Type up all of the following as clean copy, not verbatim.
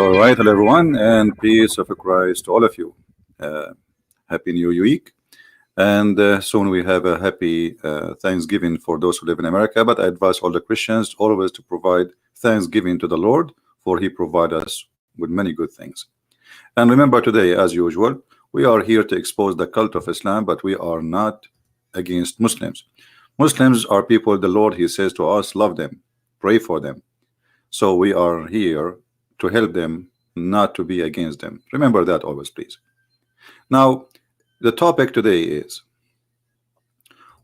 All right, hello everyone, and peace of Christ to all of you. Uh, Happy New Week, and soon we have a happy Thanksgiving for those who live in America. But I advise all the Christians always to provide thanksgiving to the Lord, for He provides us with many good things. And remember, today, as usual, we are here to expose the cult of Islam, but we are not against Muslims. Muslims are people the Lord, He says to us, love them, pray for them. So we are here to help them, not to be against them. Remember that always, please. Now, the topic today is,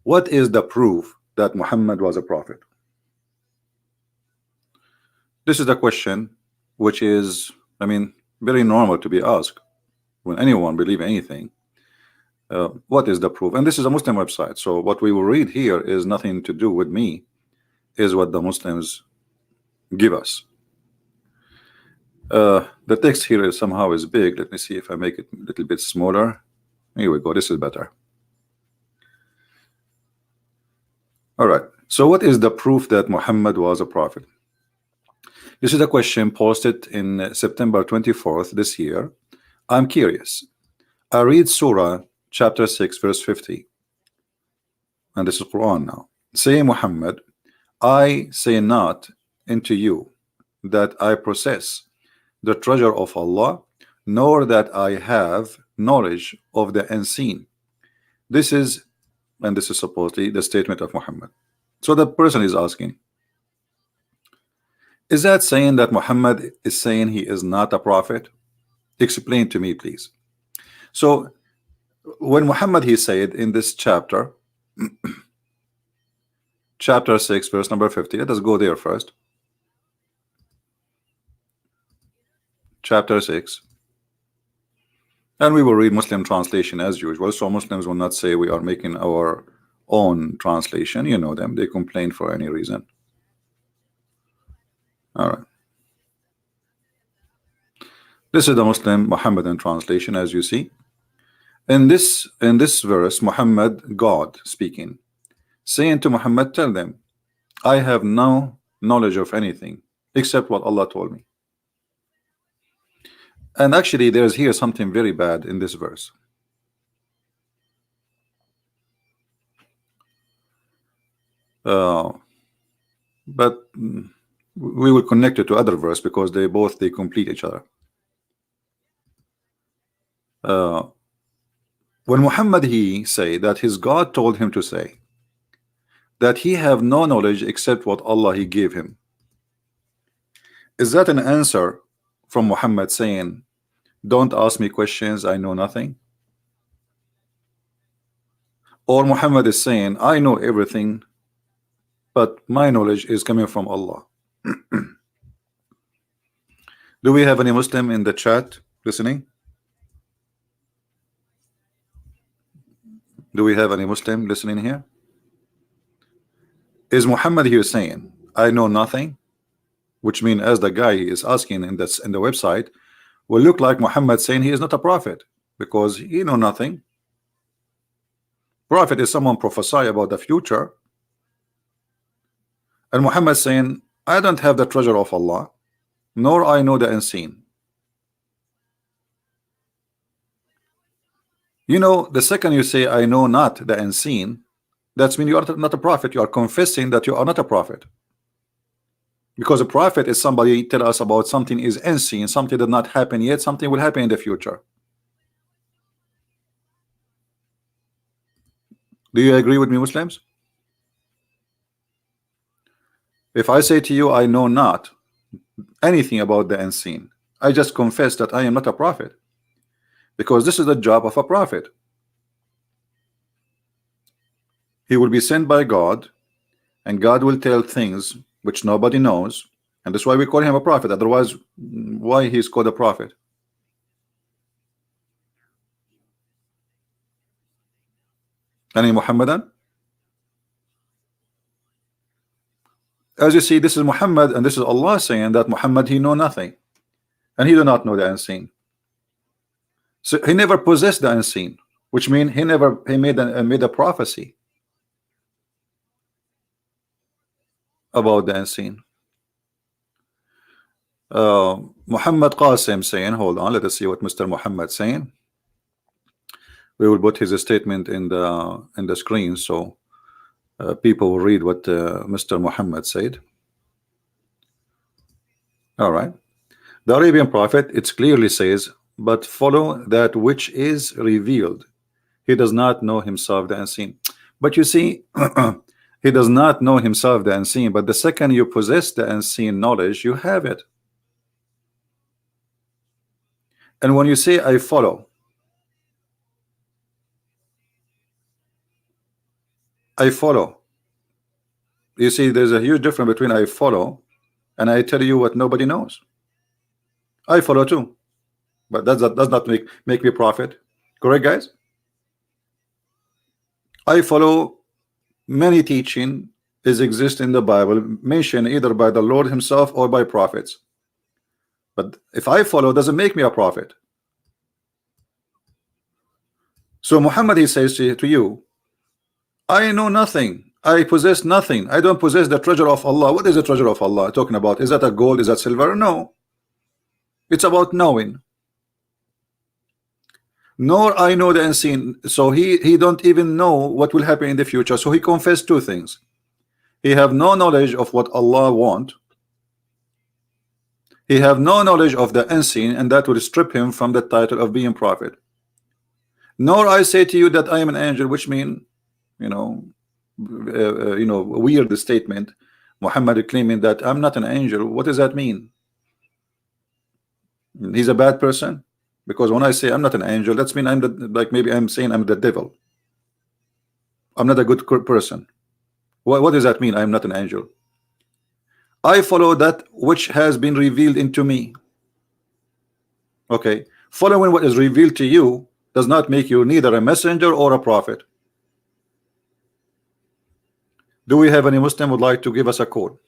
what is the proof that Muhammad was a prophet? This is the question which is, very normal to be asked when anyone believes anything. What is the proof? And this is a Muslim website, so what we will read here is nothing to do with me, is what the Muslims give us. The text here is somehow is big. Let me see if I make it a little bit smaller. Here we go. This is better. All right. So what is the proof that Muhammad was a prophet? This is a question posted in September 24th this year. I'm curious. I read Surah chapter 6 verse 50, and this is Quran now. Say, Muhammad, I say not unto you that I possess the treasure of Allah, nor that I have knowledge of the unseen. This is supposedly the statement of Muhammad. So the person is asking, is that saying that Muhammad is saying he is not a prophet? Explain to me, please. So when Muhammad, he said in this chapter chapter 6 verse number 50, let us go there first. Chapter 6, and we will read Muslim translation as usual, so Muslims will not say we are making our own translation. You know them, they complain for any reason. All right, this is the Muslim Muhammadan translation. As you see in this verse, Muhammad, God speaking, saying to Muhammad, tell them, I have no knowledge of anything except what Allah told me. And actually there's here something very bad in this verse. But we will connect it to other verse because they complete each other. When Muhammad, he say that his God told him to say that he have no knowledge except what Allah he gave him, is that an answer from Muhammad saying, don't ask me questions, I know nothing? Or Muhammad is saying, I know everything, but my knowledge is coming from Allah? Do we have any Muslim in the chat listening? Do we have any Muslim listening here? Is Muhammad here saying, I know nothing? Which means, as the guy is asking in the website, will look like Muhammad saying he is not a prophet because he know nothing. Prophet is someone prophesy about the future, and Muhammad saying, I don't have the treasure of Allah, nor I know the unseen. You know, the second you say I know not the unseen, that's mean you are not a prophet. You are confessing that you are not a prophet. Because a prophet is somebody tell us about something is unseen, something did not happen yet, something will happen in the future. Do you agree with me, Muslims? If I say to you, I know not anything about the unseen, I just confess that I am not a prophet, because this is the job of a prophet. He will be sent by God, and God will tell things which nobody knows, and that's why we call him a prophet. Otherwise, why he's called a prophet? Any Muhammadan? As you see, this is Muhammad, and this is Allah saying that Muhammad, he know nothing, and he do not know the unseen. So he never possessed the unseen, which means he made a prophecy about the unseen. Muhammad Qasim saying, hold on, let us see what Mr. Muhammad saying. We will put his statement in the screen so people will read what Mr. Muhammad said. All right. The Arabian prophet, it clearly says, but follow that which is revealed. He does not know himself the unseen. But you see, he does not know himself the unseen, but the second you possess the unseen knowledge, you have it. And when you say I follow, you see there's a huge difference between I follow and I tell you what nobody knows. I follow too, but that does not make me prophet. Correct, guys? I follow many teaching is exist in the Bible, mentioned either by the Lord himself or by prophets. But if I follow, doesn't make me a prophet. So Muhammad, he says to you, I know nothing, I possess nothing, I don't possess the treasure of Allah. What is the treasure of Allah talking about? Is that a gold? Is that silver? No, it's about knowing. Nor I know the unseen. So he don't even know what will happen in the future. So he confessed two things. He have no knowledge of what Allah want. He have no knowledge of the unseen, and that will strip him from the title of being prophet. Nor I say to you that I am an angel, which mean, weird statement. Muhammad claiming that I'm not an angel. What does that mean? He's a bad person. Because when I say I'm not an angel, that's mean I'm like maybe I'm saying I'm the devil. I'm not a good person. What does that mean? I'm not an angel. I follow that which has been revealed into me. Okay, following what is revealed to you does not make you neither a messenger or a prophet. Do we have any Muslim would like to give us a code?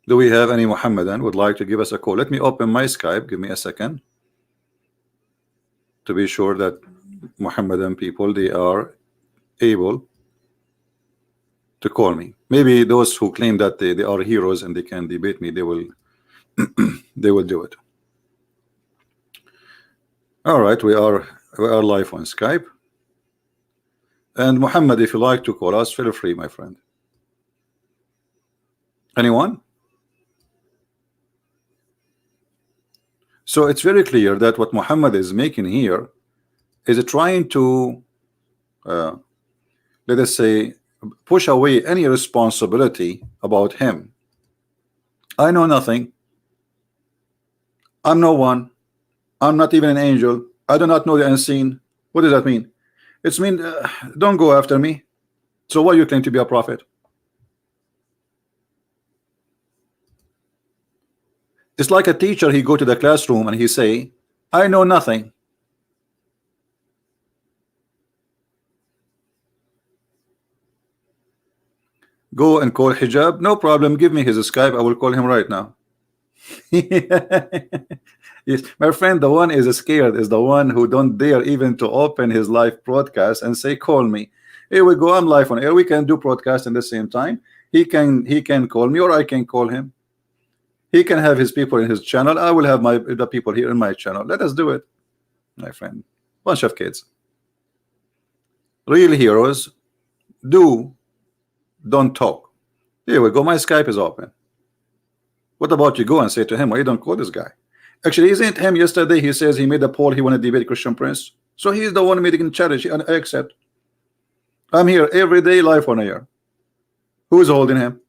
Do we have any Muhammadan would like to give us a call? Let me open my Skype. Give me a second to be sure that Muhammadan people, they are able to call me. Maybe those who claim that they are heroes and they can debate me, they will they will do it. All right, we are live on Skype. And Muhammad, if you like to call us, feel free, my friend. Anyone? So it's very clear that what Muhammad is making here is trying to let us say push away any responsibility about him. I know nothing. I'm no one. I'm not even an angel. I do not know the unseen. What does that mean? It's mean don't go after me. So why you claim to be a prophet? It's like a teacher, he go to the classroom and he say, I know nothing. Go and call hijab. No problem. Give me his Skype. I will call him right now. Yes, my friend, the one is scared is the one who don't dare even to open his live broadcast and say, call me. Here we go. I'm live on air. We can do broadcast at the same time. He can call me or I can call him. He can have his people in his channel. I will have the people here in my channel. Let us do it, my friend. Bunch of kids. Real heroes don't talk. Here we go. My Skype is open. What about you go and say to him, why you don't call this guy? Actually, isn't him yesterday? He says he made a poll. He want to debate Christian Prince. So he's the one making challenge. And I accept. I'm here every day live on air. Who is holding him?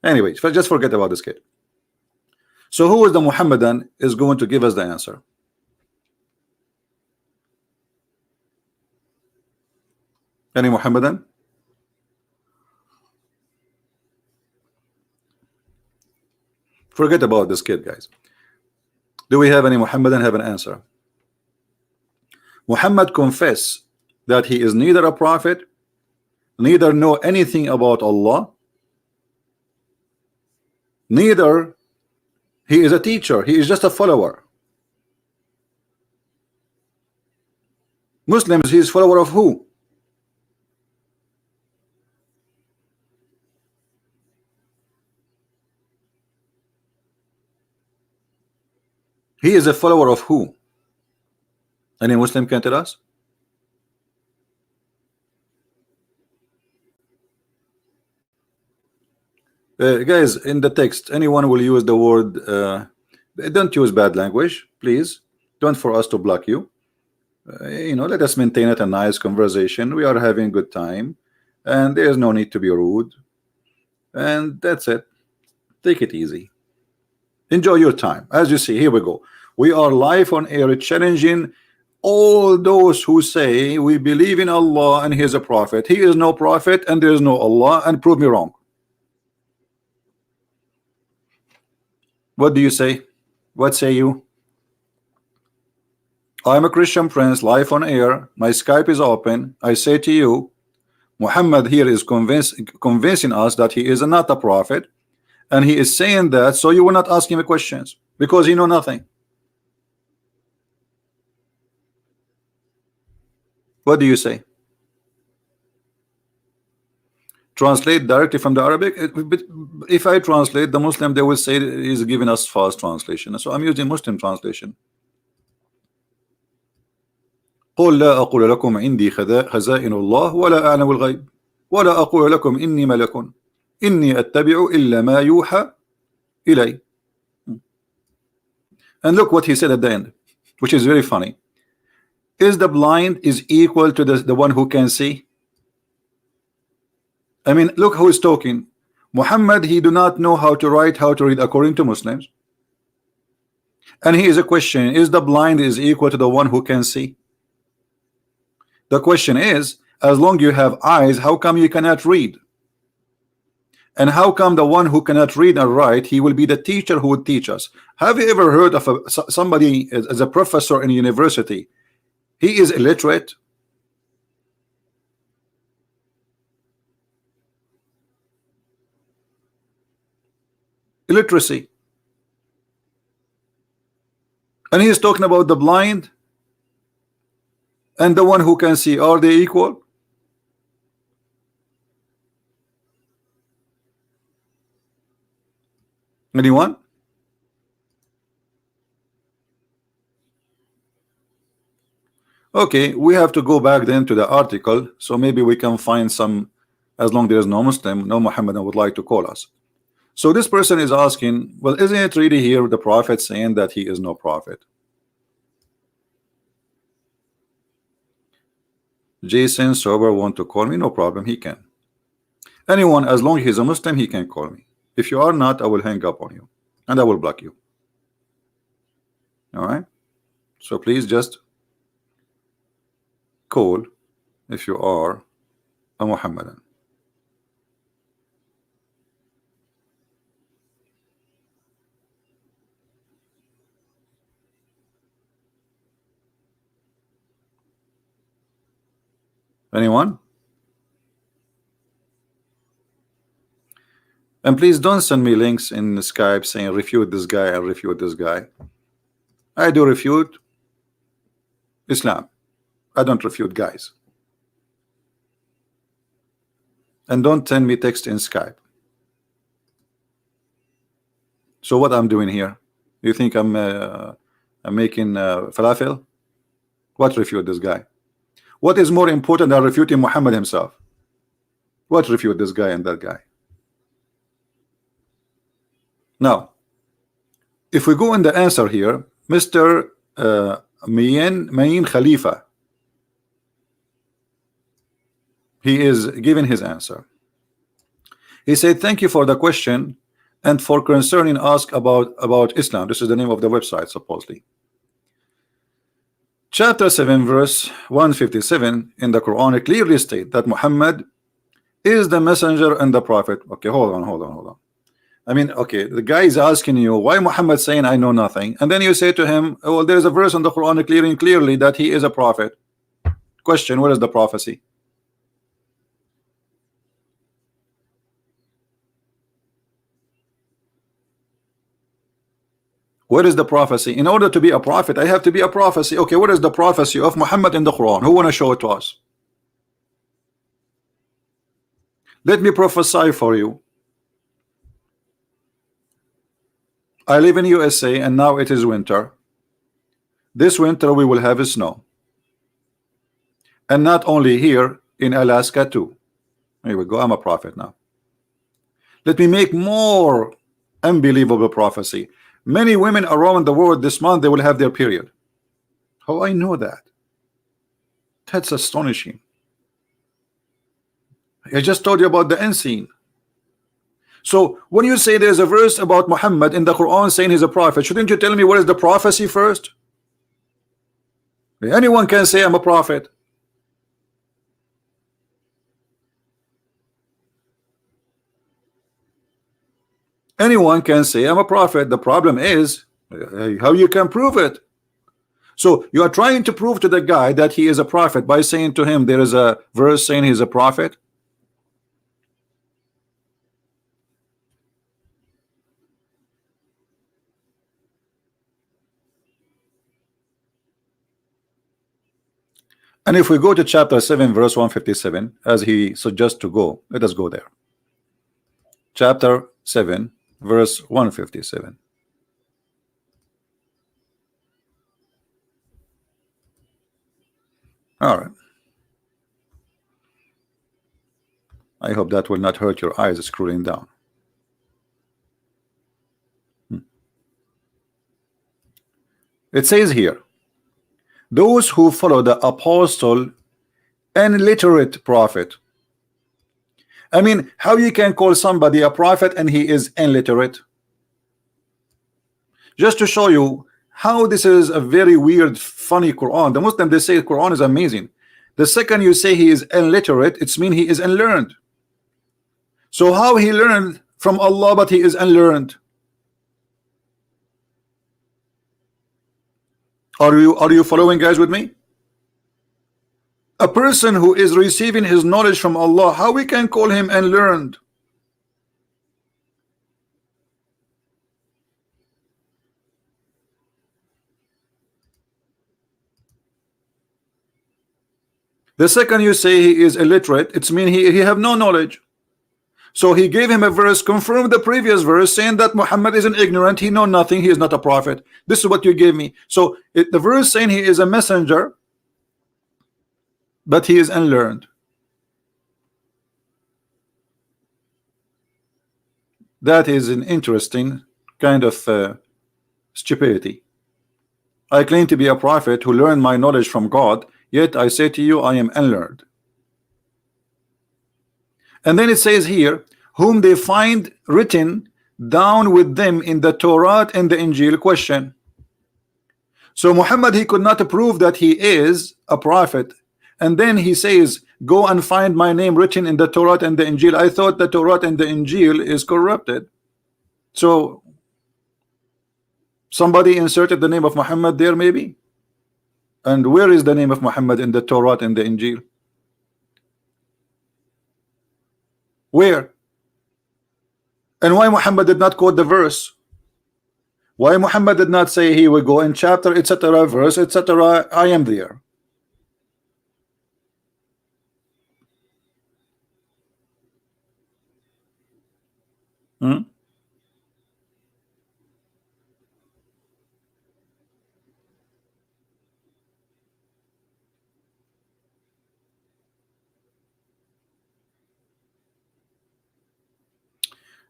Anyway, just forget about this kid. So who is the Muhammadan is going to give us the answer? Any Muhammadan? Forget about this kid, guys. Do we have any Muhammadan have an answer? Muhammad confess that he is neither a prophet, neither know anything about Allah, neither he is a teacher. He is just a follower. Muslims, he is follower of who? He is a follower of who? Any Muslim can tell us? Guys, in the text, anyone will use the word. Don't use bad language, please. Don't for us to block you. You know, let us maintain it a nice conversation. We are having a good time, and there is no need to be rude. And that's it. Take it easy. Enjoy your time. As you see, here we go. We are live on air challenging all those who say we believe in Allah and He is a prophet. He is no prophet and there is no Allah, and prove me wrong. What do you say? What say you? I'm a Christian prince, live on air. My Skype is open. I say to you, Muhammad here is convincing us that he is not a prophet, and he is saying that so you will not ask him questions because he know nothing. What do you say? Translate directly from the Arabic. If I translate the Muslim, they will say he's giving us false translation. So I'm using Muslim translation. قل لا أقول لكم عندي خزائن الله ولا أعلم الغيب ولا أقول لكم إني ملك إني أتبع إلا ما يوحى إلي. And look what he said at the end, which is very funny. Is the blind is equal to the one who can see? I mean, look who is talking. Muhammad, he do not know how to write, how to read according to Muslims. And he is a question, is the blind is equal to the one who can see? The question is, as long you have eyes, how come you cannot read? And how come the one who cannot read and write, he will be the teacher who would teach us? Have you ever heard of somebody as a professor in university? He is illiterate. Illiteracy. And he is talking about the blind and the one who can see. Are they equal? Anyone? Okay, we have to go back then to the article, so maybe we can find some, as long there is no Muslim, no Muhammadan would like to call us. So this person is asking, well, isn't it really here the prophet saying that he is no prophet? Jason Sober want to call me? No problem, he can. Anyone, as long as he's a Muslim, he can call me. If you are not, I will hang up on you and I will block you. All right, so please just call if you are a Muhammadan. Anyone? And please don't send me links in Skype saying refute this guy and refute this guy. I do refute Islam. I don't refute guys. And don't send me text in Skype. So what I'm doing here? You think I'm making falafel? What refute this guy? What is more important than refuting Muhammad himself? What refute this guy and that guy? Now, if we go in the answer here, Mr. Mayin Khalifa, he is giving his answer. He said, thank you for the question and for concerning us about Islam. This is the name of the website, supposedly. Chapter 7 verse 157 in the Quran clearly state that Muhammad is the messenger and the prophet. Okay, hold on. I mean, okay, the guy is asking you why Muhammad saying I know nothing, and then you say to him, well, there is a verse in the Quran clearly that he is a prophet. Question, what is the prophecy? What is the prophecy? In order to be a prophet, I have to be a prophecy. Okay, what is the prophecy of Muhammad in the Quran? Who want to show it to us? Let me prophesy for you. I live in USA and now it is winter. this winter we will have snow, and not only here in Alaska too. Here we go. I'm a prophet now. Let me make more unbelievable prophecy. Many women around the world this month, they will have their period. How I know that? That's astonishing. I just told you about the unseen. So when you say there's a verse about Muhammad in the Quran saying he's a prophet, shouldn't you tell me what is the prophecy first? Anyone can say I'm a prophet. Anyone can say I'm a prophet. The problem is how you can prove it. So you are trying to prove to the guy that he is a prophet by saying to him there is a verse saying he's a prophet. And if we go to chapter 7 verse 157, as he suggests to go, let us go there. Chapter 7 verse 157. All right. I hope that will not hurt your eyes scrolling down. It says here, those who follow the apostle and literate prophet. I mean, how you can call somebody a prophet and he is illiterate? Just to show you how this is a very weird, funny Quran. The Muslim, they say Quran is amazing. The second you say he is illiterate, it's mean he is unlearned. So how he learned from Allah but he is unlearned? Are you following, guys, with me? A person who is receiving his knowledge from Allah, how we can call him unlearned? The second you say he is illiterate, it's mean he have no knowledge. So he gave him a verse, confirmed the previous verse, saying that Muhammad is an ignorant, he know nothing, he is not a prophet. This is what you gave me. So the verse saying he is a messenger, but he is unlearned. That is an interesting kind of stupidity. I claim to be a prophet who learned my knowledge from God, yet I say to you I am unlearned. And then it says here, whom they find written down with them in the Torah and the Injil. Question. So Muhammad, he could not prove that he is a prophet, and then he says, go and find my name written in the Torah and the Injil. I thought the Torah and the Injil is corrupted. So somebody inserted the name of Muhammad there maybe. And where is the name of Muhammad in the Torah and the Injil? Where? And why Muhammad did not quote the verse? Why Muhammad did not say here we go in chapter etc verse etc I am there?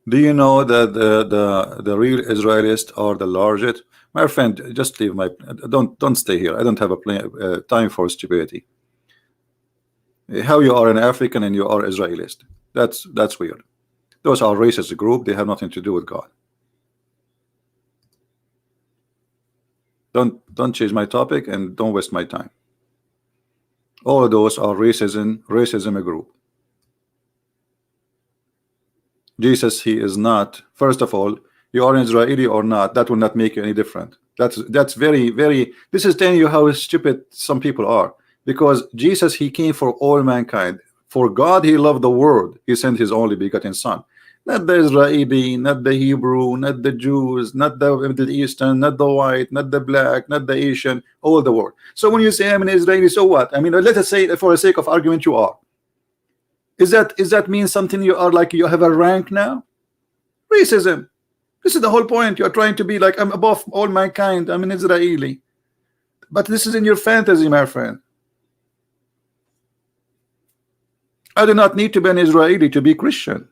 Do you know that the real Israelists are the largest? My friend, just leave my don't stay here. I don't have a time for stupidity. How you are an African and you are Israelist? That's weird. Those are racist group. They have nothing to do with God. Don't change my topic and don't waste my time. All of those are racism group. Jesus, he is not. First of all, you are an Israeli or not, that will not make you any different. That's very, very. This is telling you how stupid some people are. Because Jesus, he came for all mankind. For God, he loved the world. He sent his only begotten Son. Not the Israeli, not the Hebrew, not the Jews, not the Middle Eastern, not the white, not the black, not the Asian, all the world. So when you say I'm an Israeli, so what? I mean, let us say for the sake of argument, you are. Is that mean something you are like you have a rank now? Racism. This is the whole point. You're trying to be like I'm above all mankind. I'm an Israeli. But this is in your fantasy, my friend. I do not need to be an Israeli to be Christian.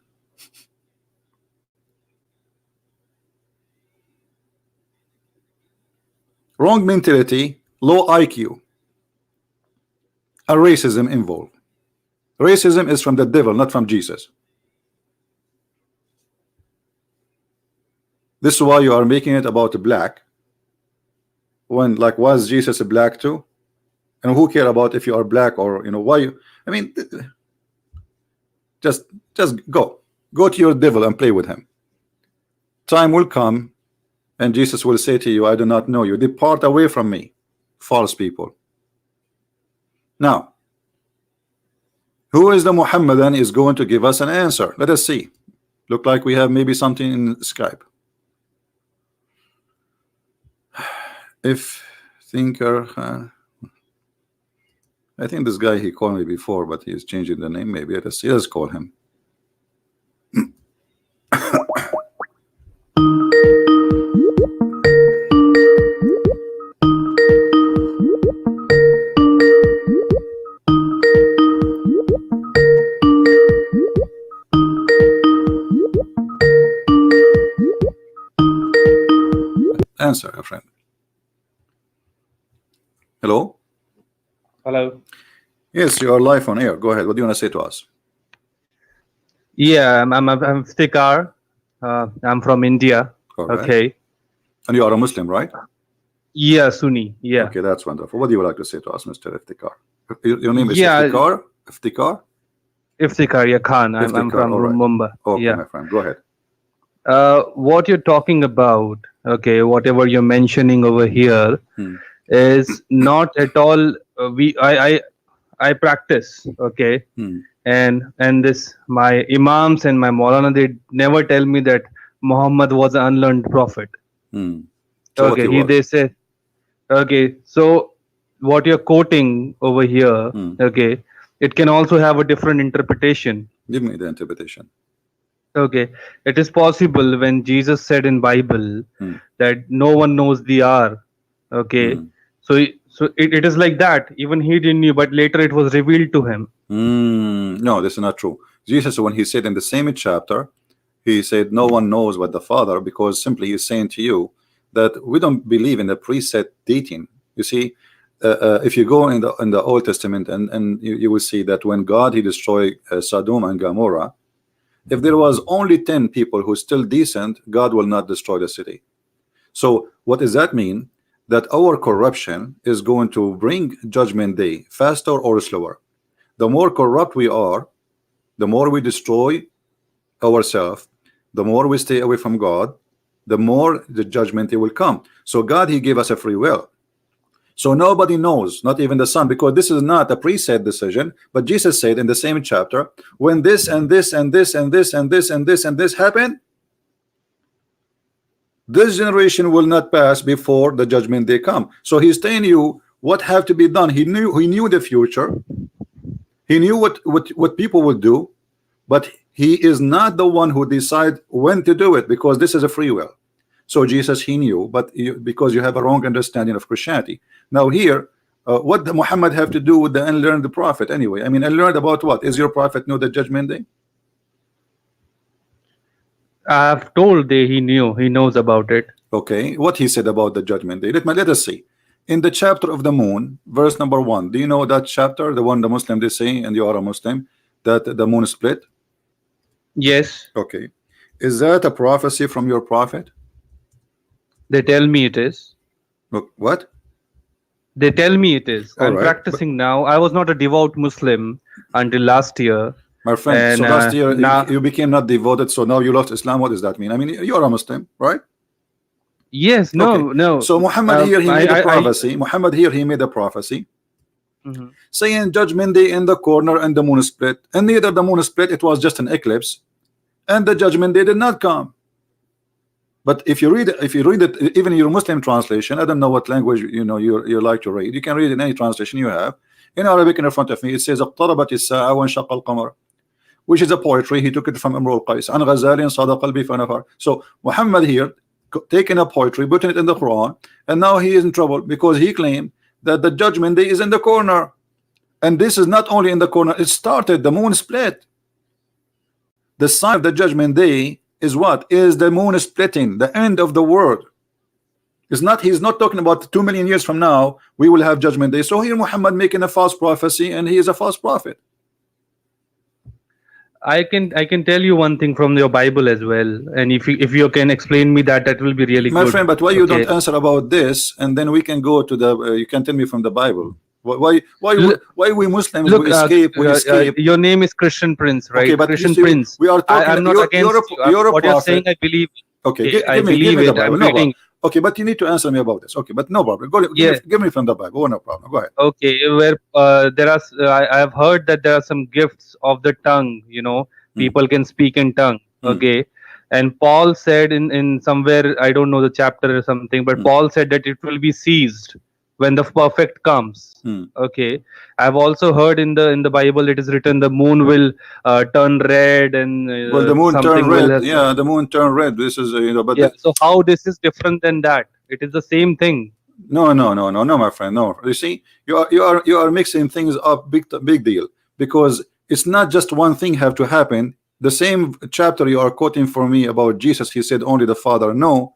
Wrong mentality, low IQ, and racism involved. Racism is from the devil, not from Jesus. This is why you are making it about black, when, like, was Jesus a black too? And who care about if you are black or, you know, why you, I mean, just go to your devil and play with him. Time will come and Jesus will say to you, I do not know you, depart away from me, false people. Now, who is the Muhammadan is going to give us an answer? Let us see. Look like we have maybe something in Skype. If thinker, I think this guy, he called me before, but he's changing the name. Maybe let us see. Let's call him. Answer, your friend. Hello. Hello. Yes, you are live on air. Go ahead. What do you want to say to us? Yeah, I'm Iftikhar. I'm from India. All right. Okay. And you are a Muslim, right? Yeah, Sunni. Yeah. Okay, that's wonderful. What do you like to say to us, Mr. Iftikhar? Your name is Yeah. Iftikhar? Iftikhar? Iftikhar, yeah, Khan. I'm Iftikhar, from all right. Mumbai. Okay, Yeah. my friend. Go ahead. What you're talking about, okay, whatever you're mentioning over here is not at all. I practice, okay, and this my imams and my Maulana, they never tell me that Muhammad was an unlearned prophet. So Okay, they say, okay, so what you're quoting over here, okay, it can also have a different interpretation. Give me the interpretation. Okay, it is possible when Jesus said in Bible that no one knows the hour. Okay, so it is like that. Even he didn't know, but later it was revealed to him. No, this is not true. Jesus, when he said in the same chapter, he said no one knows but the Father, because simply he's saying to you that we don't believe in the preset dating. You see, if you go in the Old Testament and you will see that when God he destroyed Sodom and Gomorrah, if there was only 10 people who still decent, God will not destroy the city. So what does that mean? That our corruption is going to bring judgment day faster or slower. The more corrupt we are, the more we destroy ourselves, the more we stay away from God, the more the judgment day will come. So God, he gave us a free will. So nobody knows, not even the Son, because this is not a preset decision. But Jesus said in the same chapter, when this and this and this and this and this and this and this happen, this generation will not pass before the judgment day come. So he's telling you what have to be done. He knew the future. He knew what people would do, but he is not the one who decide when to do it, because this is a free will. So Jesus, he knew, but because you have a wrong understanding of Christianity. Now here, what did Muhammad have to do with the unlearned prophet anyway? I mean, unlearned about what? Is your prophet know the judgment day? I've told that he knows about it. Okay, what he said about the judgment day? Let us see. In the chapter of the moon, verse number 1. Do you know that chapter? The one the Muslim they say, and you are a Muslim, that the moon split? Yes. Okay. Is that a prophecy from your prophet? They tell me it is. Look, what? They tell me it is. All I'm right, practicing now. I was not a devout Muslim until last year. My friend, And, so last year now, you became not devoted, so now you lost Islam. What does that mean? I mean, you're a Muslim, right? yes, no, Okay. no. So Muhammad here, he made a prophecy. Muhammad here, he made a prophecy saying judgment day in the corner and the moon split. And neither the moon split, it was just an eclipse. And the judgment day did not come. But if you read it, even in your Muslim translation, I don't know what language you like to read. You can read in any translation you have. In Arabic, in front of me, it says اقتربت الساعة وانشق القمر, which is a poetry. He took it from Imru al-Qais. عن غزال صاد قلبي فنفر. So Muhammad here taking a poetry, putting it in the Quran, and now he is in trouble because he claimed that the judgment day is in the corner. And this is not only in the corner, it started, the moon split. The sign of the judgment day is what? Is the moon splitting, the end of the world. It's not, he's not talking about 2 million years from now we will have judgment day. So here Muhammad making a false prophecy, and he is a false prophet. I can tell you one thing from your Bible as well, and if you can explain me that, that will be really My good. friend, but why you don't answer about this, and then we can go to the you can tell me from the Bible. Why we Muslims Look, we escape? Your name is Christian Prince, right? Okay, but Christian you see, Prince. we are talking. I'm not against you're a what you're prophet. saying. I believe. Okay, I give me believe the it. Bible. I'm No reading. Okay, but you need to answer me about this. Okay, but no problem. Go, give me from the Bible. Oh, no problem. Go ahead. Okay, where there are, I have heard that there are some gifts of the tongue. You know, people can speak in tongue. Okay, and Paul said in somewhere, I don't know the chapter or something, but Paul said that it will be seized when the perfect comes. Okay, I've also heard in the Bible it is written the moon will turn red, and well, the moon something turned will red. Yeah, the moon turned red. This is but yeah. So how this is different than that? It is the same thing. No, my friend. No, you see, you are mixing things up. Big deal, because it's not just one thing have to happen. The same chapter you are quoting for me about Jesus, he said only the Father know,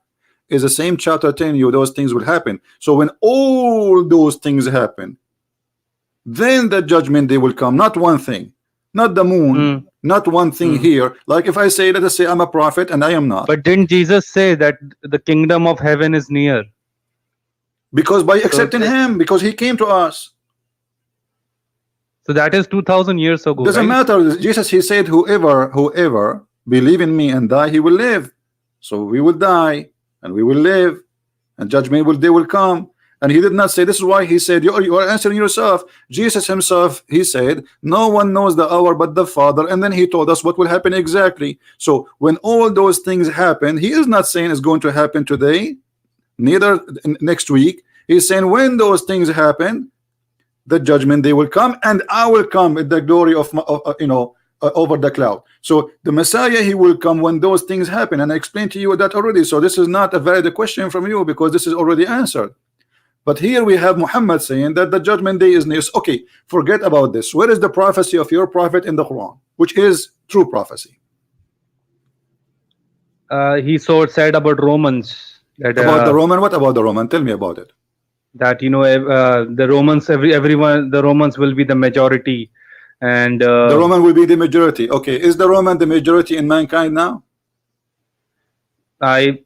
is the same chapter telling you those things will happen. So when all those things happen, then the judgment day will come. Not one thing, not the moon, not one thing here. Like if I say, let us say I'm a prophet and I am not. But didn't Jesus say that the kingdom of heaven is near? Because by accepting him, because he came to us. So that is 2000 years ago. Doesn't matter. Jesus, he said, whoever believe in me and die, he will live. So we will die and we will live, and judgment day will come. And he did not say, this is why he said, you are answering yourself. Jesus himself, he said, no one knows the hour but the Father. And then he told us what will happen exactly. So when all those things happen, he is not saying it's going to happen today, neither next week. He's saying when those things happen, the judgment day will come, and I will come in the glory of over the cloud. So the Messiah, he will come when those things happen, and I explained to you that already. So this is not a valid question from you, because this is already answered. But here we have Muhammad saying that the judgment day is near. Okay, forget about this. Where is the prophecy of your prophet in the Quran, which is true prophecy? He so said about Romans. About the Roman? What about the Roman? Tell me about it. That the Romans, the Romans will be the majority, and the Roman will be the majority. Okay, is the Roman the majority in mankind now? I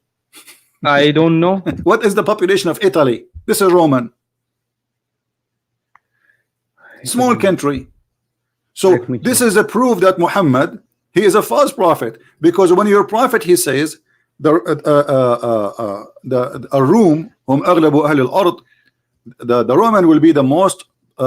don't know. What is the population of Italy? This is Roman. Small country. So this is a proof that Muhammad, he is a false prophet, because when your prophet, he says a room the Roman will be the most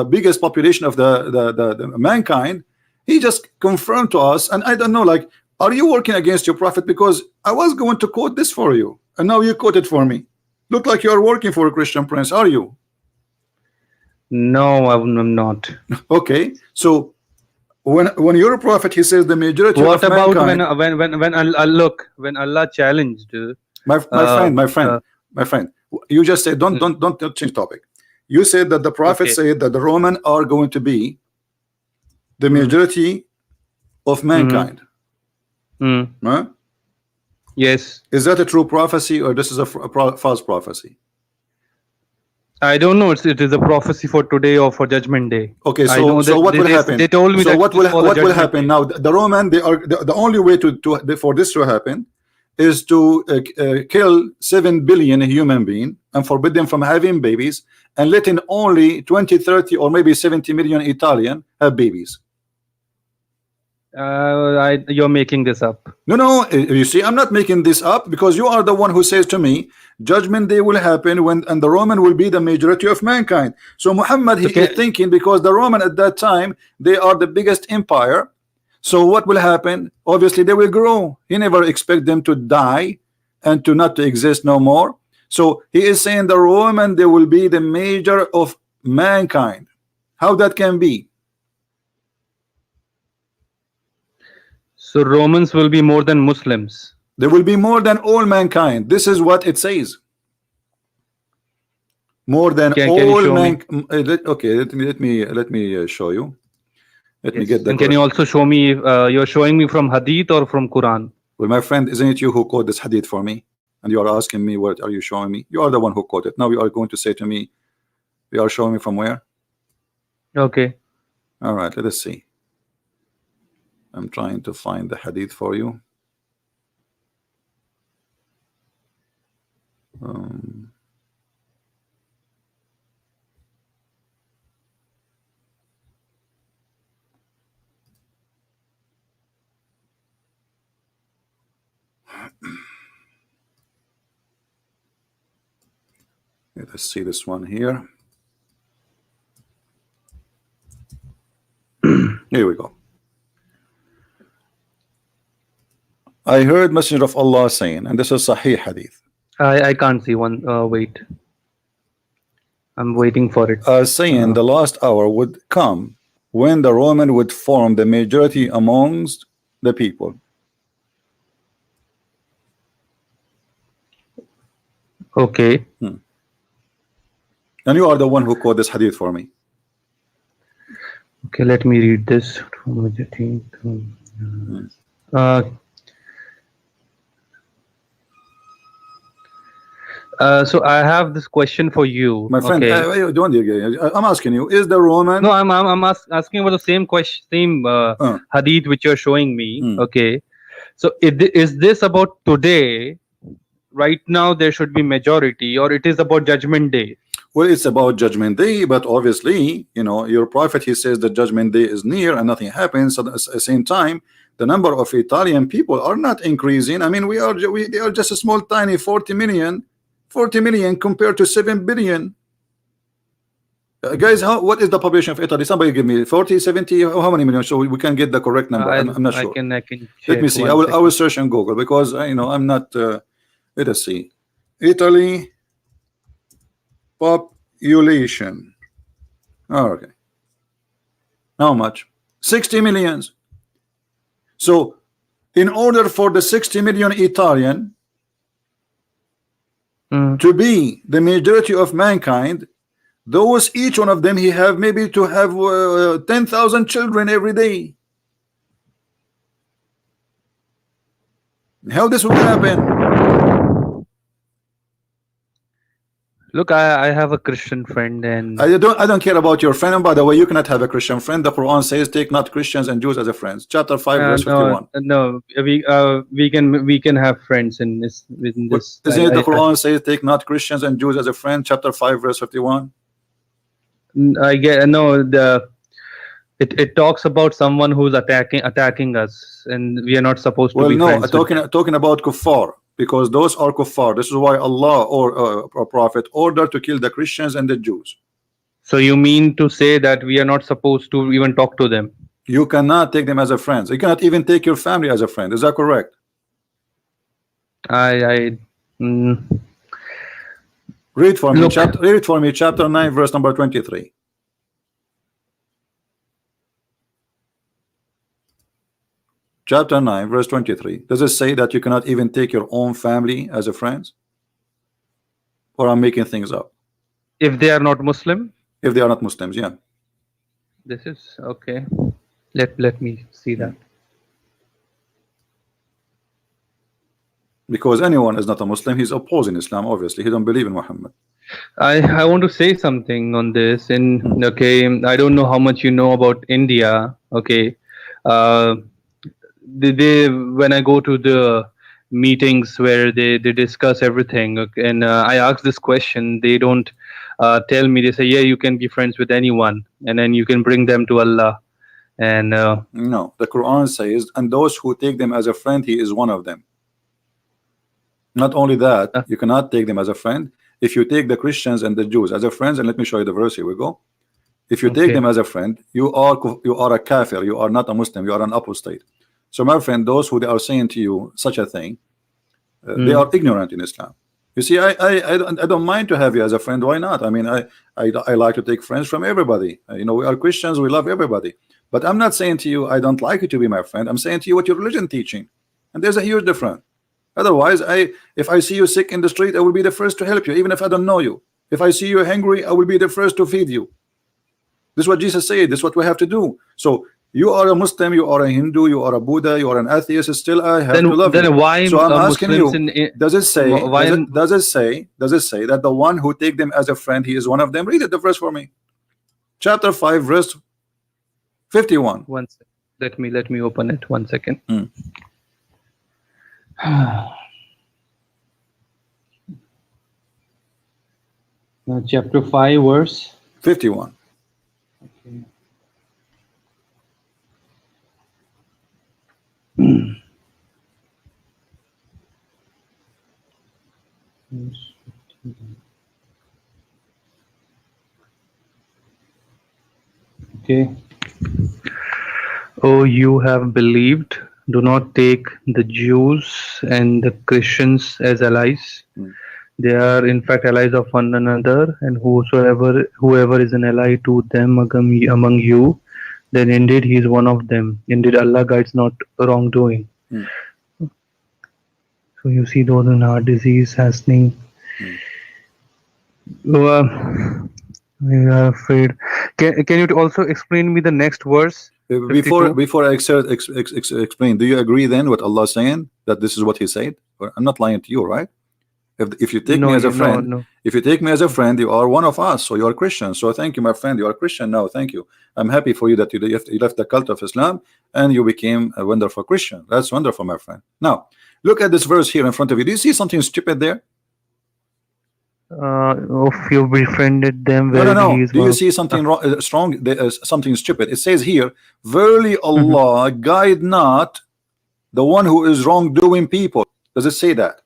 biggest population of the mankind. He just confirmed to us, and I don't know, like, are you working against your prophet? Because I was going to quote this for you, and now you quote it for me. Look like you are working for a Christian Prince, are you? No, I'm not. Okay, so when your prophet, he says the majority what of about mankind, when Allah challenged my friend, you just said don't change topic. You said that the prophet said that the Roman are going to be the majority of mankind. Huh? Yes. Is that a true prophecy, or this is a false prophecy? I don't know. It is a prophecy for today or for Judgment Day. Okay, so what will happen? They told me so that what will happen now? The Roman, they are the only way for this to happen is to kill 7 billion human beings and forbid them from having babies, and letting only 20, 30, or maybe 70 million Italian have babies. You're making this up. No, you see, I'm not making this up, because you are the one who says to me judgment day will happen and the Roman will be the majority of mankind. So Muhammad, he is thinking, because the Roman at that time, they are the biggest empire, so what will happen? Obviously they will grow. He never expect them to die and to not to exist no more. So he is saying the Roman, they will be the major of mankind. How that can be? So Romans will be more than Muslims. They will be more than all mankind. This is what it says. More than Can all you show man. me? Okay, let me show you. Let me Yes. get the And can you also show me? You're showing me from Hadith or from Quran? Well, my friend, isn't it you who quote this hadith for me? And you are asking me, what are you showing me? You are the one who quoted. Now you are going to say to me, you are showing me from where? Okay. All right, let us see. I'm trying to find the hadith for you. Let us see this one here. Here we go. I heard Messenger of Allah saying, and this is Sahih hadith, I can't see one. Wait. I'm waiting for it. saying the last hour would come when the Roman would form the majority amongst the people. Okay. And you are the one who quote this hadith for me. Okay, let me read this. So I have this question for you. My friend, Okay. I'm asking you, is the Roman? No, I'm asking about the same question, same hadith which you're showing me. Okay. So is this about today? Right now there should be majority, or it is about Judgment Day? Well, it's about Judgment Day, but obviously, you know, your prophet, he says that Judgment Day is near and nothing happens. So at the same time, the number of Italian people are not increasing. I mean, they are just a small, tiny 40 million compared to 7 billion. Guys, what is the population of Italy? Somebody give me 40, 70, how many million, so we can get the correct number. I'm not sure. I can Let me see. I will search on Google, because you know, I'm not. Let us see. Italy population. Oh, okay. How much? 60 millions. So, in order for the 60 million Italian to be the majority of mankind, those each one of them, he have maybe to have 10,000 children every day. How this will happen? Look, I have a Christian friend, and I don't care about your friend. And by the way, you cannot have a Christian friend. The Quran says, "Take not Christians and Jews as a friends." Chapter 5, verse 51. No, we can have friends in this. Within this, Isn't it the Quran says, "Take not Christians and Jews as a friend"? Chapter 5, verse 51. I get no. It talks about someone who's attacking us, and we are not supposed to be friends. Talking about kuffar, because those are kuffar. This is why Allah or Prophet ordered to kill the Christians and the Jews. So you mean to say that we are not supposed to even talk to them? You cannot take them as a friend. You cannot even take your family as a friend. Is that correct? Read for me. Read for me. Chapter 9, verse number 23. Chapter 9, verse 23. Does it say that you cannot even take your own family as a friend? Or I'm making things up? If they are not Muslim? If they are not Muslims, yeah. This is okay. Let me see that. Because anyone is not a Muslim, he's opposing Islam, obviously. He don't believe in Muhammad. I want to say something on this. And okay, I don't know how much you know about India. Okay. When I go to the meetings where they discuss everything, and I ask this question, they don't tell me. They say, yeah, you can be friends with anyone, and then you can bring them to Allah. And no, the Quran says, and those who take them as a friend, he is one of them. Not only that, you cannot take them as a friend. If you take the Christians and the Jews as a friends, and let me show you the verse, here we go. If you take them as a friend, you are a kafir, you are not a Muslim, you are an apostate. So my friend, those who they are saying to you such a thing, they are ignorant in Islam. You see, I don't mind to have you as a friend. Why not? I mean, I like to take friends from everybody. You know, we are Christians, we love everybody. But I'm not saying to you I don't like you to be my friend. I'm saying to you what your religion teaching, and there's a huge difference. Otherwise, if I see you sick in the street, I will be the first to help you, even if I don't know you. If I see you hungry, I will be the first to feed you. This is what Jesus said. This is what we have to do. So you are a Muslim, you are a Hindu, you are a Buddha, you are an atheist. Still, I have to love you. Then why So I'm asking Muslims you: does it say? why Does it say? Does it say that the one who take them as a friend, he is one of them? Read it, the verse for me. Chapter 5, verse 51. One second. Let me open it. 1 second. Chapter 5, verse 51. Okay. Okay. Oh, you have believed. Do not take the Jews and the Christians as allies. They are in fact allies of one another, and whoever is an ally to them among you, then indeed he is one of them. Indeed, Allah guides not wrongdoing. So you see those in heart disease hastening. We are afraid. Can you also explain me the next verse? Before I explain, do you agree then what Allah is saying, that this is what He said? I'm not lying to you, right? If you take me as a friend, if you take me as a friend, you are one of us, so you are Christian. So thank you, my friend. You are Christian now. Thank you. I'm happy for you that you left the cult of Islam and you became a wonderful Christian. That's wonderful, my friend. Now look at this verse here in front of you. Do you see something stupid there? If you befriended them, no. Do you see something wrong, something stupid? It says here, verily Allah guide not the one who is wrongdoing people. Does it say that?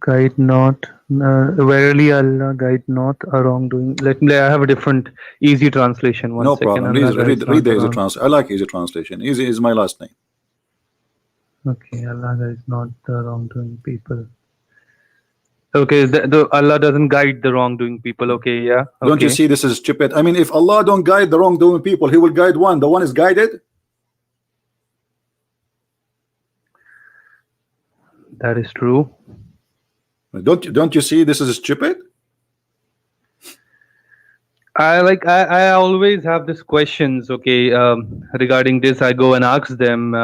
Guide not, verily Allah guide not a wrongdoing. I have a different easy translation. No problem. Please read the easy translation. I like easy translation. Easy is my last name. Okay, Allah guides not the wrongdoing people. Okay, Allah doesn't guide the wrongdoing people. Okay, yeah. Okay. Don't you see this is stupid? I mean, if Allah don't guide the wrongdoing people, He will guide one. The one is guided. That is true. Don't you see this is stupid? I always have these questions. Okay, regarding this, I go and ask them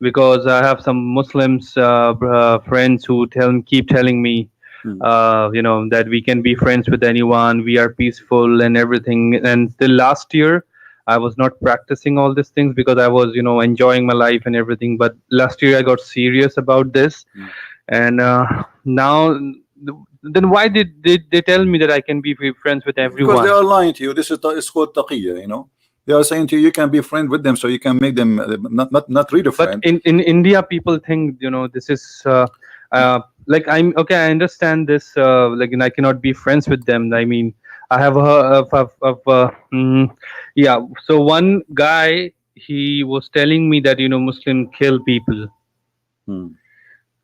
because I have some Muslims friends who keep telling me, that we can be friends with anyone. We are peaceful and everything. And till last year, I was not practicing all these things because I was, enjoying my life and everything. But last year I got serious about this, and now. Then why did they tell me that I can be friends with everyone? Because they are lying to you. This is it's called taqiyya, They are saying to you, you can be friend with them, so you can make them not really a friend. But in India, people think this is I'm okay. I understand this. I cannot be friends with them. I mean, I have yeah. So one guy, he was telling me that Muslim kill people.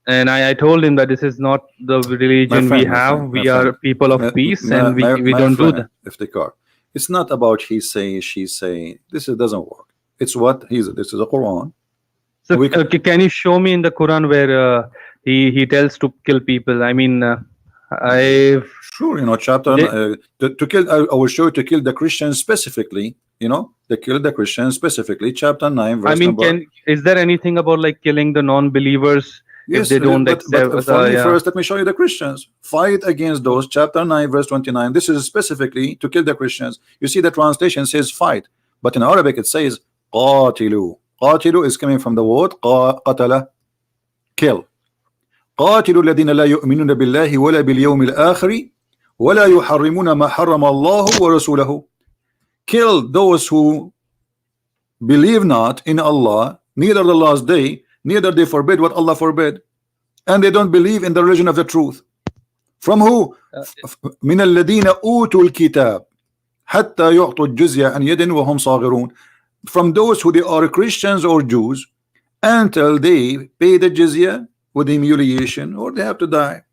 And I told him that this is not the religion we have. We are people of peace, and we don't do that. It's not about he say, she say. This doesn't work. It's what this is a Quran. So can you show me in the Quran where he tells to kill people? I mean, sure, chapter to kill. I will show you to kill the Christians specifically. To kill the Christians specifically. Chapter 9, verse number. Is there anything about killing the non-believers? Yes, if they don't accept, but for me first, let me show you the Christians. Fight against those. Chapter 9, verse 29. This is specifically to kill the Christians. You see, the translation says fight, but in Arabic it says قاتلوا. قاتلوا is coming from the word قتل, kill. قاتلوا الذين لا يؤمنون بالله ولا باليوم الآخر ولا يحرمون ما حرم الله ورسوله. Kill those who believe not in Allah, neither the last day, neither they forbid what Allah forbid, and they don't believe in the religion of the truth. From who? من الذين أوتوا الكتاب حتى يعطوا الجزية عن يد وهم صاغرون. From those who they are Christians or Jews until they pay the jizya with humiliation or they have to die.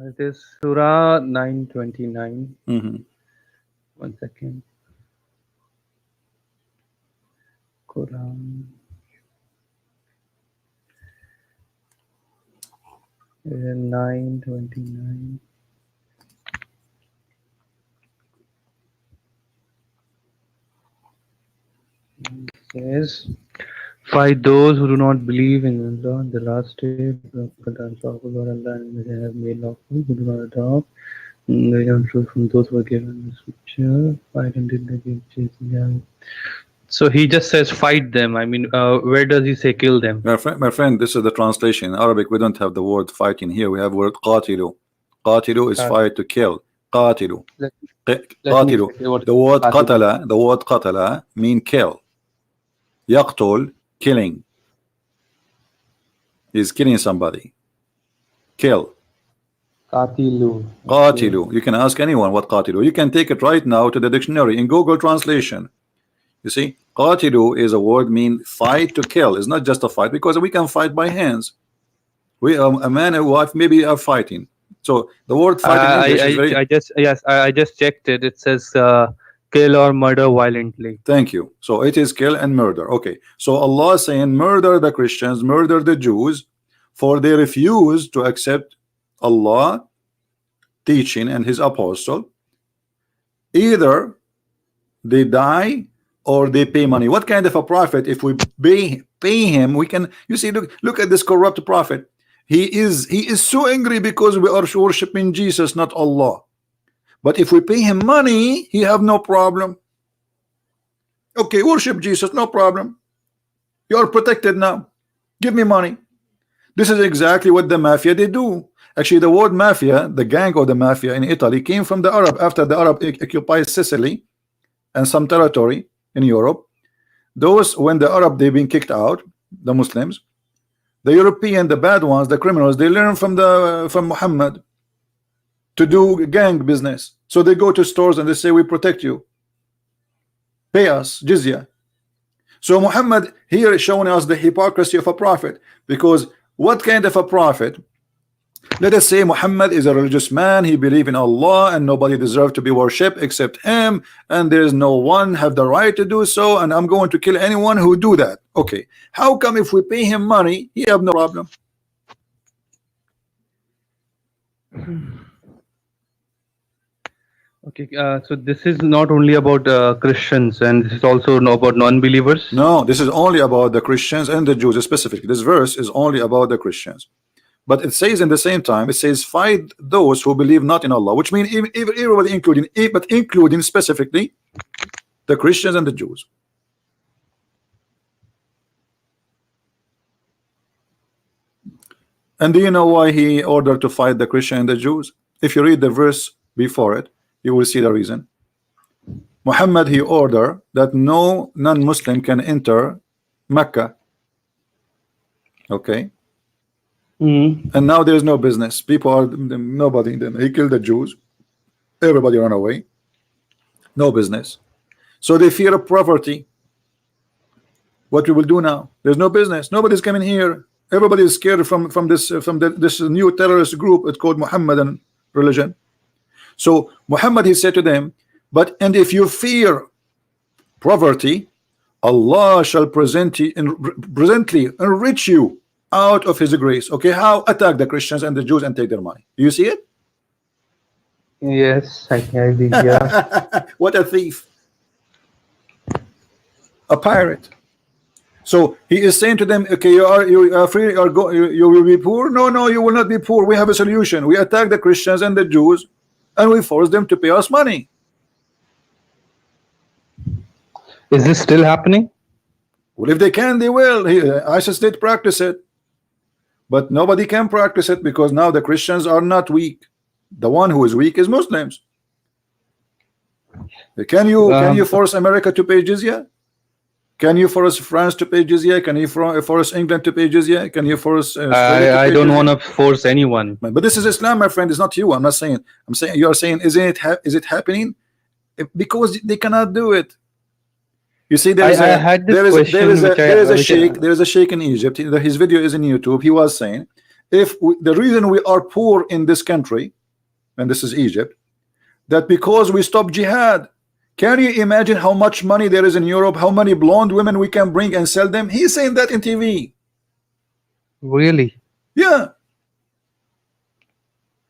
It is Surah 929. 1 second. Quran. 9:29 says, fight those who do not believe in Allah, the last day, Allah and they have made lawful, who do not adopt, they are true from those who are given the scripture, fight until they give jizya. So he just says fight them. I mean, where does he say kill them? My friend, this is the translation. In Arabic, we don't have the word fighting here. We have word qatilu. Qatilu is fight to kill. Qatilu. Qatilu. The word qatala mean kill. Yaqtul, killing. He's killing somebody. Kill. Qatilu. Qatilu. You can ask anyone what qatilu. You can take it right now to the dictionary in Google translation. You see, qatilu is a word mean fight to kill. It's not just a fight, because we can fight by hands. We a man and wife maybe are fighting. So the word fight in English is very... I just checked it. It says kill or murder violently. Thank you. So it is kill and murder. Okay. So Allah is saying murder the Christians, murder the Jews, for they refuse to accept Allah teaching and his apostle. Either they die or they pay money. What kind of a prophet? If we pay him, we can... You see, look at this corrupt prophet. He is so angry because we are worshiping Jesus, not Allah. But if we pay him money, he have no problem. Okay, worship Jesus, no problem. You are protected now. Give me money. This is exactly what the mafia they do. Actually, the word mafia, the gang of the mafia in Italy, came from the Arab. After the Arab occupied Sicily and some territory in Europe, those, when the Arab they've been kicked out, the Muslims, the European, the bad ones, the criminals, they learn from Muhammad to do gang business. So they go to stores and they say, we protect you, pay us jizya. So Muhammad here is showing us the hypocrisy of a prophet, because what kind of a prophet? Let us say Muhammad is a religious man, he believes in Allah and nobody deserves to be worshipped except him, and there is no one have the right to do so, and I'm going to kill anyone who do that. Okay, how come if we pay him money he have no problem? Okay, so this is not only about Christians, and this is also about non-believers. No, this is only about the Christians and the Jews specifically. This verse is only about the Christians. But it says in the same time, it says fight those who believe not in Allah, which means even everybody, including specifically the Christians and the Jews. And do you know why he ordered to fight the Christian and the Jews? If you read the verse before it, you will see the reason. Muhammad, he ordered that no non-Muslim can enter Mecca. Okay. And now there's no business. People are nobody. He killed the Jews. Everybody run away. No business. So they fear of poverty. What we will do now? There's no business. Nobody's coming here. Everybody is scared from this new terrorist group. It's called Muhammadan religion. So Muhammad, he said to them, and if you fear poverty, Allah shall presently enrich you out of his grace. Okay, how? Attack the Christians and the Jews and take their money. Do you see it? Yes, I can. Yeah. What a thief, a pirate. So he is saying to them, okay, you are free, you will be poor. No, you will not be poor. We have a solution. We attack the Christians and the Jews and we force them to pay us money. Is this still happening? Well, if they can, they will. ISIS did practice it, but nobody can practice it because now the Christians are not weak. The one who is weak is Muslims. Can you force America to pay jizya? Can you force France to pay jizya? Can you force England to pay jizya? Can you force I don't want to force anyone. But this is Islam, my friend. It's not you. I'm not saying. I'm saying you are saying, is it happening? Because they cannot do it. You see, there is a sheikh in Egypt. His video is in YouTube. He was saying, the reason we are poor in this country, and this is Egypt, that because we stop jihad. Can you imagine how much money there is in Europe? How many blonde women we can bring and sell them? He's saying that in TV. Really? Yeah.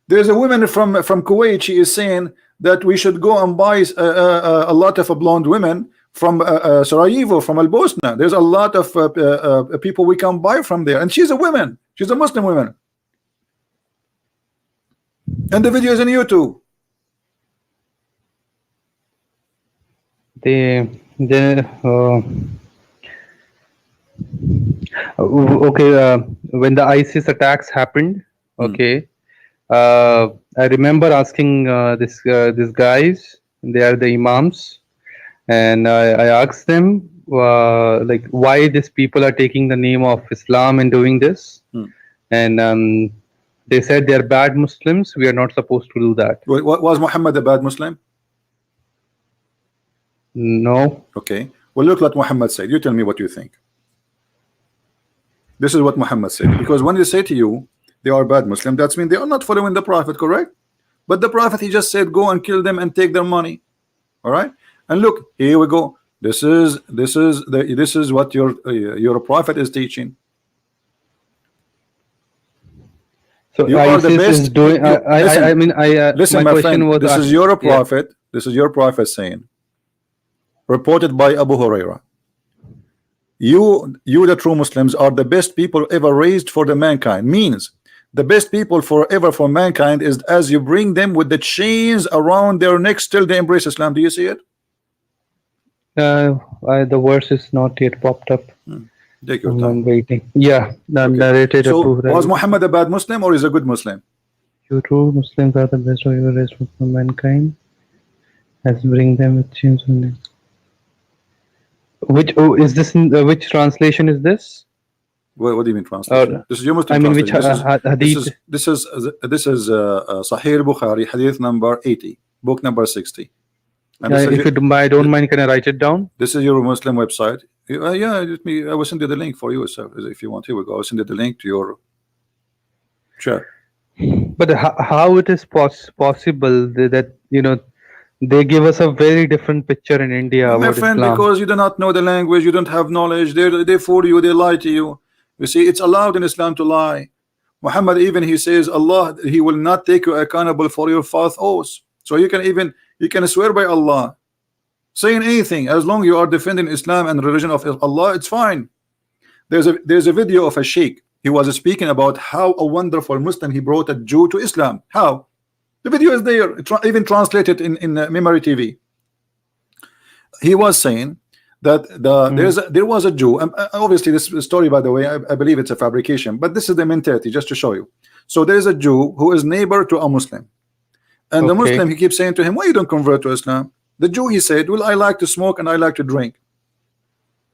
There's a woman from Kuwait. She is saying that we should go and buy a lot of blonde women from Sarajevo, from Al Bosna. There's a lot of people we can buy from there, and she's a woman. She's a Muslim woman, and the video is on YouTube. Okay, when the ISIS attacks happened, okay, I remember asking these guys, they are the imams, and I asked them like why these people are taking the name of Islam and doing this, and they said they are bad Muslims. We are not supposed to do that. Was Muhammad a bad Muslim? No. Okay. Well, look what Muhammad said. You tell me what you think. This is what Muhammad said. Because when they say to you they are bad Muslim, that's mean they are not following the Prophet, correct? But the Prophet, he just said go and kill them and take their money. All right. And look, here we go. This is what your Prophet is teaching. So you are the best. Is doing, listen, my friend. This is your Prophet. Yeah. This is your Prophet saying, reported by Abu Huraira. You the true Muslims are the best people ever raised for the mankind. Means the best people forever for mankind is as you bring them with the chains around their necks till they embrace Islam. Do you see it? The verse is not yet popped up. Take your time. I'm waiting. Yeah, narrated. So was Muhammad a bad Muslim or is a good Muslim? You true Muslims are the best of your race for mankind. As bring them with chains on them. Which is this? Which translation is this? What do you mean translation? This is your Muslim translation. This is Sahih Bukhari, hadith number 80, book number 60. And if I don't mind, can I write it down? This is your Muslim website. Yeah, I will send you the link for you, so if you want. Here we go. I'll send you the link to your chat. But how it is possible that they give us a very different picture in India my about friend, Islam. Because you do not know the language, you don't have knowledge. They fool you, they lie to you. You see, it's allowed in Islam to lie. Muhammad even he says Allah, he will not take you accountable for your false oaths. So you can swear by Allah, saying anything as long you are defending Islam and the religion of Allah, it's fine. There's a video of a sheikh. He was speaking about how a wonderful Muslim he brought a Jew to Islam. How? The video is there, even translated in Memory TV. He was saying that there was a Jew. Obviously, this story, by the way, I believe it's a fabrication, but this is the mentality, just to show you. So there is a Jew who is neighbor to a Muslim, and the Muslim, he keeps saying to him, "Why you don't convert to Islam?" The Jew, he said, "Well, I like to smoke and I like to drink."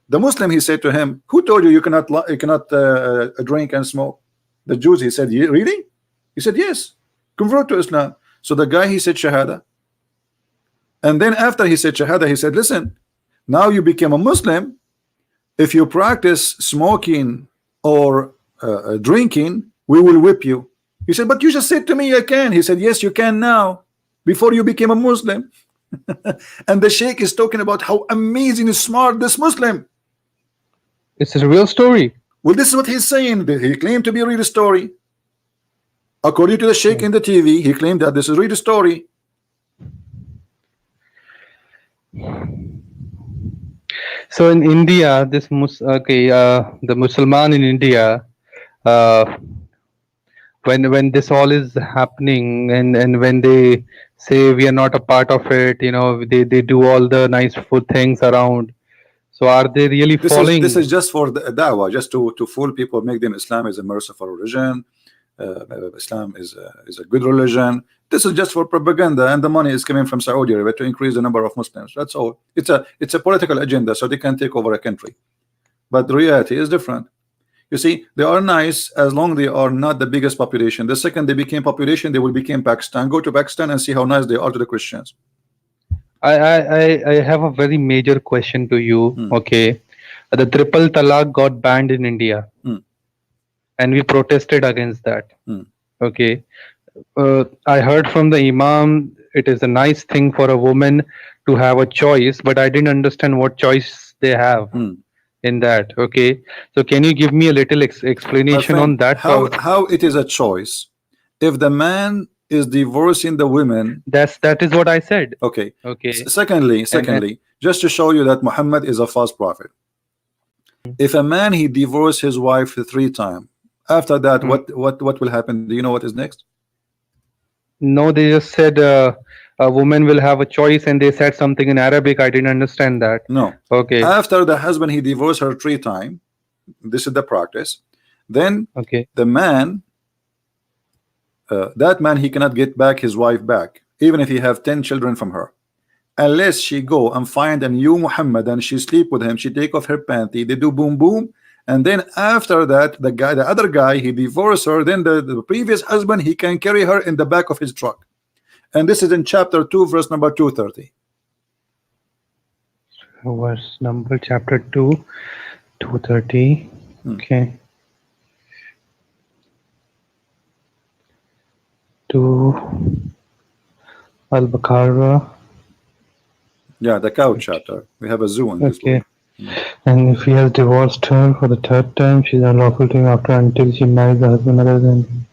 The Muslim, he said to him, "Who told you you cannot drink and smoke?" The Jews, he said, "Really?" He said, "Yes, convert to Islam." So the guy, he said Shahada, and then after he said Shahada, he said, "Listen, now you became a Muslim. If you practice smoking or drinking, we will whip you." He said, "But you just said to me I can." He said, "Yes, you can now, before you became a Muslim." And the sheikh is talking about how amazing and smart this Muslim. It's a real story. Well, this is what he's saying. He claimed to be a real story. According to the sheikh in the TV, he claimed that this is a real story. So in India, the Musliman in India, when this all is happening, and when they say we are not a part of it, they do all the nice food things around. So are they really following? This is just for the da'wah, just to fool people, make them Islam is a merciful religion. Islam is a good religion. This is just for propaganda, and the money is coming from Saudi Arabia to increase the number of Muslims. That's all. It's a political agenda, so they can take over a country. But the reality is different. You see, they are nice as long they are not the biggest population. The second they became population, they will become Pakistan. Go to Pakistan and see how nice they are to the Christians. I have a very major question to you. Okay, the triple talaq got banned in India, and we protested against that. Okay, I heard from the Imam it is a nice thing for a woman to have a choice, but I didn't understand what choice they have in that. Okay, so can you give me a little explanation on that? How it is a choice if the man is divorcing the women. That is what I said. Okay. Okay. Secondly, just to show you that Muhammad is a false prophet. If a man he divorced his wife 3 times, after that, what will happen? Do you know what is next? No, they just said a woman will have a choice, and they said something in Arabic. I didn't understand that. No. Okay. After the husband he divorced her 3 times, this is the practice. Then the man, that man, he cannot get back his wife back, even if he have 10 children from her, unless she go and find a new Muhammad and she sleep with him. She take off her panty, they do boom boom, and then after that, the other guy, he divorced her. Then the previous husband, he can carry her in the back of his truck. And this is in chapter 2, verse number 230. Verse number chapter 2, 230. Okay. 2 Al-Baqarah. Yeah, the cow chapter. We have a zoo in this book. And if he has divorced her for the 3rd time, she is unlawful to him after until she marries the husband other than.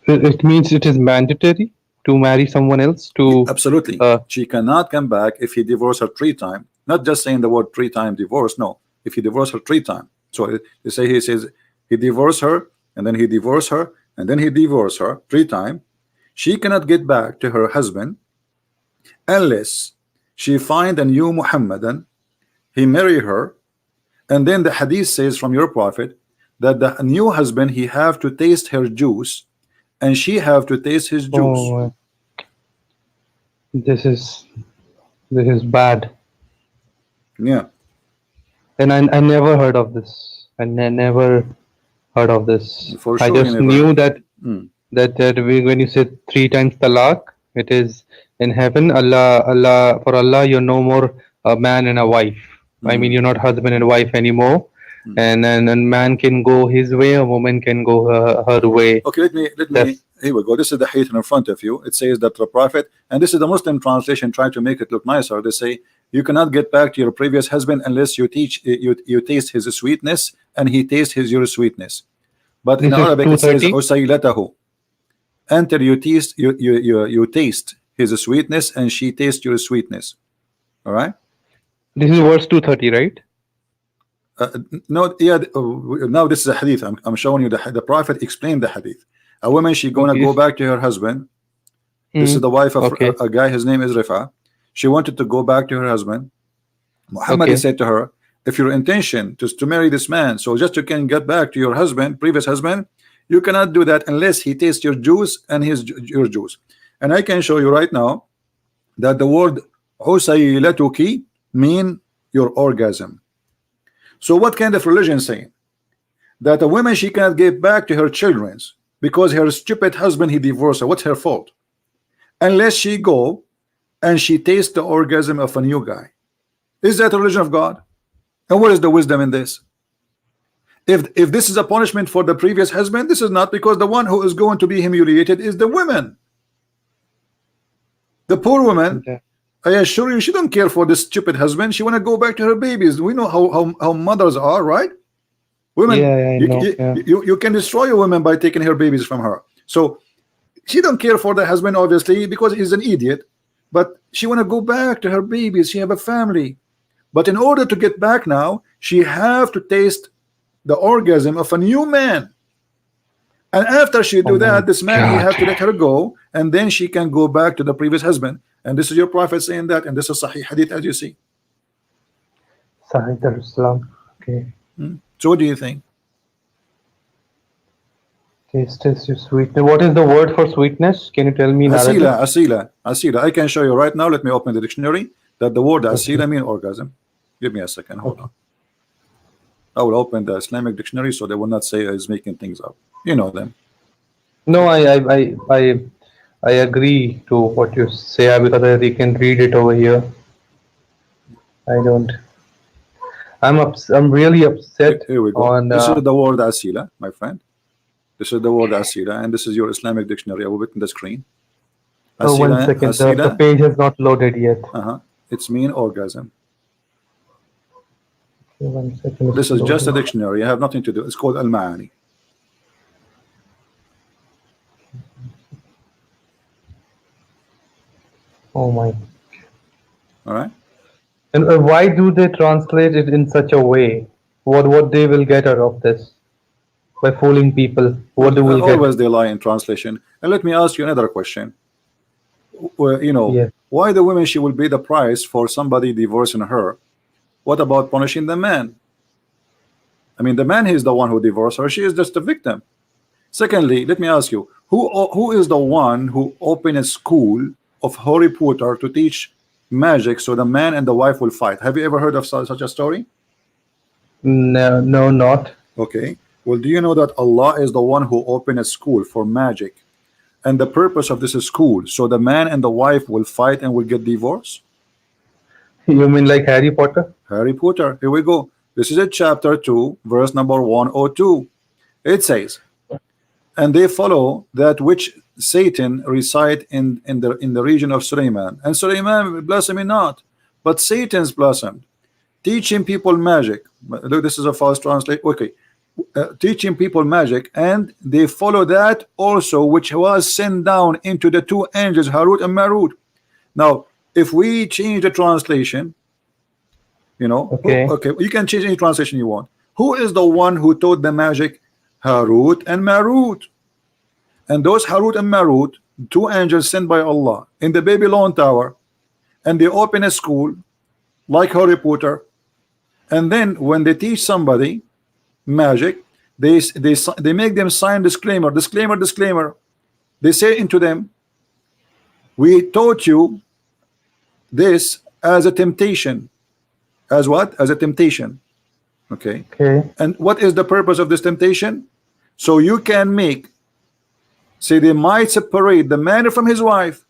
It means it is mandatory to marry someone else to. Absolutely. She cannot come back if he divorced her 3 times. Not just saying the word 3 times divorce. No, if he divorced her 3 times. So they say he says he divorced her, and then he divorced her, and then he divorced her 3 times. She cannot get back to her husband unless she find a new Muhammadan, he marry her, and then the hadith says from your prophet that the new husband, he have to taste her juice and she have to taste his juice. Oh, this is bad. Yeah. And I never heard of this. I never heard of this. For sure, I just knew that when you say 3 times talaq, it is in heaven. For Allah, you're no more a man and a wife. I mean, you're not husband and wife anymore. And then a man can go his way, a woman can go her way. Okay, let me. Here we go. This is the hadith in front of you. It says that the prophet, and this is the Muslim translation trying to make it look nicer. They say you cannot get back to your previous husband unless you taste his sweetness and he tastes your sweetness. But in Arabic it says usaylatahu. Until you taste his sweetness and she tastes your sweetness. All right. This is verse 230, right? No, yeah. Now this is a hadith. I'm showing you the prophet explained the hadith. A woman, she gonna go back to her husband. This is the wife of a guy. His name is Rifa. She wanted to go back to her husband. Muhammad said to her, if your intention is to marry this man, so just you can get back to your husband, previous husband, you cannot do that unless he tastes your juice and your juice. And I can show you right now that the word husaylatuki mean your orgasm. So what kind of religion saying that a woman, she cannot get back to her children's because her stupid husband, he divorced her? What's her fault? Unless she go and she tastes the orgasm of a new guy. Is that a religion of God? And what is the wisdom in this? If this is a punishment for the previous husband, this is not, because the one who is going to be humiliated is the women. The poor woman, I assure you, she don't care for this stupid husband. She want to go back to her babies. We know how mothers are, right? Women, you can destroy a woman by taking her babies from her. So she don't care for the husband, obviously, because he's an idiot. But she want to go back to her babies. She have a family. But in order to get back now, she have to taste the orgasm of a new man. And after she do that, this man, he have to let her go, and then she can go back to the previous husband. And this is your prophet saying that, and this is Sahih Hadith, as you see. Sahih Islam. Okay. So what do you think? Taste your sweetness. What is the word for sweetness? Can you tell me in Arabic? Asila. I can show you right now. Let me open the dictionary. That the word asila mean orgasm. Give me a second. Hold on. I will open the Islamic dictionary so they will not say is making things up. You know them. No, I agree to what you say because I can read it over here. I don't. I'm really upset. Here we go. This is the word asila, my friend. This is the word asila, and this is your Islamic dictionary. I will put in the screen. Asila, 1 second. Asila, the page has not loaded yet. It's mean orgasm. Okay, 1 second. This is just a dictionary. I have nothing to do. It's called Al-Ma'ani. Oh my. All right. And why do they translate it in such a way? What they will get out of this by fooling people? What Well, they will get? always they lie in translation. And let me ask you another question. Well, Yes. why the woman she will pay the price for somebody divorcing her? What about punishing the man? I mean, the man is the one who divorced her. She is just a victim. Secondly, let me ask you, who is the one who opened a school of Harry Potter to teach magic so the man and the wife will fight? Have you ever heard of such a story? No, no, not. Okay. Well, do you know that Allah is the one who opened a school for magic, and the purpose of this is school so the man and the wife will fight and will get divorced? You mean like Harry Potter? Harry Potter. Here we go. This is a chapter 2, verse number 102. It says, and they follow that which Satan reside in the region of Suleiman, and Suleiman blasphemed not, but Satan's blasphemed, teaching people magic. Look, this is a false translation. Okay, teaching people magic, and they follow that also which was sent down into the two angels Harut and Marut. Now, if we change the translation, Okay. okay, you can change any translation you want. Who is the one who taught the magic? Harut and Marut. And those Harut and Marut, two angels sent by Allah in the Babylon tower, and they open a school like Harry Potter, and then when they teach somebody magic, they make them sign disclaimer. They say into them, we taught you this as a temptation. As what? As a temptation. Okay. Okay. And what is the purpose of this temptation? So you can make, say they might separate the man from his wife.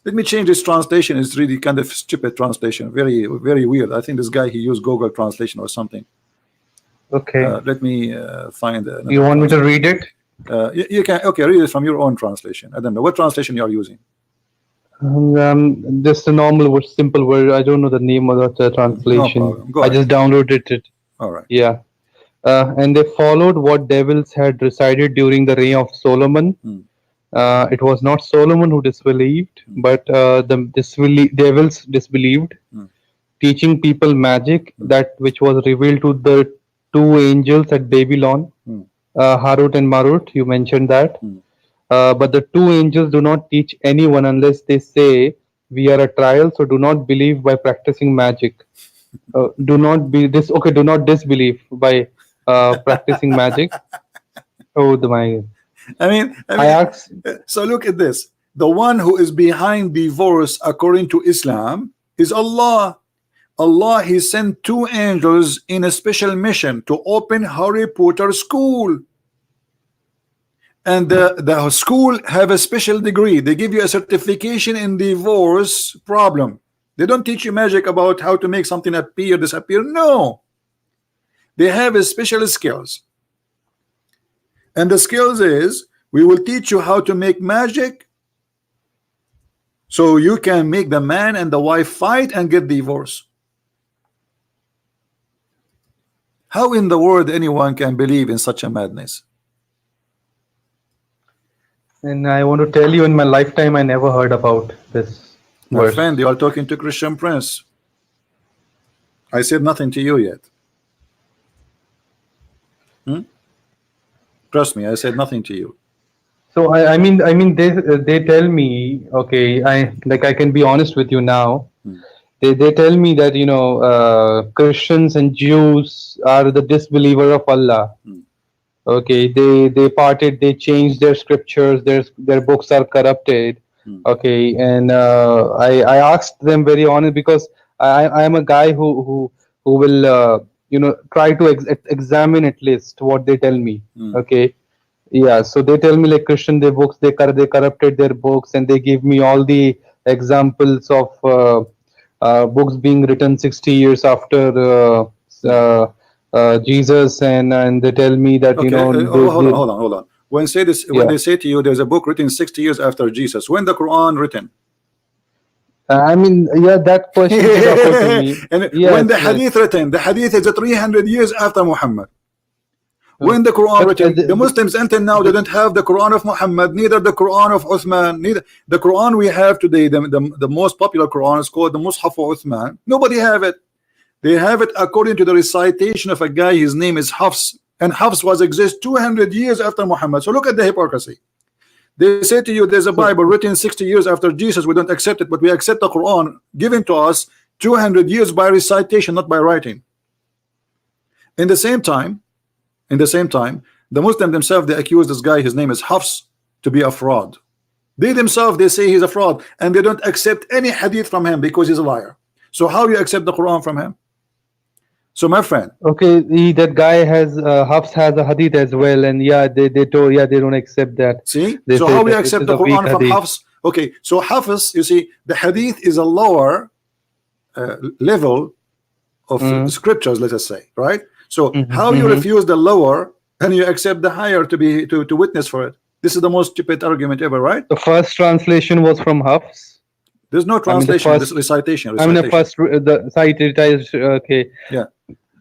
Let me change this translation. It's really kind of stupid translation. Very, very weird. I think this guy, he used Google translation or something. Okay. Let me find. You want me to read it? You can. Okay, read it from your own translation. I don't know what translation you are using. Just a normal word, simple word. I don't know the name of the translation. No problem. Go I ahead. just downloaded it. All right. Yeah. And they followed what devils had resided during the reign of Solomon. It was not Solomon who disbelieved, but the devils disbelieved, teaching people magic, that which was revealed to the two angels at Babylon, Harut and Marut. You mentioned that. But the two angels do not teach anyone unless they say, we are a trial, so do not believe by practicing magic. Do not disbelieve by practicing magic. Oh my! I mean, asked. so look at this. The one who is behind divorce, according to Islam, is Allah. Allah, He sent two angels in a special mission to open Harry Potter school. And the school have a special degree. They give you a certification in divorce problem. They don't teach you magic about how to make something appear, disappear. No. They have a special skills. And the skills is, we will teach you how to make magic so you can make the man and the wife fight and get divorced. How in the world anyone can believe in such a madness? And I want to tell you, in my lifetime, I never heard about this My verse. friend, you are talking to Christian Prince. I said nothing to you yet. Trust me, I said nothing to you. So I mean, they tell me, okay, I can be honest with you now. They tell me that Christians and Jews are the disbeliever of Allah. Okay, they parted, they changed their scriptures, their books are corrupted. Okay, and I asked them very honest, because I am a guy who will try to examine at least what they tell me. Okay, yeah, so they tell me like Christian, their books, they corrupted their books, and they give me all the examples of books being written 60 years after Jesus, and they tell me that Okay, hold on. When they say to you there's a book written 60 years after Jesus, when the Quran written? I mean, yeah, that question is occurred to me. And Yes, when the yes. hadith written, the hadith is 300 years after Muhammad. When the Quran But written, the Muslims until now they don't have the Quran of Muhammad, neither the Quran of Uthman, neither the Quran we have today. The most popular Quran is called the Mus'haf of Uthman. Nobody have it. They have it according to the recitation of a guy. His name is Hafs, and Hafs was exist 200 years after Muhammad. So look at the hypocrisy. They say to you, there's a Bible written 60 years after Jesus. We don't accept it, but we accept the Quran given to us 200 years by recitation, not by writing. In the same time, the Muslims themselves, they accuse this guy, his name is Hafs, to be a fraud. They themselves, they say he's a fraud, and they don't accept any hadith from him because he's a liar. So how do you accept the Quran from him? So my friend, okay, that guy has Hafs has a hadith as well, and yeah, they told, yeah, they don't accept that. see, They so say how we that accept this the is a weak Quran from hadith. Hafs? Okay, so Hafiz, you see, the hadith is a lower level of scriptures, let us say, right? So how you refuse the lower and you accept the higher to be to witness for it? This is the most stupid argument ever, right? The first translation was from Hafs. There's no translation. first- This is recitation. I mean, the first the site it is okay. Yeah,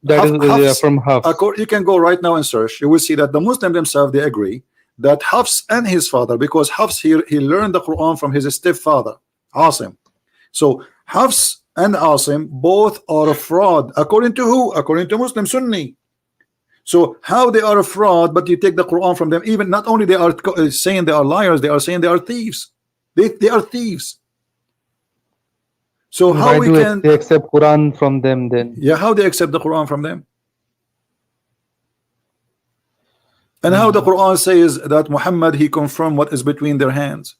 That is Hafs, from Hafs. you can go right now and search. You will see that the Muslims themselves, they agree that Hafs and his father, because Hafs here, he learned the Quran from his stepfather Asim. So Hafs and Asim both are a fraud, according to who? According to Muslim Sunni. So how they are a fraud, but you take the Quran from them? Even not only they are saying they are liars, they are saying they are thieves. They are thieves. So how Why we do can they accept Quran from them then? Yeah, how they accept the Quran from them? And how the Quran says that Muhammad, he confirmed what is between their hands.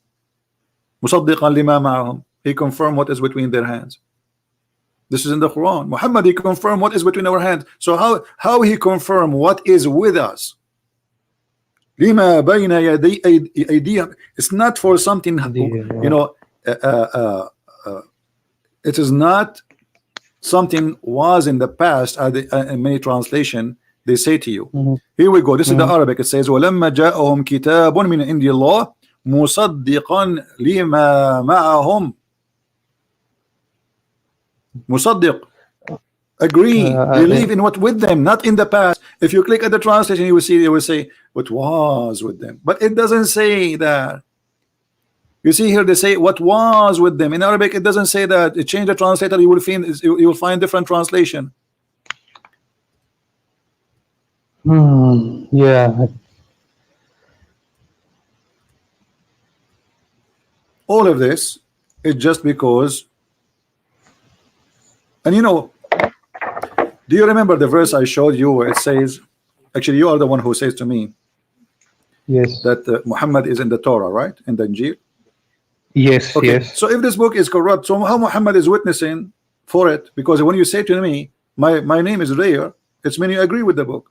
مُصَدِّقًا لِمَا مَعَهُمْ. He confirmed what is between their hands. This is in the Quran. Muhammad, he confirmed what is between our hands. So how he confirmed what is with us? لِمَا بَيْنَ أَيْدِيهِمْ. It's not for something, you know, it is not something was in the past. In many translation they say to you, here we go, this is the Arabic. It says وَلَمَّا جَاءَهُمْ كِتَابٌ مِنْ عِنْدِ اللَّهِ مُصَدِّقًا لِمَا مَعَهُمْ. Musaddiq, agree, believe in what with them, not in the past. If you click at the translation, you will see, they will say what was with them, but it doesn't say that. You see here they say what was with them. In Arabic it doesn't say that. It change the translator, you will find different translation. Yeah. All of this is just because. And you know, do you remember the verse I showed you where it says, actually you are the one who says to me, Yes. that Muhammad is in the Torah, right? In the Injil. Yes. Okay. Yes. So if this book is corrupt, so how Muhammad is witnessing for it? Because when you say to me, my name is there, it's mean you agree with the book.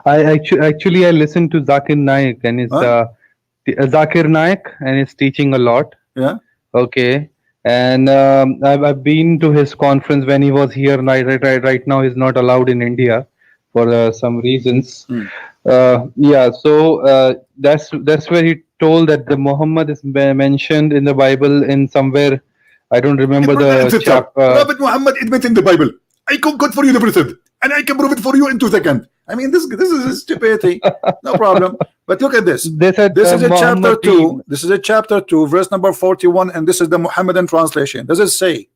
I actually I listened to Zakir Naik and his Zakir Naik and his teaching a lot. Yeah. Okay. And I've been to his conference when he was here. Right now he's not allowed in India for some reasons. Yeah, so that's where he told that the Muhammad is mentioned in the Bible in somewhere. I don't remember the chapter. Prophet Muhammad admit in the Bible, I can code for you the truth, and I can prove it for you in 2 seconds. I mean, this is stupidity. No problem. But look at this. They said, This is a Muhammad chapter 2. This is a chapter 2, verse number 41, and this is the Muhammadan translation. Does it say,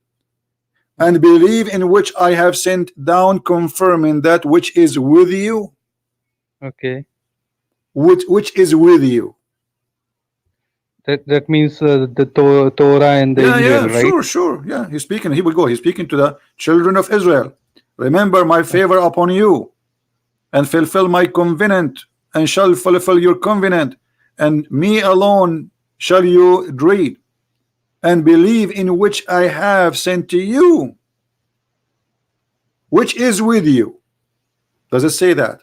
and believe in which I have sent down, confirming that which is with you? Okay. Which is with you? That means the Torah and the Injil, right? Sure. Yeah, he's speaking. He will go. He's speaking to the children of Israel. Remember my favor upon you, and fulfill my covenant, and shall fulfill your covenant, and me alone shall you dread, and believe in which I have sent to you, which is with you. Does it say that?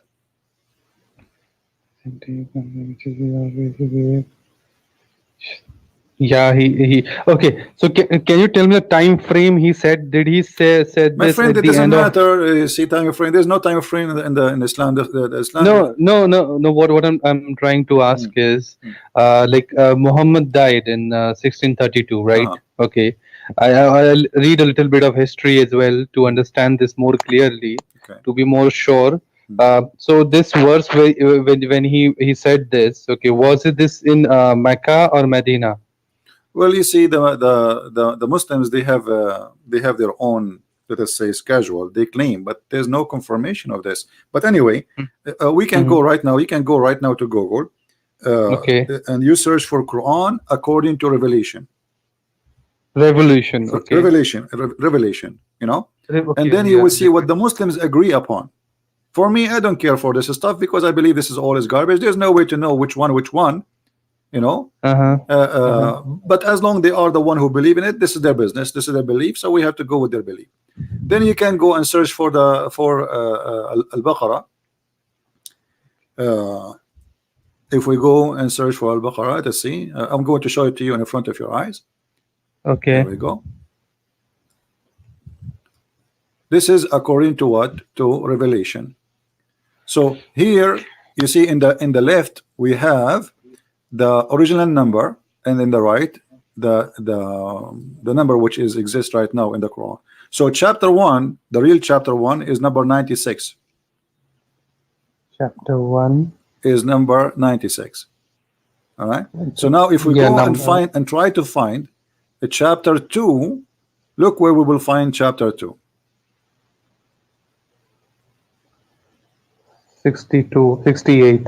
Yeah, he okay. So can you tell me the time frame he said? Did he said My this friend, at it the doesn't end of? matter. See, time frame. There's no time frame in Islam. The Islam. No. What I'm trying to ask is, Muhammad died in 1632, right? Okay. I'll read a little bit of history as well to understand this more clearly, to be more sure. So this verse when he said this, okay, was it this in Mecca or Medina? Well, you see, the Muslims, they have their own, let us say, schedule they claim, but there's no confirmation of this. But anyway, we can Mm-hmm. go right now. You can go right now to Google, Okay, and you search for Quran according to Revelation. revolution. Okay, Revelation. You know, and okay, then you yeah. will see what the Muslims agree upon. For me, I don't care for this stuff because I believe this is all is garbage. There's no way to know which one. You know, Uh-huh. but as long they are the one who believe in it, this is their business, this is their belief, so we have to go with their belief. Then you can go and search for Al-Baqarah. If we go and search for Al-Baqarah, let's see. I'm going to show it to you in front of your eyes. Okay. There we go. This is according to what? To Revelation. So here you see in the left we have the original number, and in the right the number which is exists right now in the Quran. So chapter 1, the real chapter 1 is number 96. Chapter 1 is number 96. All right. So now if we Yeah, go and number find and try to find a chapter 2, look where we will find chapter 2. 62, 68.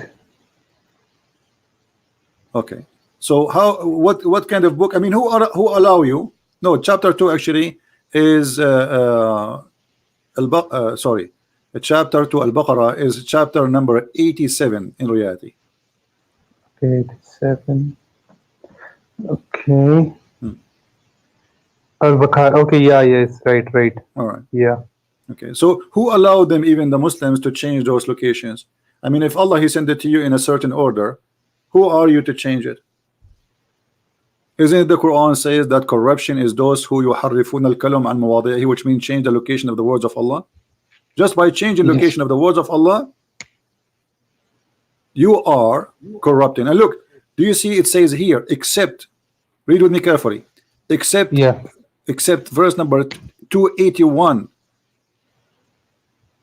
Okay. So what kind of book? I mean, who allow you? No, chapter 2 actually is sorry, chapter 2 Al-Baqarah is chapter number 87 in reality. Okay, 87. Okay. Al-Baqarah. Okay, yeah, yes, right. All right. Yeah. Okay. So who allowed them, even the Muslims, to change those locations? I mean, if Allah He sent it to you in a certain order, who are you to change it? Isn't it the Quran says that corruption is those who yuharrifun al-kalam an mawadihi, which means change the location of the words of Allah? Just by changing Yes. location of the words of Allah, you are corrupting. And look, do you see it says here, except, read with me carefully, except, Yeah. except verse number 281.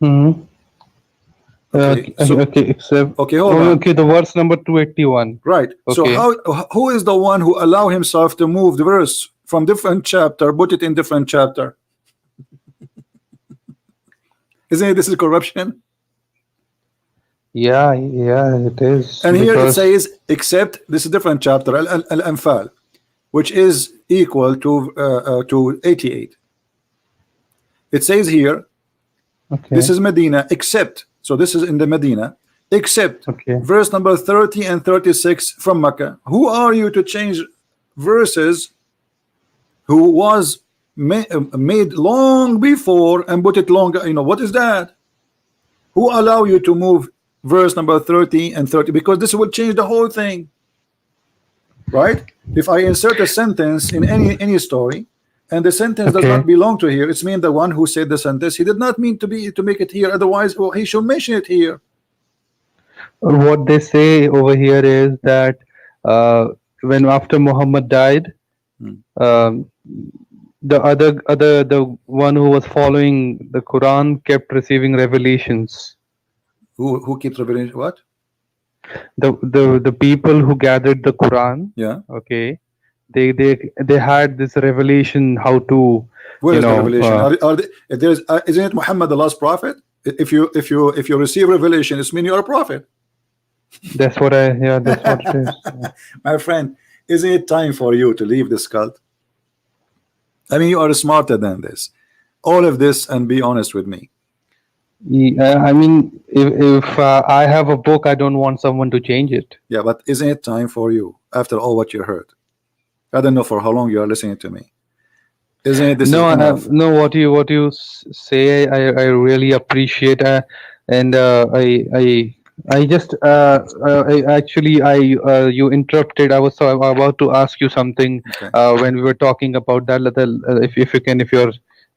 Mm-hmm. Okay, so okay, except okay, hold on. okay, the verse number 281. Right. So Okay. who is the one who allow himself to move the verse from different chapter, put it in different chapter? Isn't it this is corruption? Yeah, it is. And here it because- says, except this is different chapter, Al-Anfal, which is equal to 88. It says here, okay. this is Medina, except, so this is in the Medina, except Okay. verse number 30 and 36 from Mecca. Who are you to change verses who was made long before and put it longer? You know, what is that? Who allow you to move verse number 30 and 30? Because this will change the whole thing, right? If I insert a sentence in any story and the sentence does Okay. not belong to here, it's mean the one who said the sentence, he did not mean to make it here, otherwise he should mention it here. What they say over here is that when after Muhammad died, um, the one who was following the Quran kept receiving revelations. Who keeps revelation? What? The people who gathered the Quran, Yeah. okay, they had this revelation how to, Where you is the know, revelation? Are they, there's isn't it Muhammad the last prophet? If you receive revelation, it's mean you're a prophet. that's what it is. My friend, isn't it time for you to leave this cult? I mean, you are smarter than this. All of this, and be honest with me. I mean, if I have a book, I don't want someone to change it. Yeah, but isn't it time for you, after all what you heard? I don't know for how long you are listening to me. Isn't it this No, is enough? no. What you say, I really appreciate, and I just you interrupted. I was about to ask you something Okay. when we were talking about that.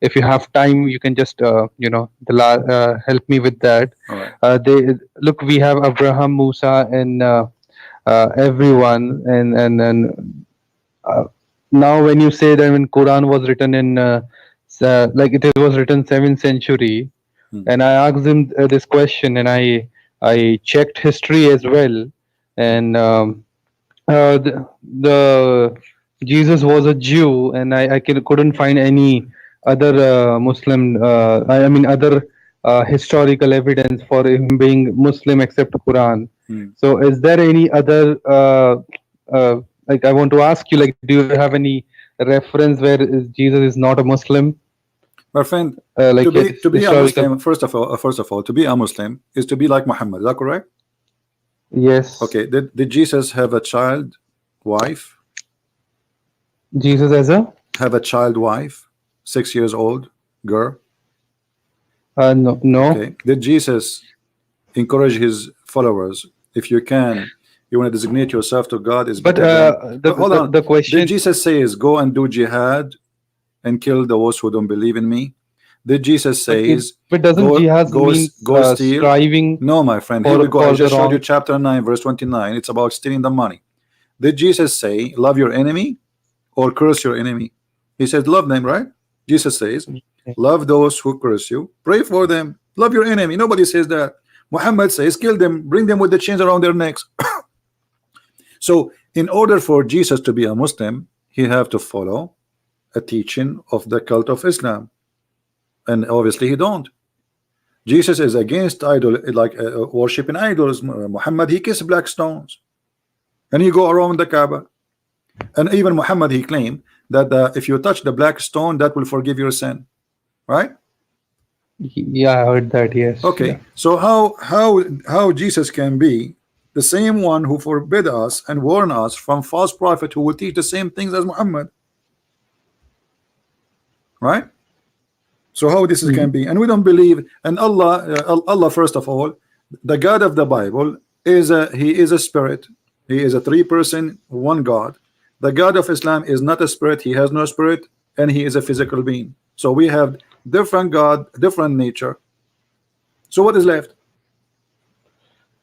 If you have time, you can just help me with that. All right. They look. We have Abraham, Musa, and everyone, and now when you say that when Quran was written in like it was written 7th century, and I asked him this question, and I checked history as well, and the Jesus was a Jew, and couldn't find any other Muslim, I mean other historical evidence for him being Muslim except Quran. So, is there any other like, I want to ask you, like, do you have any reference where Jesus is not a Muslim? My friend, Like to be a historical. Muslim, first of all, to be a Muslim is to be like Muhammad. Is that correct? Yes. Okay. Did Jesus have a child wife? Jesus as a Have a child wife, 6 years old girl? no, no. Okay. Did Jesus encourage his followers, if you can, you want to designate yourself to God is But better than, hold on. the question. Did Jesus say is go and do jihad and kill those who don't believe in me? Did Jesus say is But doesn't jihad mean go steal? striving? No, my friend. Here we go. I just showed you chapter 9, verse 29. It's about stealing the money. Did Jesus say love your enemy or curse your enemy? He said love them, right? Jesus says love those who curse you, pray for them, love your enemy. Nobody says that. Muhammad says kill them, bring them with the chains around their necks. So in order for Jesus to be a Muslim, he have to follow a teaching of the cult of Islam, and obviously he don't. Jesus is against idol, like worshiping idols. Muhammad, he kissed black stones and he go around the Kaaba, and even Muhammad, he claimed that if you touch the black stone, that will forgive your sin, right? Yeah, I heard that. Yes. Okay. Yeah. So how Jesus can be the same one who forbid us and warn us from false prophet who will teach the same things as Muhammad, right? So how this can be? And we don't believe. And Allah, first of all, the God of the Bible is he is a spirit. He is a three-person one God. The God of Islam is not a spirit. He has no spirit, and he is a physical being. So we have different God, different nature. So what is left?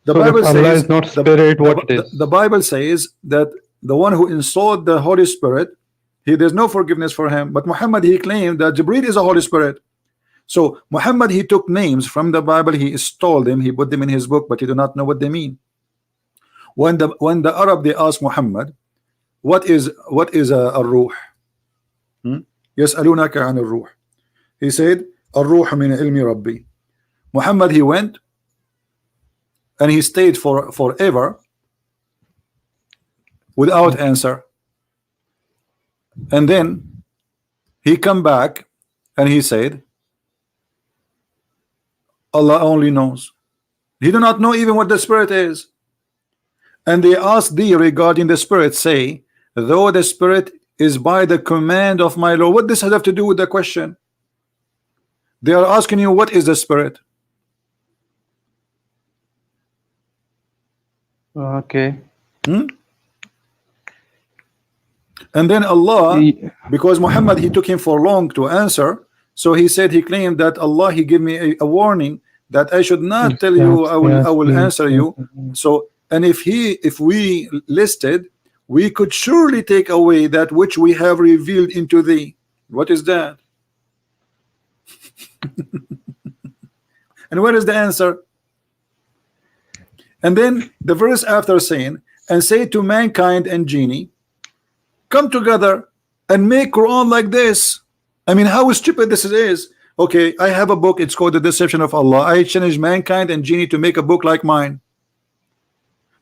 The So Bible Allah says is not spirit. What it is? the Bible says that the one who insult the Holy Spirit, there's no forgiveness for him. But Muhammad, he claimed that Jibreel is a Holy Spirit. So Muhammad, he took names from the Bible, he stole them, he put them in his book, but he do not know what they mean. When the Arab, they ask Muhammad, what is a ruh? يسألونك عن الروح. He said الروح من علم ربي. Muhammad, he went and he stayed forever without answer, and then he come back and he said Allah only knows. He do not know even what the spirit is. And they asked thee regarding the spirit, say, though the spirit is by the command of my Lord. What does this have to do with the question? They are asking you, what is the spirit? Okay. And then Allah, because Muhammad, he took him for long to answer, so he said, he claimed that Allah, he gave me a warning that I should not tell you I will answer you. So, and if we listed, we could surely take away that which we have revealed into thee. What is that? And what is the answer? And then the verse after saying, and say to mankind and genie, come together and make Quran like this. I mean, how stupid this is. Okay, I have a book, it's called The Deception of Allah. I challenge mankind and genie to make a book like mine.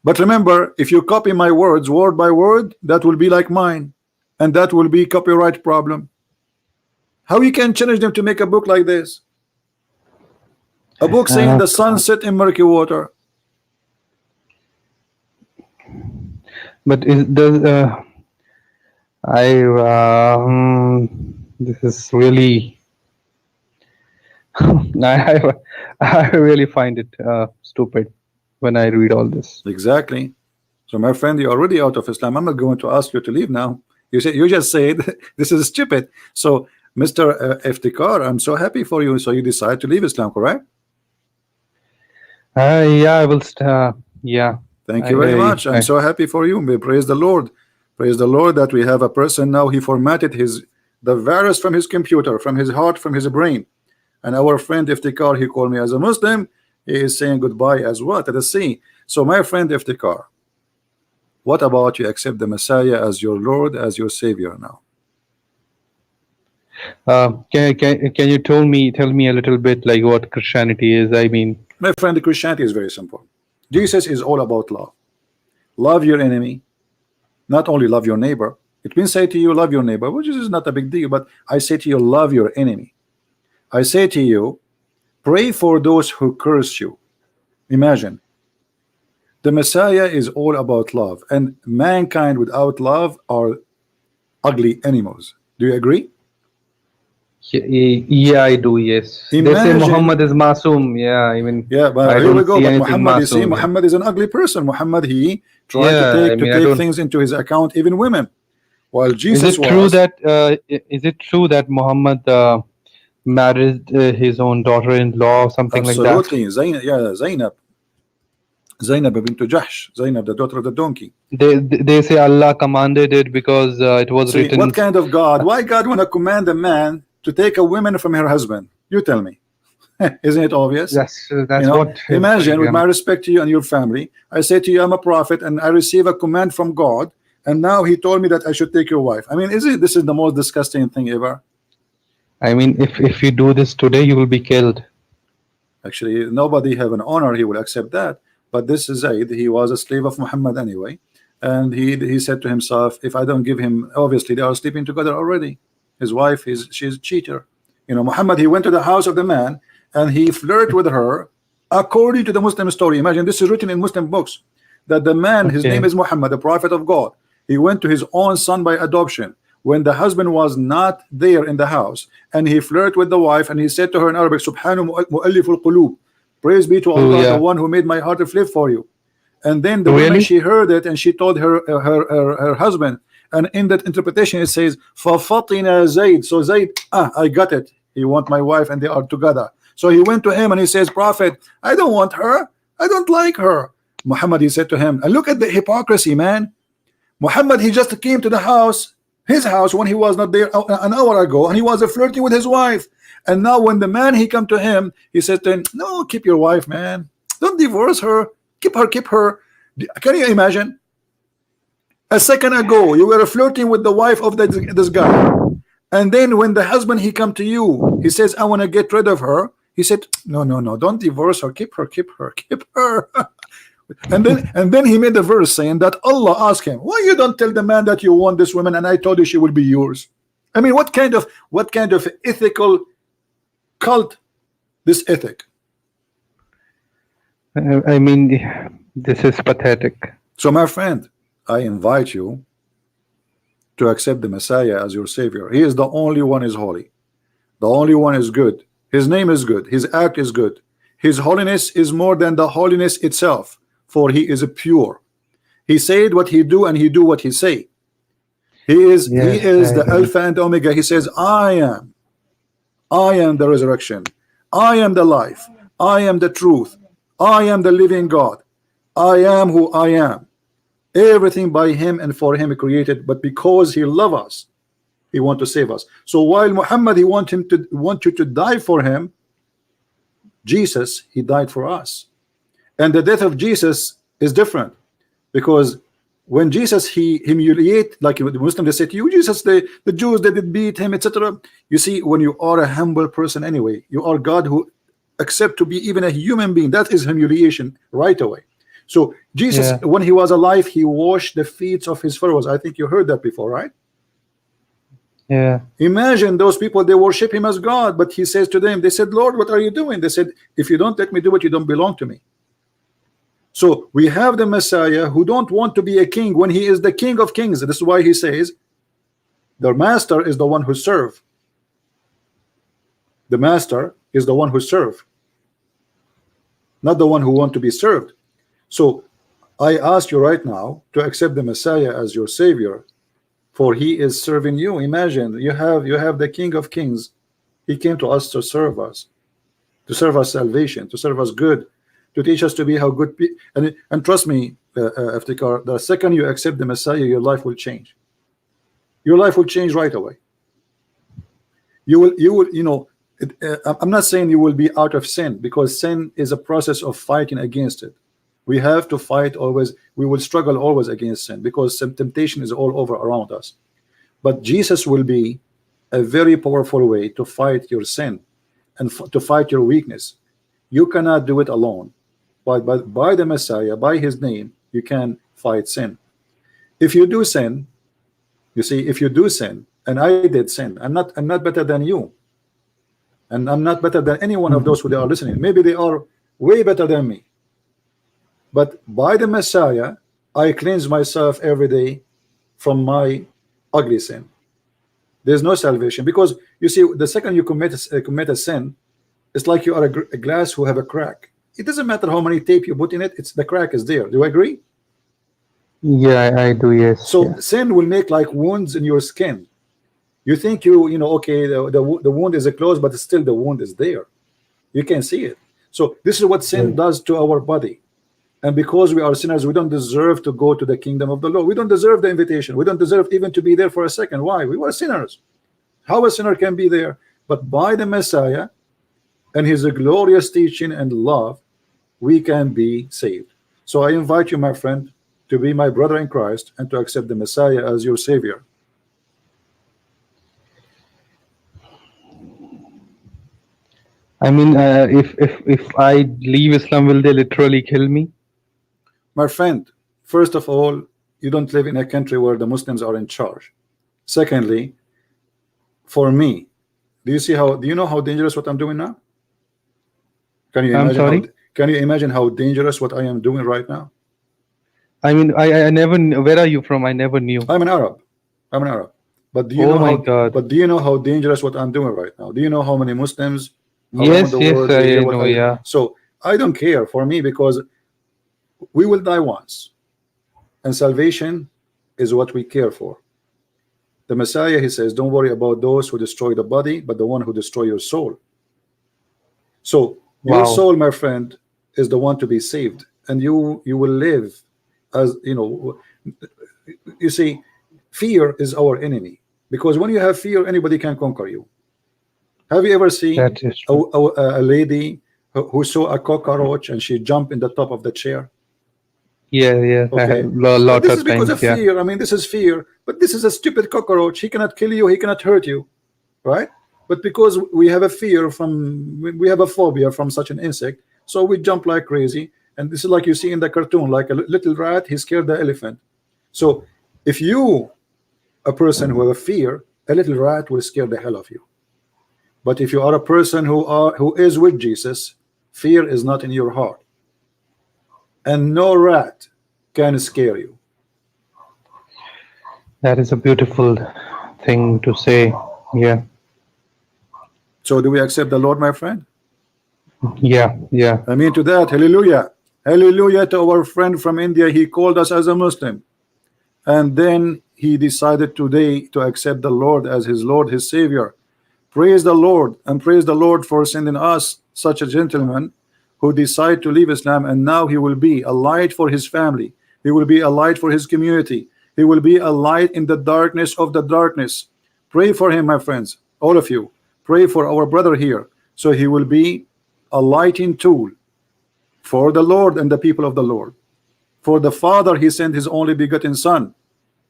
But remember, if you copy my words word by word, that will be like mine, and that will be copyright problem. How you can challenge them to make a book like this? A book saying the sun set in murky water. But is this is really I really find it stupid when I read all this. Exactly. So my friend, you're already out of Islam. I'm not going to ask you to leave now. You just said this is stupid. So Mr. Iftikhar, I'm so happy for you. So you decide to leave Islam, correct? Yeah, I will. Yeah. Thank you very much. I'm so happy for you. Praise the Lord. Praise the Lord that we have a person now. He formatted the virus from his computer, from his heart, from his brain, And our friend Iftikhar, he called me as a Muslim. He is saying goodbye as well to the sea. So my friend Iftikhar, what about you accept the Messiah as your Lord, as your Savior now? Can you tell me a little bit like what Christianity is? I mean, my friend, the Christianity is very simple. Jesus is all about love. Love your enemy, not only love your neighbor. It means say to you, love your neighbor, which is not a big deal, but I say to you, love your enemy. I say to you, pray for those who curse you. Imagine, the Messiah is all about love, and mankind without love are ugly animals. Do you agree? yeah, I do. Yes, they say Muhammad is Masoom. Yeah, I mean, yeah, but I here we don't go. see But anything Muhammad, you see, Masoom. Muhammad is an ugly person. Muhammad, he tried Yeah, to I mean, take things into his account, even women. While Is Jesus it true was, that Muhammad married his own daughter-in-law or something like that? absolutely, Zainab bint Jahsh, Zainab, the daughter of the donkey. They say Allah commanded it because it was See, written. what kind of God? Why God want to command a man to take a woman from her husband? You tell me. Isn't it obvious? That's You know, what. imagine, with my respect to you and your family, I say to you, I'm a prophet and I receive a command from God, and now he told me that I should take your wife. I mean, this is the most disgusting thing ever. I mean, if you do this today, you will be killed. Actually, nobody have an honor, he will accept that. But this is Zayd, he was a slave of Muhammad anyway, and he said to himself, if I don't give him, obviously they are sleeping together already. His wife she's a cheater. You know, Muhammad, he went to the house of the man and he flirted with her according to the Muslim story. Imagine, this is written in Muslim books, that the man, his name is Muhammad, the prophet of God. He went to his own son by adoption when the husband was not there in the house, and he flirted with the wife, and he said to her in Arabic, Subhanu mu'alliful qulub, praise be to Allah, the one who made my heart to flip for you. And then the woman, she heard it and she told her husband, and in that interpretation it says فَفَطِنَ Zayd, so Zayd, I got it, he want my wife and they are together. So he went to him and he says, Prophet, I don't want her, I don't like her. Muhammad, he said to him, and look at the hypocrisy, man. Muhammad, he just came to the house, his house, when he was not there an hour ago, and he was flirting with his wife. And now when the man, he come to him, he said to him, no, keep your wife, man, don't divorce her, keep her. Can you imagine? A second ago you were flirting with the wife of this guy, and then when the husband, he come to you, he says, I want to get rid of her. He said, no, don't divorce her, keep her. And then he made a verse saying that Allah asked him, why you don't tell the man that you want this woman and I told you she will be yours? I mean, what kind of ethical cult this ethic? I mean, this is pathetic. So my friend, I invite you to accept the Messiah as your Savior. He is the only one is holy, the only one is good, his name is good, his act is good, his holiness is more than the holiness itself, for he is pure. He said what he do and he do what he say. He is the Alpha and Omega. He says, I am the resurrection, I am the life, I am the truth, I am the living God, I am who I am. Everything by him and for him created, but because he loves us, he want to save us. So while Muhammad, he want you to die for him, Jesus, he died for us. And the death of Jesus is different, because when Jesus, he humiliate, like the Muslim, they say to you, Jesus, the Jews, they did beat him, etc. You see, when you are a humble person anyway, you are God who accept to be even a human being, that is humiliation right away. So Jesus, when he was alive, he washed the feet of his followers. I think you heard that before, right? Yeah. Imagine those people, they worship him as God, but he says to them, they said, Lord, what are you doing? They said, if you don't let me do it, you don't belong to me. So we have the Messiah who don't want to be a king when he is the King of Kings. This is why he says the master is the one who serve. The master is the one who serve, not the one who want to be served. So I ask you right now to accept the Messiah as your Savior, for he is serving you. Imagine you have the King of Kings. He came to us to serve us salvation, to serve us good, to teach us to be how good and trust me, Iftikhar, the second you accept the Messiah, your life will change. Your life will change right away. You will, you know, I'm not saying you will be out of sin, because sin is a process of fighting against it. We have to fight always. We will struggle always against sin, because some temptation is all over around us. But Jesus will be a very powerful way to fight your sin and to fight your weakness. You cannot do it alone, but by the Messiah, by his name, you can fight sin. If you do sin, you see, if you do sin, and I did sin, I'm not better than you, and I'm not better than any one of those who are listening. Maybe they are way better than me, but by the Messiah, I cleanse myself every day from my ugly sin. There's no salvation, because you see, the second you commit a sin, it's like you are a glass who have a crack. It doesn't matter how many tape you put in it, it's the crack is there. Do you agree? Yeah, I do. Yes. So Yeah. sin will make like wounds in your skin. You think you know, okay, the wound is closed, but still the wound is there. You can see it. So this is what sin does to our body. And because we are sinners, we don't deserve to go to the kingdom of the Lord. We don't deserve the invitation. We don't deserve even to be there for a second. Why? We were sinners. How a sinner can be there? But by the Messiah and his glorious teaching and love, we can be saved. So I invite you, my friend, to be my brother in Christ and to accept the Messiah as your Savior. I mean, if I leave Islam, will they literally kill me? My friend, first of all, you don't live in a country where the Muslims are in charge. Secondly, for me, do you know how dangerous what I'm doing now? Can you I'm imagine sorry? can you imagine how dangerous what I am doing right now? I mean, I never where are you from? I never knew. I'm an Arab. But do you Oh know my how God. but do you know how dangerous what I'm doing right now? Do you know how many Muslims around Yes, the yes, world they hear I what know. Yeah. so I don't care for me, because we will die once, and salvation is what we care for. The Messiah, he says, don't worry about those who destroy the body, but the one who destroy your soul. So your Wow. soul, my friend, is the one to be saved, and you will live as you know. You see, fear is our enemy, because when you have fear, anybody can conquer you. Have you ever seen That is true. a lady who saw a cockroach and she jumped in the top of the chair? Yeah, yeah. I Okay, have but lot this of is because times. of Yeah. fear. I mean, this is fear, but this is a stupid cockroach. He cannot kill you, he cannot hurt you, right? But because we have a fear we have a phobia from such an insect, so we jump like crazy. And this is like you see in the cartoon, like a little rat, he scared the elephant. So if you, a person who have a fear, a little rat will scare the hell of you. But if you are a person who is with Jesus, fear is not in your heart, and no rat can scare you. That is a beautiful thing to say. Yeah. So do we accept the Lord, my friend? Yeah. Yeah. I mean to that, hallelujah. Hallelujah to our friend from India. He called us as a Muslim, and then he decided today to accept the Lord as his Lord, his Savior. Praise the Lord, and praise the Lord for sending us such a gentleman who decided to leave Islam, and now he will be a light for his family. He will be a light for his community. He will be a light in the darkness of the darkness. Pray for him, my friends, all of you. Pray for our brother here, so he will be a lighting tool for the Lord and the people of the Lord. For the Father, he sent his only begotten Son,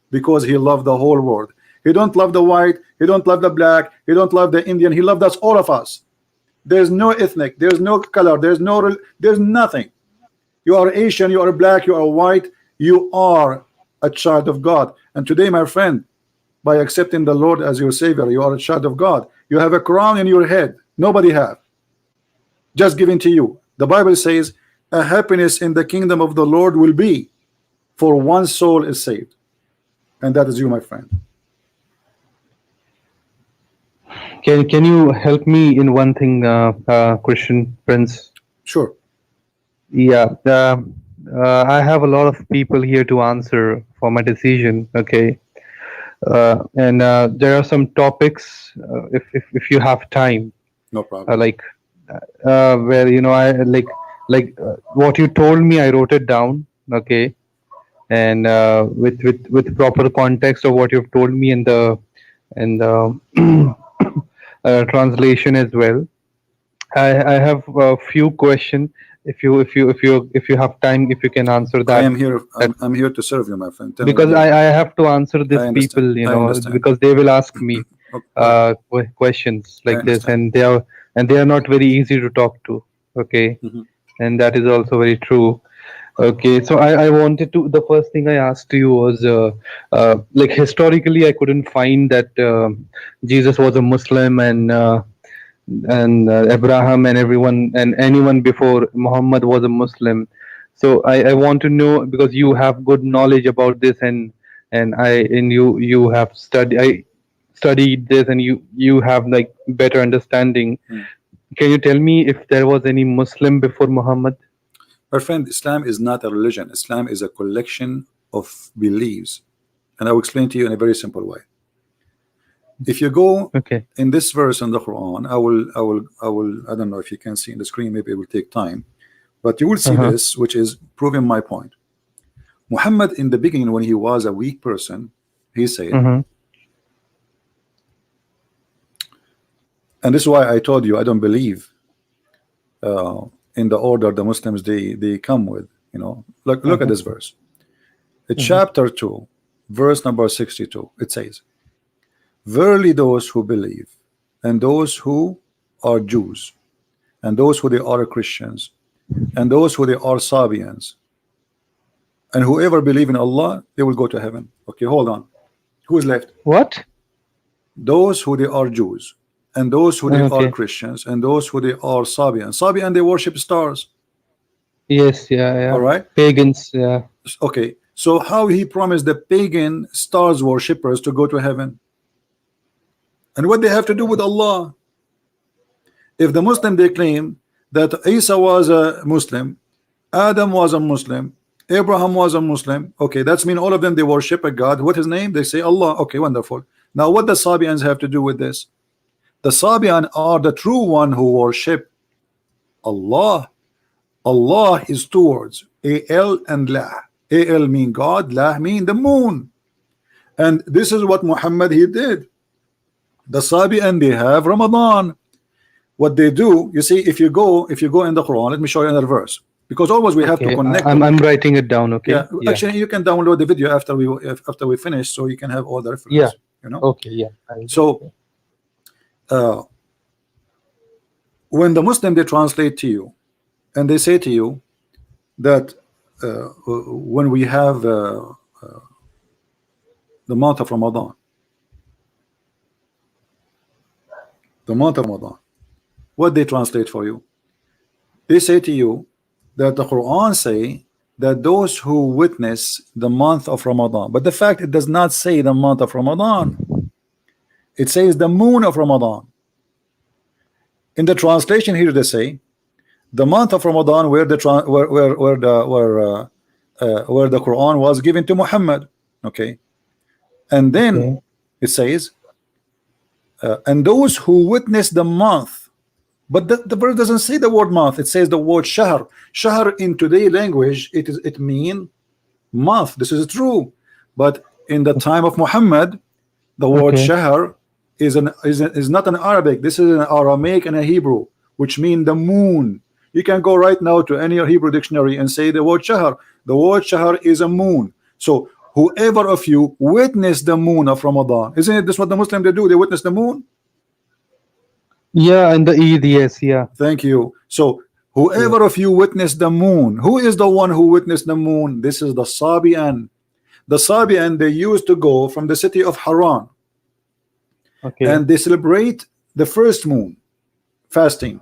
because he loved the whole world. He don't love the white, he don't love the black, he don't love the Indian, he loved us, all of us. There's no ethnic, there's no color, there's nothing. You are Asian, you are black, you are white, you are a child of God. And today, my friend, by accepting the Lord as your Savior, you are a child of God. You have a crown in your head, nobody have, just given to you. The Bible says a happiness in the kingdom of the Lord will be for one soul is saved, and that is you, my friend. Can you help me in one thing, Christian Prince? Sure. Yeah. I have a lot of people here to answer for my decision. Okay. And there are some topics. If you have time, No problem. where I what you told me, I wrote it down. Okay. And with proper context of what you've told me, and the translation as well. I have a few questions. If you have time, if you can answer I that, am here. that I'm here to serve you, my friend. Tell me what because do you want. I have to answer I these understand. people, I understand. because they will ask me Okay, go ahead. questions I like this, understand. and they are not very easy to talk to. Okay, Mhm. and that is also very true. Okay, so I wanted to. The first thing I asked you was, like, historically, I couldn't find that Jesus was a Muslim, and Abraham and everyone and anyone before Muhammad was a Muslim. So I want to know, because you have good knowledge about this, and you have studied this, and you have like better understanding. Mm. Can you tell me if there was any Muslim before Muhammad? My friend, Islam is not a religion. Islam is a collection of beliefs, and I will explain to you in a very simple way. If you go Okay. in this verse in the Quran, I don't know if you can see in the screen, maybe it will take time, but you will see Uh-huh. this, which is proving my point. Muhammad, in the beginning, when he was a weak person, he said, Mm-hmm. and this is why I told you I don't believe in the order the Muslims they come with. Look at Uh-huh. this verse. It's Mm-hmm. chapter 2, verse number 62. It says, verily those who believe, and those who are Jews, and those who they are Christians, and those who they are Sabians, and whoever believe in Allah, they will go to heaven. Okay, hold on. Who is left? What? Those who they are Jews, and those who they are Okay. Christians, and those who they are Sabians. Sabian, they worship stars. Yes. Yeah. All Yeah. right. Pagans. Yeah. Okay. So how he promised the pagan stars worshippers to go to heaven? And what they have to do with Allah? If the Muslim they claim that Isa was a Muslim, Adam was a Muslim, Abraham was a Muslim, okay, that's mean all of them they worship a God. What his name? They say Allah. Okay, wonderful. Now what the Sabians have to do with this? The Sabian are the true one who worship Allah. Allah is two words, A-L and La. A-L mean God, La mean the moon. And this is what Muhammad he did. The Sabian they have Ramadan. What they do, you see, if you go in the Quran, let me show you another verse, because always we have to Okay. connect I'm them. I'm writing it down. Yeah, Okay. Yeah. actually you can download the video after we finish, so you can have all the Yeah. reference. Okay. Yeah. I'll do So it. when the Muslim they translate to you and they say to you that when we have the month of Ramadan, what they translate for you? They say to you that the Quran say that those who witness the month of Ramadan, but the fact it does not say the month of Ramadan, it says the moon of Ramadan. In the translation here they say the month of Ramadan where the Quran was given to Muhammad. Okay, and then Okay. it says and those who witness the month, but the verse doesn't say the word month, it says the word shahr. Shahr in today language it mean month. This is true, but in the time of Muhammad the word Okay. shahr is not an Arabic. This is an Aramaic and a Hebrew, which mean the moon. You can go right now to any Hebrew dictionary and say the word shahr. The word shahr is a moon. So whoever of you witness the moon of Ramadan, isn't it this what the Muslim they do? They witness the moon. Yeah. And the Eid. Yes. Yeah. Thank you. So Yeah. whoever of you witnessed the moon, who is the one who witnessed the moon? This is the Sabian. The Sabian, they used to go from the city of Haran Okay. and they celebrate the first moon fasting,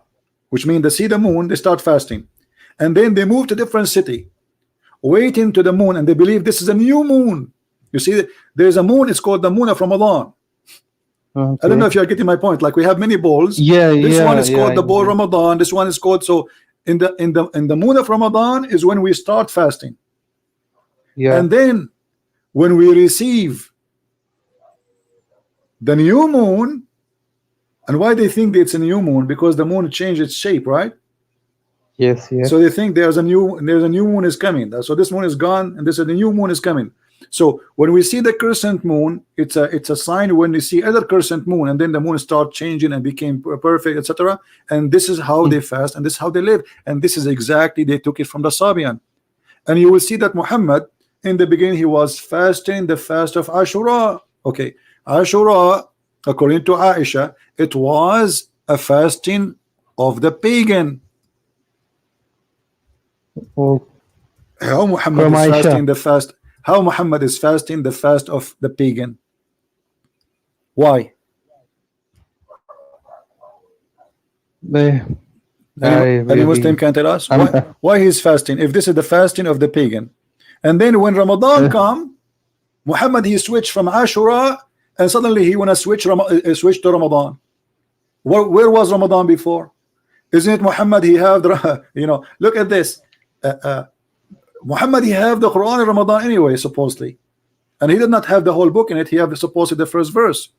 which means they see the moon, they start fasting, and then they move to different city waiting to the moon, and they believe this is a new moon. You see, there's a moon, it's called the moon of Ramadan. I don't know Okay. if you're getting my point. Like we have many balls. Yeah. This one Yeah. is Yeah. called the ball Yeah. Ramadan. This one is called, so in the moon of Ramadan is when we start fasting, Yeah. and then when we receive the new moon. And why they think it's a new moon? Because the moon changed its shape, right? Yes. Yes. So they think there's a new moon is coming. So this moon is gone, and this is the new moon is coming. So when we see the crescent moon, it's a sign when you see other crescent moon, and then the moon start changing and became perfect, etc. And this is how they fast, and this is how they live, and this is exactly they took it from the Sabian. And you will see that Muhammad in the beginning he was fasting the fast of Ashura. Okay, Ashura, according to Aisha, it was a fasting of the pagan. Oh, How Muhammad from is Aisha. fasting the fast? How Muhammad is fasting the fast of the pagan? Why? Eh, Any Muslim can tell us why he's fasting if this is the fasting of the pagan? And then when Ramadan come, Muhammad he switched from Ashura, and suddenly he wanna switch to Ramadan. Where was Ramadan before? Isn't it Muhammad he have the, you know, look at this. Muhammad he have the Quran in Ramadan anyway, supposedly, and he did not have the whole book in it. He have supposedly the first verse.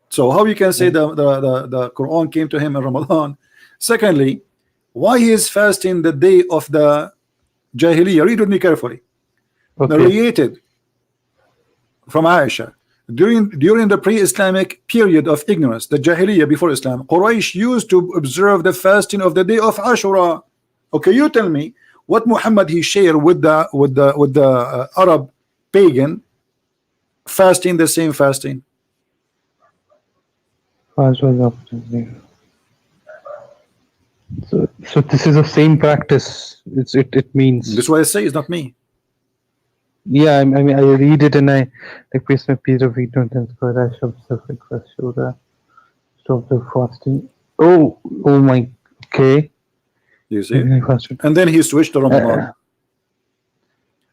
So how you can say the Quran came to him in Ramadan? Secondly, why he is fasting the day of the Jahiliyyah? Read with me carefully. Okay. Narrated from Aisha during the pre-Islamic period of ignorance, the Jahiliyyah before Islam, Quraysh used to observe the fasting of the day of Ashura. Okay, you tell me what Muhammad he shared with the Arab pagan fasting the same fasting. Fast was opportunity. So this is the same practice. It means. This is why I say it's not me. Yeah, I mean, I read it and I like place my piece of wheat and square. I shall self-request show that stop the fasting. Oh my. Okay. You see, and then he switched to Ramadan,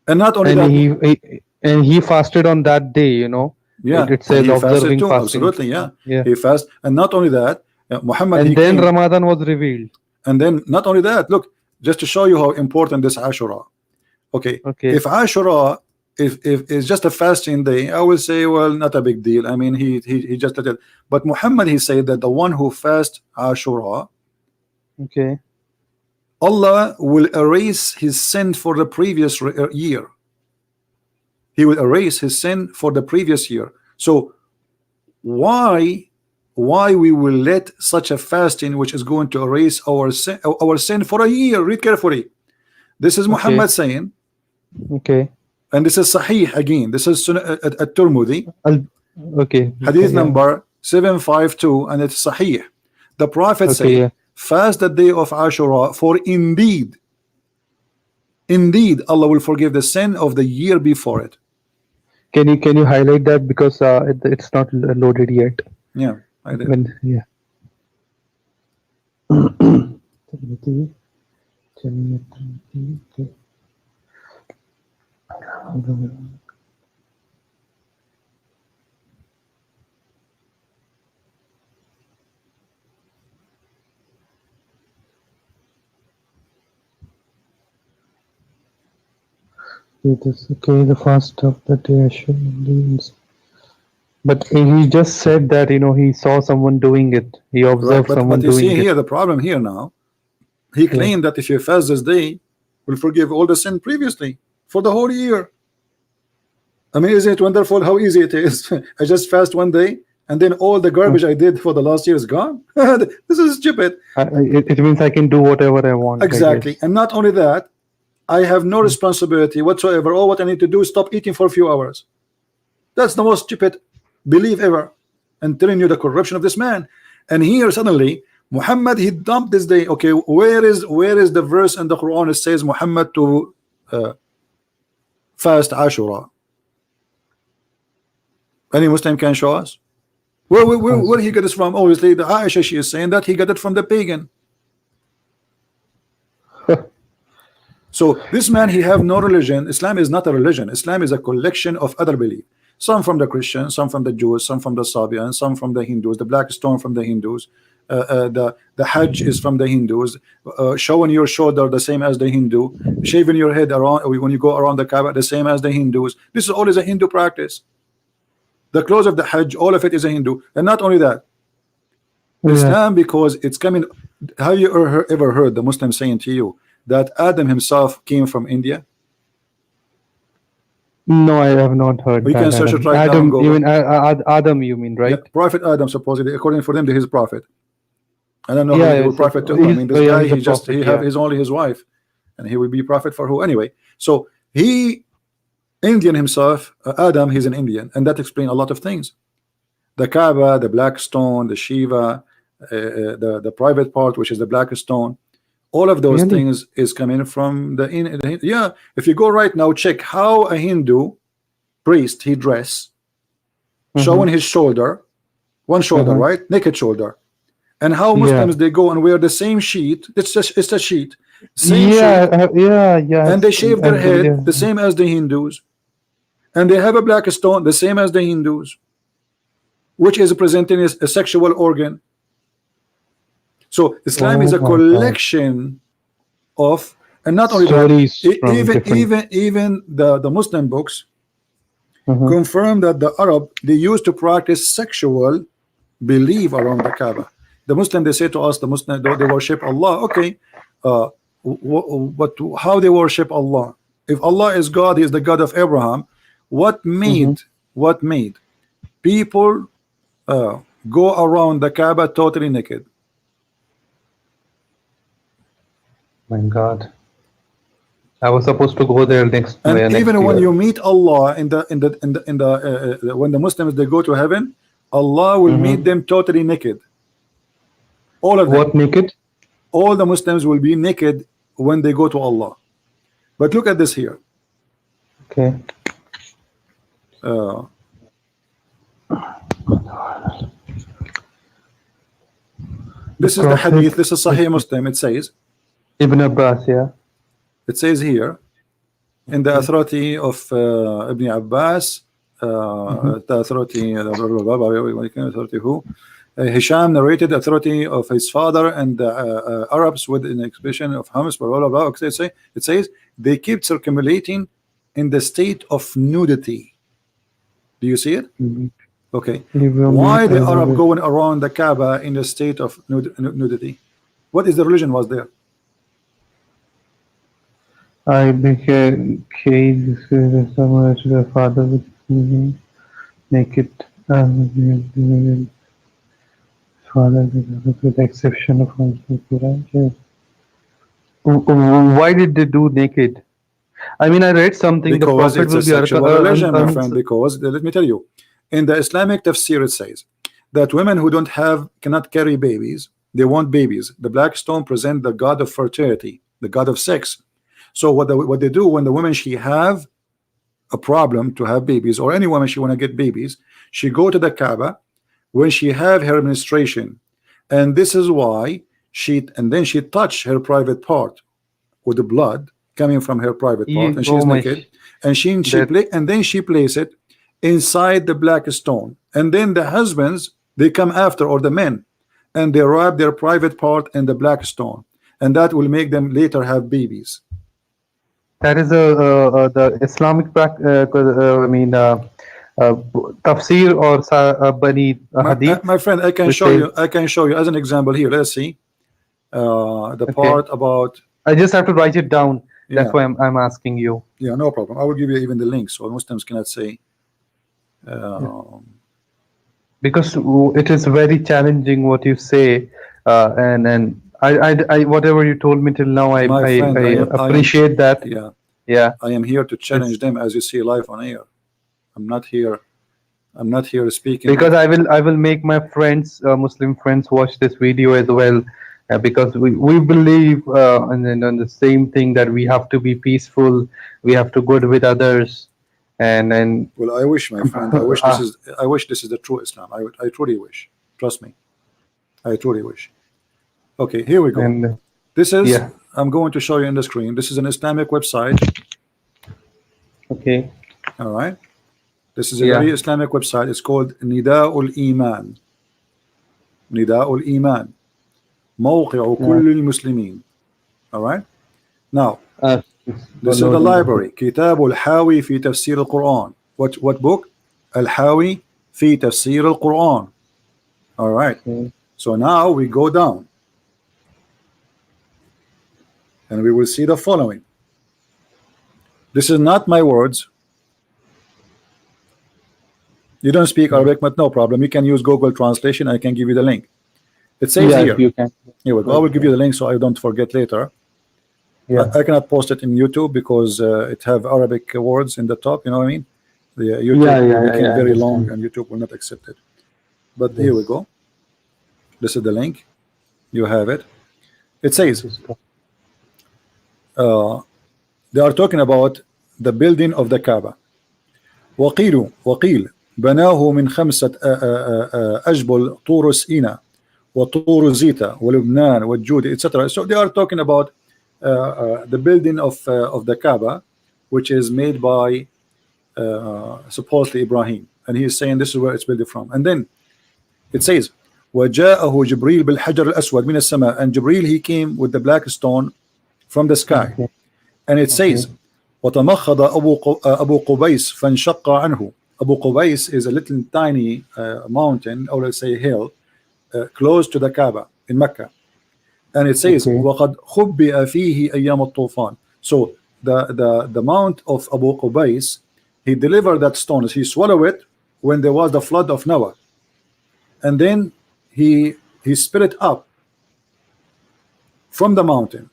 and not only that, and he fasted on that day. You know. Yeah, it says observing too, fasting. absolutely, yeah. He fasted, and not only that, Muhammad. And then Ramadan was revealed. And then not only that, look, just to show you how important this Ashura. Okay. If Ashura, if it's just a fasting day, I will say, well, not a big deal. I mean, he just did it. But Muhammad, he said that the one who fasts Ashura, okay, Allah will erase his sin for the previous year. He will erase his sin for the previous year. So why we will let such a fasting which is going to erase our sin for a year? Read carefully. This is Muhammad saying. Okay. And this is Sahih again. This is at-Tirmidhi. Okay. Hadith number 752, and it's Sahih. The Prophet said, fast the day of Ashura, for indeed Allah will forgive the sin of the year before it. Can you highlight that, because it's not loaded yet? Yeah, I did. Yeah. It is okay. The fast of the day should. But he just said that, you know, he saw someone doing it. He observed someone doing it. But you see here, the problem here now, he claimed that if you fast this day, will forgive all the sin previously for the whole year. I mean, isn't it wonderful how easy it is? I just fast one day, and then all the garbage I did for the last year is gone. This is stupid. It means I can do whatever I want. Exactly. And not only that, I have no responsibility whatsoever. All what I need to do is stop eating for a few hours. That's the most stupid belief ever. And telling you the corruption of this man. And here suddenly Muhammad, he dumped this day. Okay, where is the verse in the Quran that says Muhammad to fast Ashura? Any Muslim can show us where he got this from? Obviously the Aisha, she is saying that he got it from the pagan. So this man, he have no religion. Islam is not a religion. Islam is a collection of other beliefs. Some from the Christians, some from the Jews, some from the Sabians, some from the Hindus. The black stone from the Hindus. The Hajj is from the Hindus. Showing your shoulder the same as the Hindu. Shaving your head around when you go around the Kaaba the same as the Hindus. This is always a Hindu practice. The close of the Hajj, all of it is a Hindu. And not only that, Islam, because it's coming. Have you ever heard the Muslim saying to you that Adam himself came from India? No, I have not heard You that. can search it Adam. right now on Adam, you Google. mean Adam? You mean, right? Yeah, Prophet Adam, supposedly, according for them, he's a prophet. I don't know Yeah, who he will yes, prophet to who. I mean, this yeah, guy, he's a he just prophet. he have his only his wife, and he will be prophet for who anyway. So he Indian himself, Adam, he's an Indian, and that explains a lot of things. The Kaaba, the black stone, the Shiva, the private part, which is the black stone. All of those Really? things is coming from the yeah. If you go right now, check how a Hindu priest he dress, showing his shoulder, one shoulder, right, naked shoulder, and how Muslims they go and wear the same sheet. It's a sheet, same sheet, yeah, and they shave their head yeah. the same as the Hindus, and they have a black stone the same as the Hindus, which is presenting as a sexual organ. So Islam is a collection of, and not only stories that, even the Muslim books confirm that the Arab they used to practice sexual belief around the Kaaba. The Muslim, they say to us, the Muslim, they worship Allah. Okay, but how they worship Allah? If Allah is God, He is the God of Abraham. What made people go around the Kaaba totally naked? My God, I was supposed to go there next. And next even when year. you meet Allah when the Muslims they go to heaven, Allah will meet them totally naked. All of them. What naked? All the Muslims will be naked when they go to Allah. But look at this here. Okay. This is the hadith. This is Sahih Muslim. It says Ibn Abbas, yeah. It says here in the authority of Ibn Abbas, the authority who Hisham narrated the authority of his father and the Arabs with an expression of Hamas, blah, blah, blah. It says they kept circumambulating in the state of nudity. Do you see it? Okay. Why the Arab going around the Kaaba in the state of nudity? What is the religion was there? I became somewhere to the father with naked father with the exception of Quran. Why did they do naked? I mean, I read something. Because the Prophet it's a sexual religion, my friend. Because let me tell you, in the Islamic tafsir it says that women who cannot carry babies, they want babies. The black stone present the god of fertility, the god of sex. So what they do when the woman she have a problem to have babies, or any woman she want to get babies, she go to the Kaaba when she have her menstruation, and this is why then she touch her private part with the blood coming from her private part, and she's naked, and then she place it inside the black stone, and then the husbands they come after, or the men, and they wrap their private part in the black stone, and that will make them later have babies. That is the Islamic tafsir or Bani Hadith. My friend, I can show you. I can show you as an example here. Let's see the part about. I just have to write it down. Yeah. That's why I'm asking you. Yeah, no problem. I will give you even the link so Muslims cannot say. Because it is very challenging what you say, and I whatever you told me till now, I appreciate that. Yeah. I am here to challenge them, as you see, live on air. I'm not here speaking. Because I will make my friends, Muslim friends, watch this video as well, because we believe in the same thing, that we have to be peaceful, we have to good with others, and. Well, I wish, my friend, I wish this is the true Islam. I truly wish. Trust me. I truly wish. Okay, here we go. This is, I'm going to show you on the screen. This is an Islamic website. Okay. All right. This is a very Islamic website. It's called Nida'ul Iman. Nida'ul Iman. موقع كل المسلمين. All right. Now, this is the library. كتاب الحاوي في تفسير القرآن. What book? الحاوي في تفسير القرآن. All right. So now we go down. And we will see the following. This is not my words. You don't speak Arabic, but no problem. You can use Google Translation. I can give you the link. It says Yeah, here. if you can. Here we go. I will give you the link so I don't forget later. Yeah. I cannot post it in YouTube because it have Arabic words in the top. You know what I mean? The YouTube Yeah, became I very long, understand. and YouTube will not accept it. But here we Yes. go. This is the link. You have it. It says Just go. they are talking about the building of the Kaaba. وقيل بناه من 5 أجبل طور سينا وطور زيتا ولبنان والجودي etc. So they are talking about the building of the Kaaba, which is made by supposedly Ibrahim, and he is saying this is where it's built from. And then it says وجاءه جبريل بالحجر الأسود من السماء, and Jibril, he came with the black stone from the sky. Okay. And it says وتمخض أبو قبيس فانشق عنه. Abu Qubais is a little tiny mountain, or let's say hill, close to the Kaaba in Mecca. And it says وقد خبئ فيه أيام الطوفان. So the mount of Abu Qubais, he delivered that stone, he swallowed it when there was the flood of Noah, and then he spit it up from the mountain,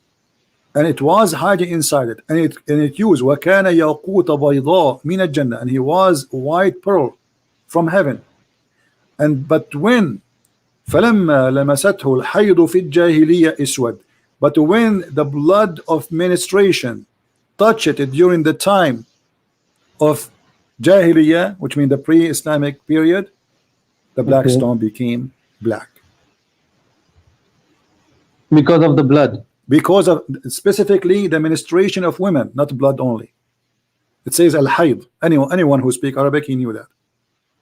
and it was hiding inside it, and it used وكان ياقوت بيضاء من الجنة, and he was white pearl from heaven. And but when فلما لمسته الحيض في الجاهلية اسود, but when the blood of menstruation touched it during the time of Jahiliyyah, which means the pre-Islamic period, the black stone became black. Because of the blood. Because of specifically the menstruation of women, not blood only. It says al-hayd. Anyone who speaks Arabic, he knew that.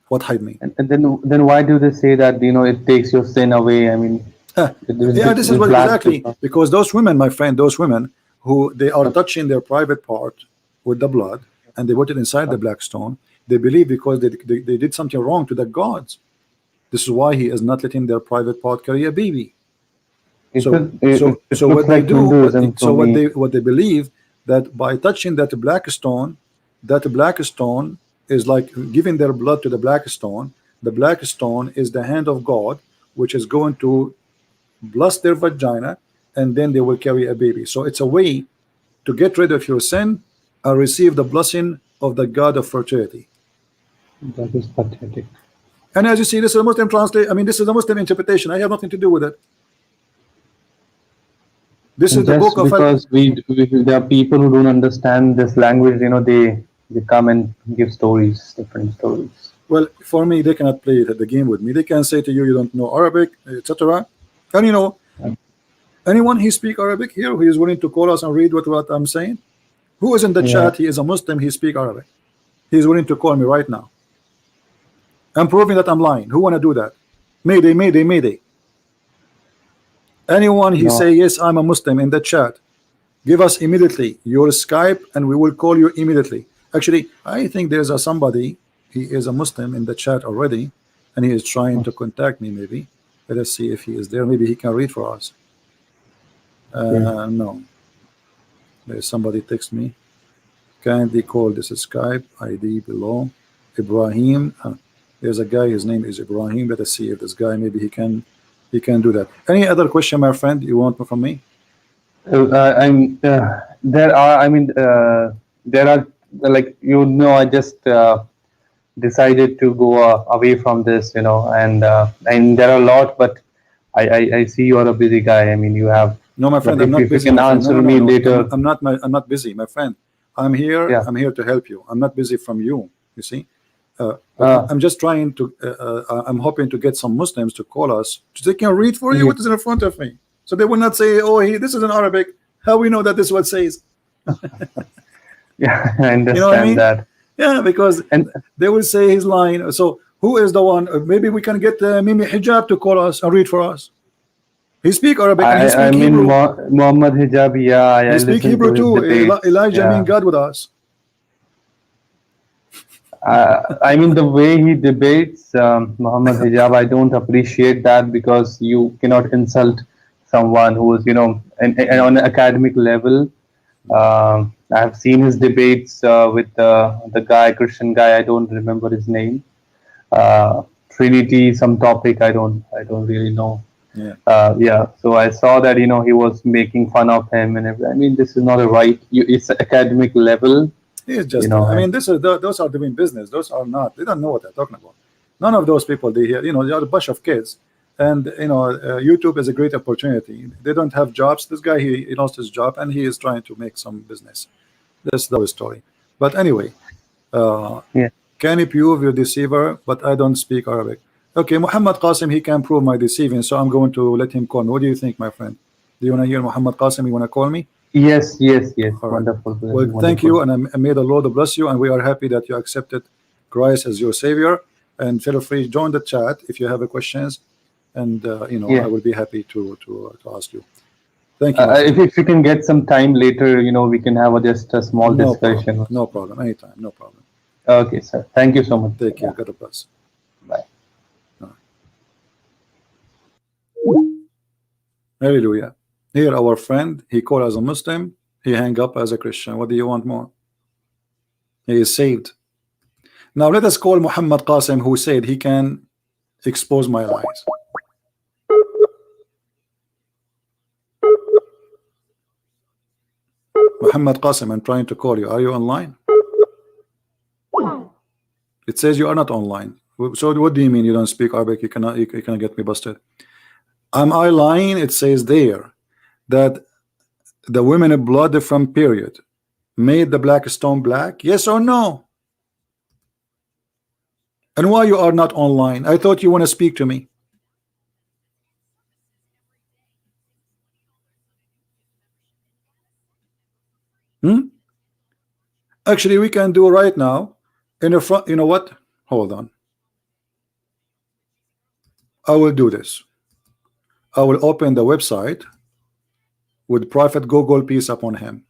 What hayd means. And then why do they say that, you know, it takes your sin away? I mean, yeah, this is what exactly, because those women, my friend, those women who they are touching their private part with the blood, and they put it inside the black stone, they believe because they did something wrong to the gods. This is why he is not letting their private part carry a baby. So what they do, what they believe, that by touching that black stone is like giving their blood to the black stone. The black stone is the hand of God, which is going to bless their vagina, and then they will carry a baby. So it's a way to get rid of your sin and receive the blessing of the God of fertility. That is pathetic. And as you see, this is a Muslim translation. I mean, this is a Muslim interpretation. I have nothing to do with it. This is the book of because there are people who don't understand this language, you know, they come and give stories, different stories. Well, for me, they cannot play the game with me. They can say to you, you don't know Arabic, etc. And you know, anyone who speak Arabic here who is willing to call us and read what I'm saying, who is in the chat, he is a Muslim, he speak Arabic. He is willing to call me right now. I'm proving that I'm lying. Who want to do that? Mayday, mayday, mayday. Anyone he say yes, I'm a Muslim in the chat, give us immediately your Skype and we will call you immediately. Actually, I think there's somebody, he is a Muslim in the chat already, and he is trying to contact me. Maybe let us see if he is there. Maybe he can read for us. No, there's somebody text me. Kindly call this Skype ID below. Ibrahim. There's a guy, his name is Ibrahim. Let us see if this guy, maybe he can do that. Any other question, my friend, you want from me? There are, like, you know, I just decided to go away from this, you know, and there are a lot, but I see you are a busy guy. I mean, you have. No, my friend, I'm not busy. You can answer me later. I'm not busy, my friend. I'm here. Yeah. I'm here to help you. I'm not busy from you. You see. I'm just trying to. I'm hoping to get some Muslims to call us so they can read for you what is in front of me, so they will not say, "Oh, this is in Arabic." How we know that this is what says? Yeah, I understand, you know what I mean? That. Yeah, because they will say he's lying. So who is the one? Maybe we can get Mimi Hijab to call us and read for us. He speak Arabic. And he speak Hebrew. Muhammad Hijab. Yeah, he speak Hebrew too. Elijah mean God with us. I mean, the way he debates Muhammad Hijab, I don't appreciate that, because you cannot insult someone who is, you know, on an academic level. I have seen his debates with the guy, Christian guy, I don't remember his name. Trinity, some topic I don't really know. Yeah. Yeah, so I saw that he was making fun of him and everything. I mean, this is not a right. It's academic level. He's just, I mean, those are doing business. Those are not. They don't know what they're talking about. None of those people. They hear, they are a bunch of kids, and YouTube is a great opportunity. They don't have jobs. This guy, he lost his job, and he is trying to make some business. That's the story. But anyway, Yeah. can you prove your deceiver? But I don't speak Arabic. Okay, Muhammad Qasim, he can prove my deceiving, so I'm going to let him call me. What do you think, my friend? Do you want to hear Muhammad Qasim? You want to call me? Yes. All right. Wonderful. Well, Wonderful. thank you, and may the Lord bless you, and we are happy that you accepted Christ as your Savior. And feel free, join the chat if you have questions, and Yeah. I will be happy to ask you. Thank you. If you can get some time later, we can have just a small discussion. No problem. Anytime. No problem. Okay, sir. Thank you so much. Take care. God bless. Bye. Hallelujah. Here, our friend, he called as a Muslim, he hang up as a Christian. What do you want more? He is saved. Now let us call Muhammad Qasim, who said he can expose my lies. Muhammad Qasim, I'm trying to call you. Are you online? It says you are not online. So what do you mean you don't speak Arabic? You cannot get me busted. Am I lying? It says there that the women blood from period made the black stone black. Yes or no? And why you are not online? I thought you want to speak to me. Actually, we can do right now in the front. You know what? Hold on. I will do this. I will open the website with Prophet Google peace upon him,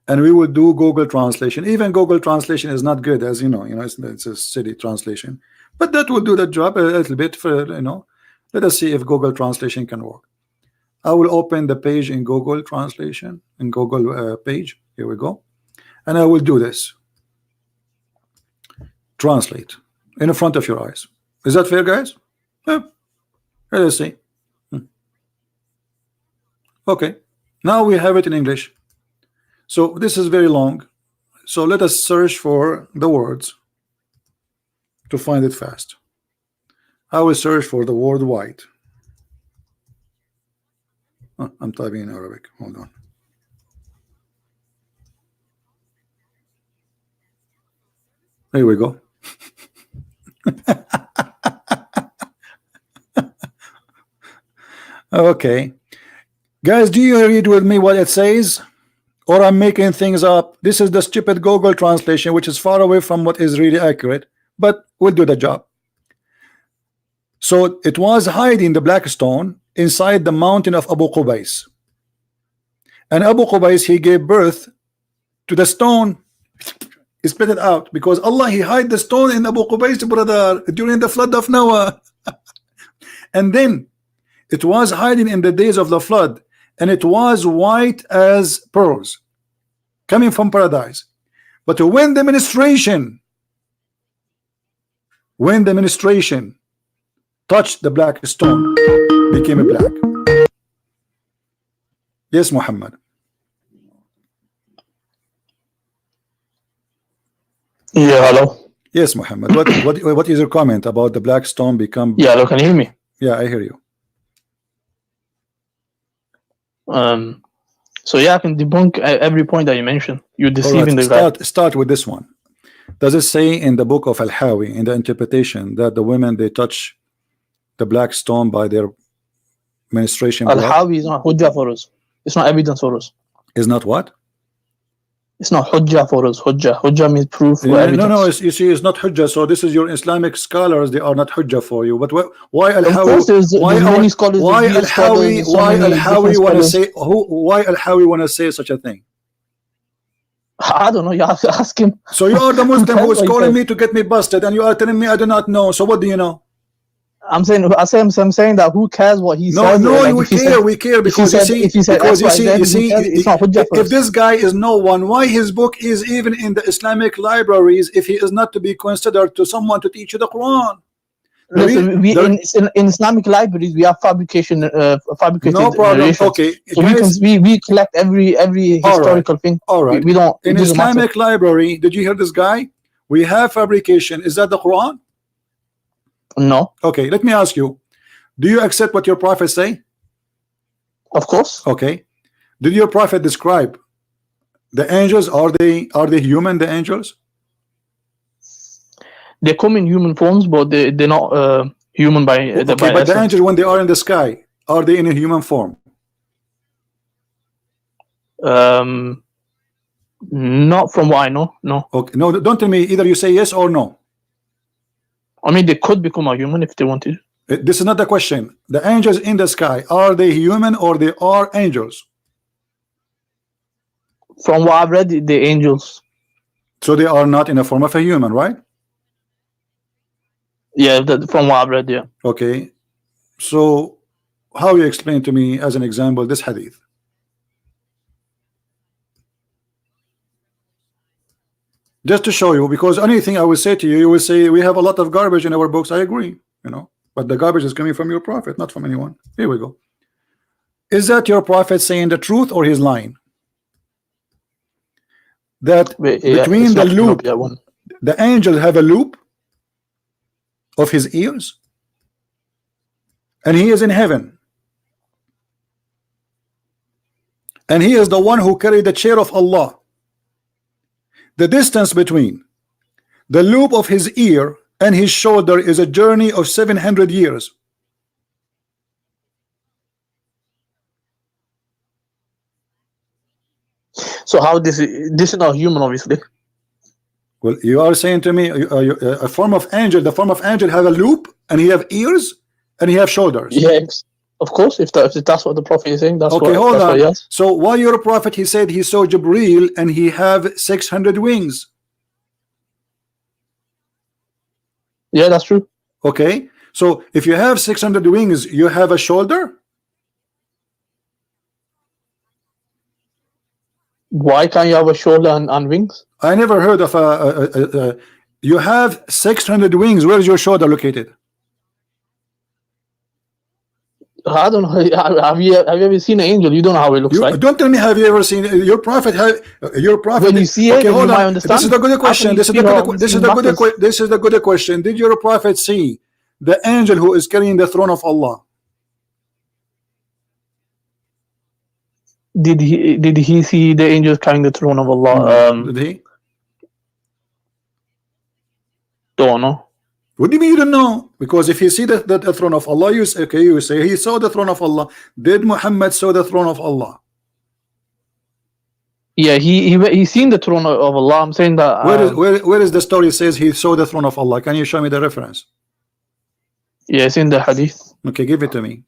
and we will do Google translation. Even Google translation is not good, as you know. It's a city translation, but that will do the job a little bit for Let us see if Google translation can work. I will open the page in Google translation in Google page. Here we go, and I will do this. Translate in front of your eyes. Is that fair, guys? Yeah. Let us see. Okay, now we have it in English. So this is very long. So let us search for the words to find it fast. I will search for the word white. Oh, I'm typing in Arabic. Hold on. Here we go. Okay. Guys, do you read with me what it says? Or I'm making things up? This is the stupid Google translation, which is far away from what is really accurate, but will do the job. So it was hiding the black stone inside the mountain of Abu Qubais. And Abu Qubais, he gave birth to the stone. He spit it out because Allah, he hid the stone in Abu Qubais, brother, during the flood of Noah. And then it was hiding in the days of the flood, and it was white as pearls coming from paradise. But when the ministration touched the black stone, became black. Yes, Muhammad. Yeah, hello. Yes, Muhammad. What is your comment about the black stone become? Yeah, hello. Can you hear me? Yeah, I hear you. So yeah, I can debunk every point that you mentioned. You're deceiving the guy. Start with this one. Does it say in the book of Al-Hawi, in the interpretation, that the women, they touch the black stone by their menstruation blood? Al-Hawi is not hujjah for us. It's not evidence for us. Is not what? It's not hujjah for us. Hujjah means proof or evidence. No, you see, it's not hujjah. So this is your Islamic scholars, they are not hujjah for you. But why Al-Hawi? Why Al-Hawi want to say such a thing? I don't know. You have to ask him. So you are the Muslim who is calling me to get me busted, and you are telling me I do not know. So what do you know? I'm saying that who cares what he says? No, Like, we care because you see, it's not hujjah for if us. this guy is no one, why his book is even in the Islamic libraries if he is not to be considered to someone to teach you the Quran? Listen, in Islamic libraries we have fabricated no problem. narrations. Okay, so guys, we collect every historical thing. All right. We don't. In Islamic library, did you hear this guy? We have fabrication. Is that the Quran? No. Okay, let me ask you. Do you accept what your prophet say? Of course. Okay. Did your prophet describe the angels? Are they human? The angels? They come in human forms, but they're not human by Okay, by but the essence. angels, when they are in the sky, are they in a human form? Not from what I know. No. Okay. No, don't tell me. Either you say yes or no. I mean, they could become a human if they wanted. This is not the question. The angels in the sky, are they human or they are angels? From what I've read, the angels. So they are not in a form of a human, right? Yeah, from what I've read, yeah. Okay. So how you explain to me as an example this hadith? Just to show you, because anything I will say to you, you will say we have a lot of garbage in our books. I agree, you know, but the garbage is coming from your prophet, not from anyone. Here we go. Is that your prophet saying the truth or he's lying? That between the loop, the angels have a loop of his ears, and he is in heaven, and he is the one who carried the chair of Allah. The distance between the loop of his ear and his shoulder is a journey of 700 years. So how this is not human, obviously. Well, you are saying to me a form of angel, the form of angel have a loop and he have ears and he have shoulders. Yes, of course. If that's what the prophet is saying, that's okay. What, Hold that's on. What he has. So while your prophet, he said he saw Jibreel and he have 600 wings. Yeah, that's true. Okay. So if you have 600 wings, you have a shoulder. Why can't you have a shoulder and wings? I never heard of you have 600 wings. Where is your shoulder located? I don't know. Have you ever seen an angel? You don't know how it looks like. Don't tell me. Have you ever seen your prophet? Your prophet? When you see it, okay, hold you might on. understand. This is the good question. This is the good question. Did your prophet see the angel who is carrying the throne of Allah? Did he see the angels carrying the throne of Allah? Did he? Don't know. What do you mean you don't know? Because if you see the throne of Allah, you say, okay, you say he saw the throne of Allah. Did Muhammad saw the throne of Allah? Yeah, he seen the throne of Allah. I'm saying that. Where is the story says he saw the throne of Allah? Can you show me the reference? Yeah, it's in the hadith. Okay, give it to me.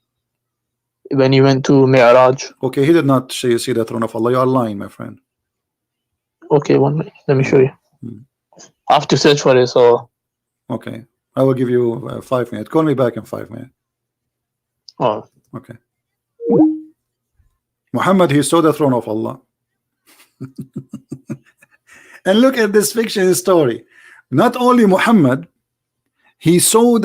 When he went to Mi'raj. Okay, he did not see the throne of Allah. You are lying, my friend. Okay, 1 minute. Let me show you. I have to search for it. So. Okay, I will give you 5 minutes. Call me back in 5 minutes. Oh. Okay. Muhammad, he saw the throne of Allah. And look at this fiction story. Not only Muhammad, he saw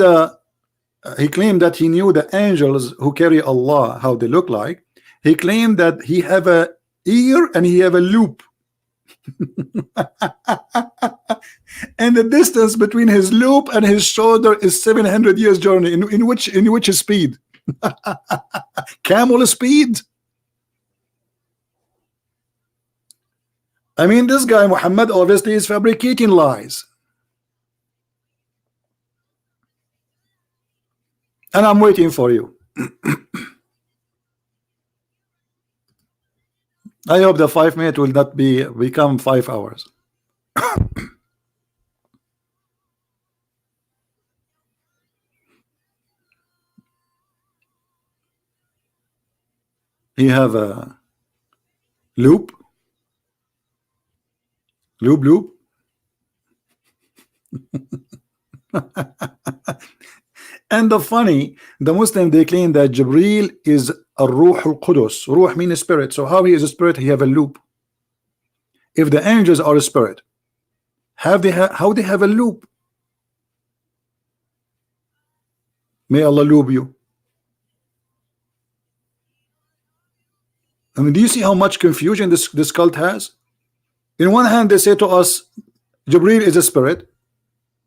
he claimed that he knew the angels who carry Allah, how they look like. He claimed that he have a ear and he have a loop. And the distance between his loop and his shoulder is 700 years journey. In which speed? Camel speed? I mean, this guy Muhammad obviously is fabricating lies. And I'm waiting for you. I hope the 5 minutes will not become 5 hours. He have a loop. And the Muslim, they claim that Jibreel is a Ruh al-Qudus. Ruh means spirit. So how he is a spirit? He have a loop. If the angels are a spirit, how they have a loop? May Allah loop you. I mean, do you see how much confusion this cult has? In one hand, they say to us, Jibreel is a spirit,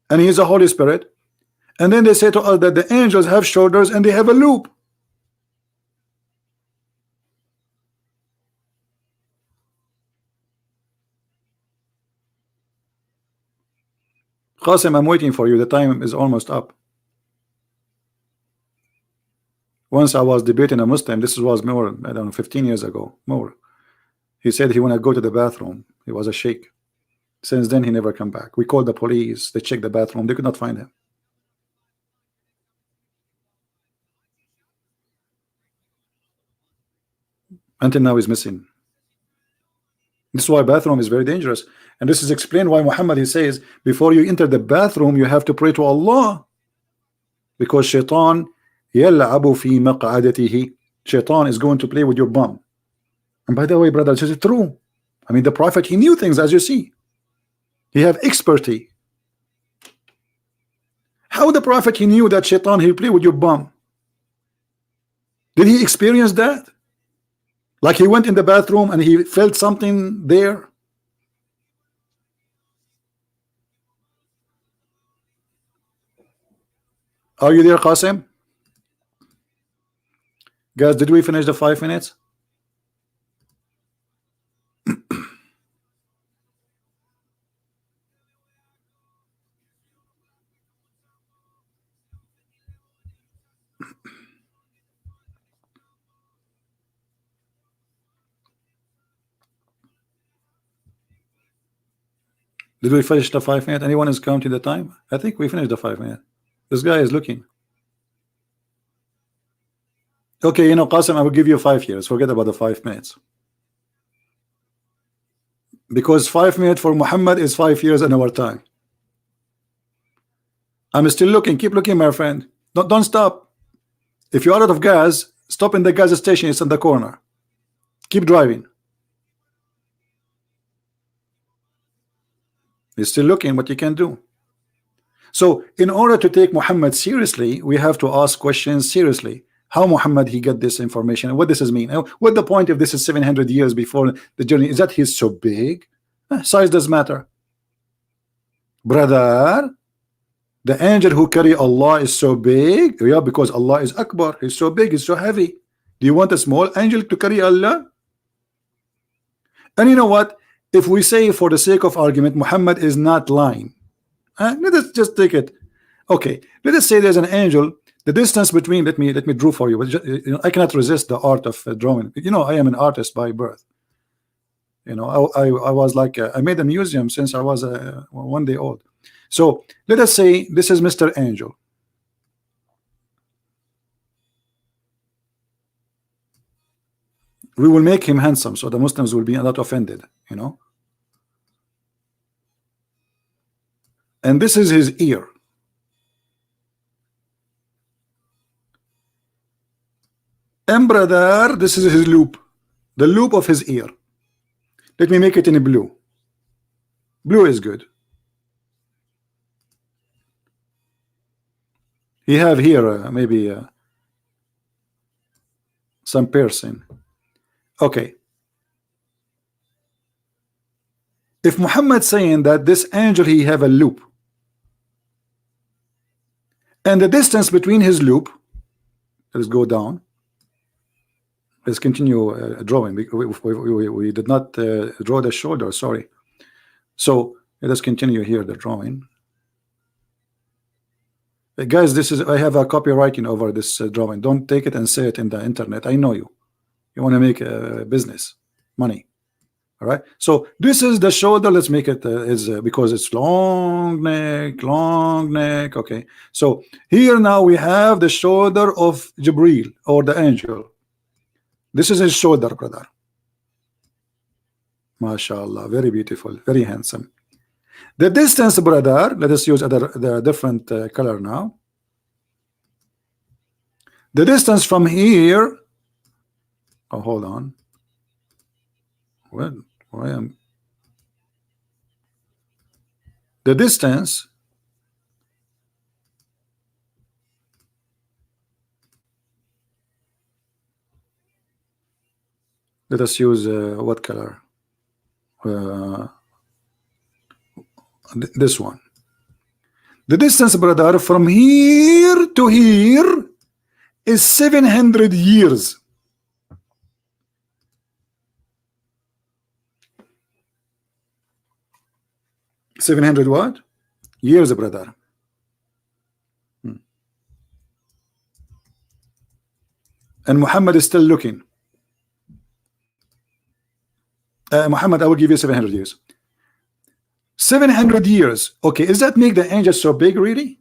and he is a Holy Spirit. And then they say to us that the angels have shoulders and they have a loop. Qasim, I'm waiting for you. The time is almost up. Once I was debating a Muslim. This was more, I don't know, 15 years ago, more. He said he want to go to the bathroom. He was a sheikh. Since then, he never come back. We called the police. They checked the bathroom. They could not find him. Until now, he's missing. This is why bathroom is very dangerous. And this is explained why Muhammad, he says, before you enter the bathroom, you have to pray to Allah. Because shaitan, يَلْعَبُ فِي مَقْعَدَتِهِ, shaitan is going to play with your bum. And by the way, brothers, is it true? I mean, the Prophet, he knew things, as you see. He have expertise. How the Prophet, he knew that shaitan, he'll play with your bum? Did he experience that? Like he went in the bathroom and he felt something there? Are you there, Qasim? Guys, did we finish the 5 minutes? Did we finish the 5 minutes? Anyone is counting the time? I think we finished the 5 minutes. This guy is looking. Okay, you know, Qasim, I will give you 5 years. Forget about the 5 minutes. Because 5 minutes for Muhammad is 5 years in our time. I'm still looking. Keep looking, my friend. Don't stop. If you're out of gas, stop in the gas station. It's in the corner. Keep driving. You're still looking what you can do. So in order to take Muhammad seriously, we have to ask questions seriously. How Muhammad he get this information, and what does this mean? What the point if this is 700 years before the journey? Is that he's so big? Size does matter. Brother, the angel who carry Allah is so big. Yeah, because Allah is Akbar. He's so big, he's so heavy. Do you want a small angel to carry Allah? And you know what? If we say for the sake of argument, Muhammad is not lying. Let us just take it. Okay, let us say there's an angel. The distance between, let me draw for you. You know, I cannot resist the art of drawing. You know, I am an artist by birth. You know, I was like I made a museum since I was 1 day old. So let us say this is Mr. Angel. We will make him handsome, so the Muslims will be not offended. You know. And this is his ear. And brother, this is his loop. The loop of his ear. Let me make it in blue. Blue is good. He have here maybe some piercing. Okay. If Muhammad saying that this angel he have a loop, and the distance between his loop, let's go down. Let's continue drawing. We did not draw the shoulder, sorry. So let us continue here the drawing. Guys, this is, I have a copywriting over this drawing. Don't take it and say it in the internet. I know you. You want to make a business, money. All right. So this is the shoulder. Let's make it because it's long neck. Okay. So here now we have the shoulder of Jibreel or the angel. This is his shoulder, brother. MashaAllah, very beautiful, very handsome. The distance, brother, let us use the different color now. The distance from here, oh, hold on. What? Why am the distance? Let us use what color? This one. The distance, brother, from here to here is 700 years. 700 what? Years, brother. And Muhammad is still looking. Muhammad, I will give you 700 years. 700 years. Okay, does that make the angel so big, really?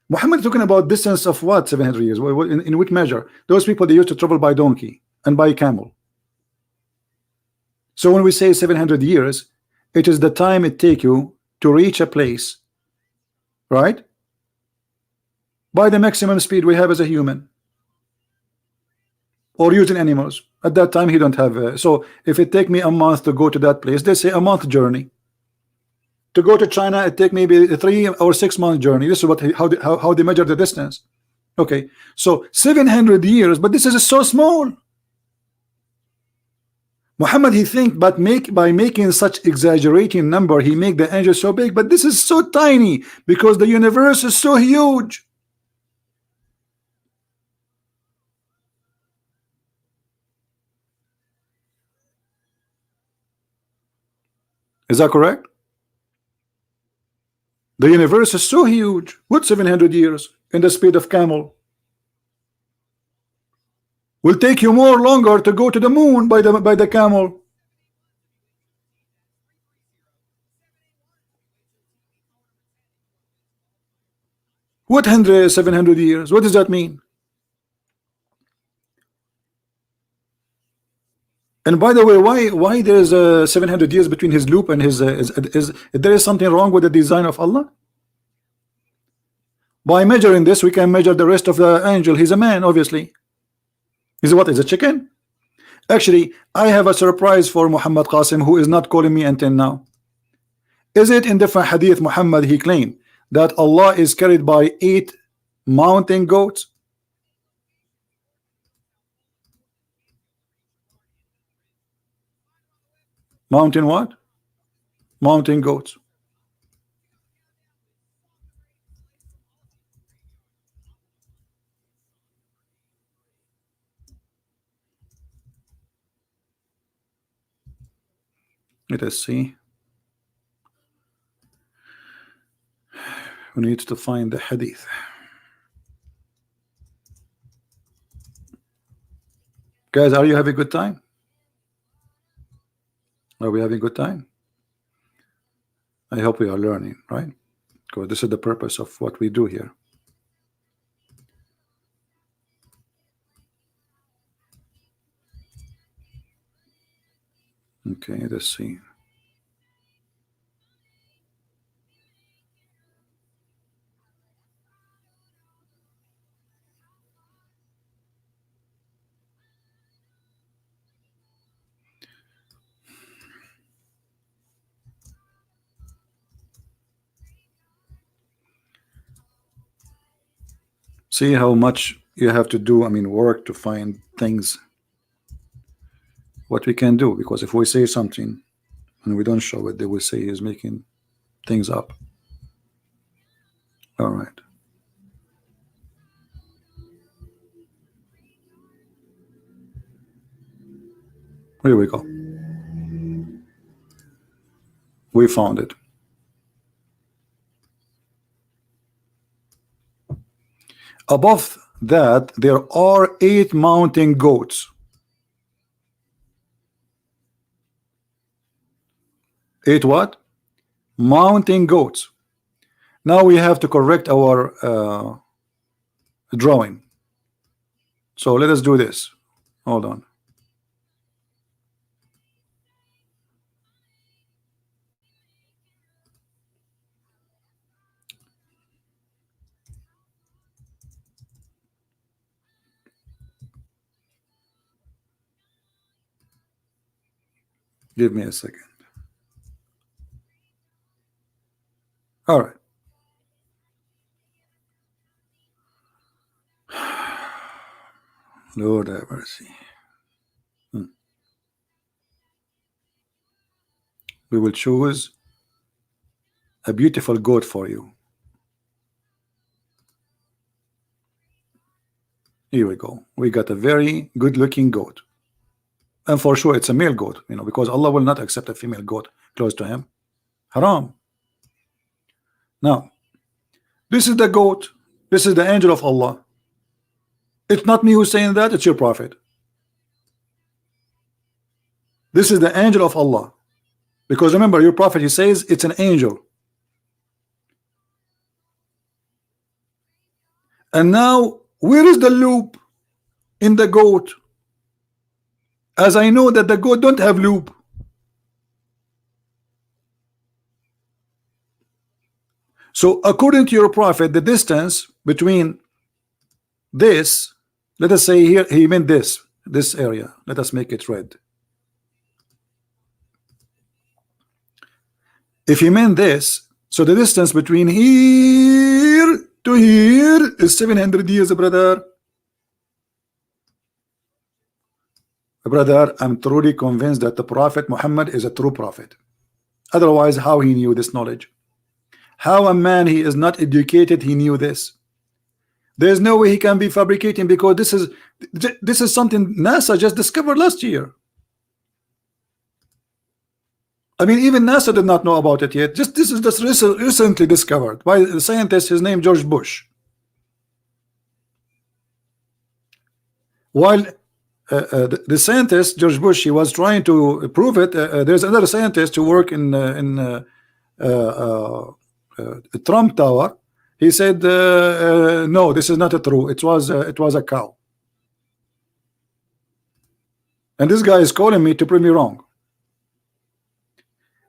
Muhammad is talking about distance of what? 700 years. In which measure? Those people, they used to travel by donkey and by camel. So when we say 700 years, it is the time it take you to reach a place, right? By the maximum speed we have as a human, or using animals. At that time he don't have so if it take me a month to go to that place, they say a month journey. To go to China, it take maybe a 3 or 6 month journey. This is what how they measure the distance. Okay, so 700 years, but this is so small. Muhammad, he think, but by making such exaggerating number, he make the angel so big, but this is so tiny because the universe is so huge. Is that correct? The universe is so huge. What 700 years in the speed of camel? Will take you more longer to go to the moon by the camel. What 700 years? What does that mean? And by the way, why there is 700 years between his loop and his is there is something wrong with the design of Allah? By measuring this, we can measure the rest of the angel. He's a man, obviously. Is what? Is a chicken? Actually, I have a surprise for Muhammad Qasim, who is not calling me until now. Is it in different hadith Muhammad he claimed that Allah is carried by 8 mountain goats? Mountain what? Mountain goats. Let us see. We need to find the hadith. Guys, are you having a good time? Are we having a good time? I hope we are learning, right? Because this is the purpose of what we do here. Okay, let's see. See how much you have to do, I mean, work to find things. What we can do, because if we say something and we don't show it, they will say he's making things up. All right. Here we go. We found it. Above that, there are 8 mountain goats. 8 what? Mountain goats. Now we have to correct our drawing. So let us do this. Hold on. Give me a second. All right. Lord have mercy. We will choose a beautiful goat for you. Here we go. We got a very good looking goat. And for sure it's a male goat, you know, because Allah will not accept a female goat close to him. Haram. Now, this is the goat. This is the angel of Allah. It's not me who's saying that, it's your prophet. This is the angel of Allah. Because remember, your prophet, he says it's an angel. And now, where is the loop in the goat? As I know that the goat don't have loop. So according to your prophet, the distance between this, let us say here, he meant this area. Let us make it red. If he meant this, so the distance between here to here is 700 years, brother. Brother, I'm truly convinced that the Prophet Muhammad is a true prophet. Otherwise, how he knew this knowledge? How a man he is not educated, he knew this? There's no way he can be fabricating, because this is something NASA just discovered last year. I mean, even NASA did not know about it yet. This is just recently discovered by the scientist, his name George Bush. While the scientist George Bush, he was trying to prove it. There's another scientist who worked in Trump Tower. He said, no, this is not true. It was a cow. And this guy is calling me to prove me wrong.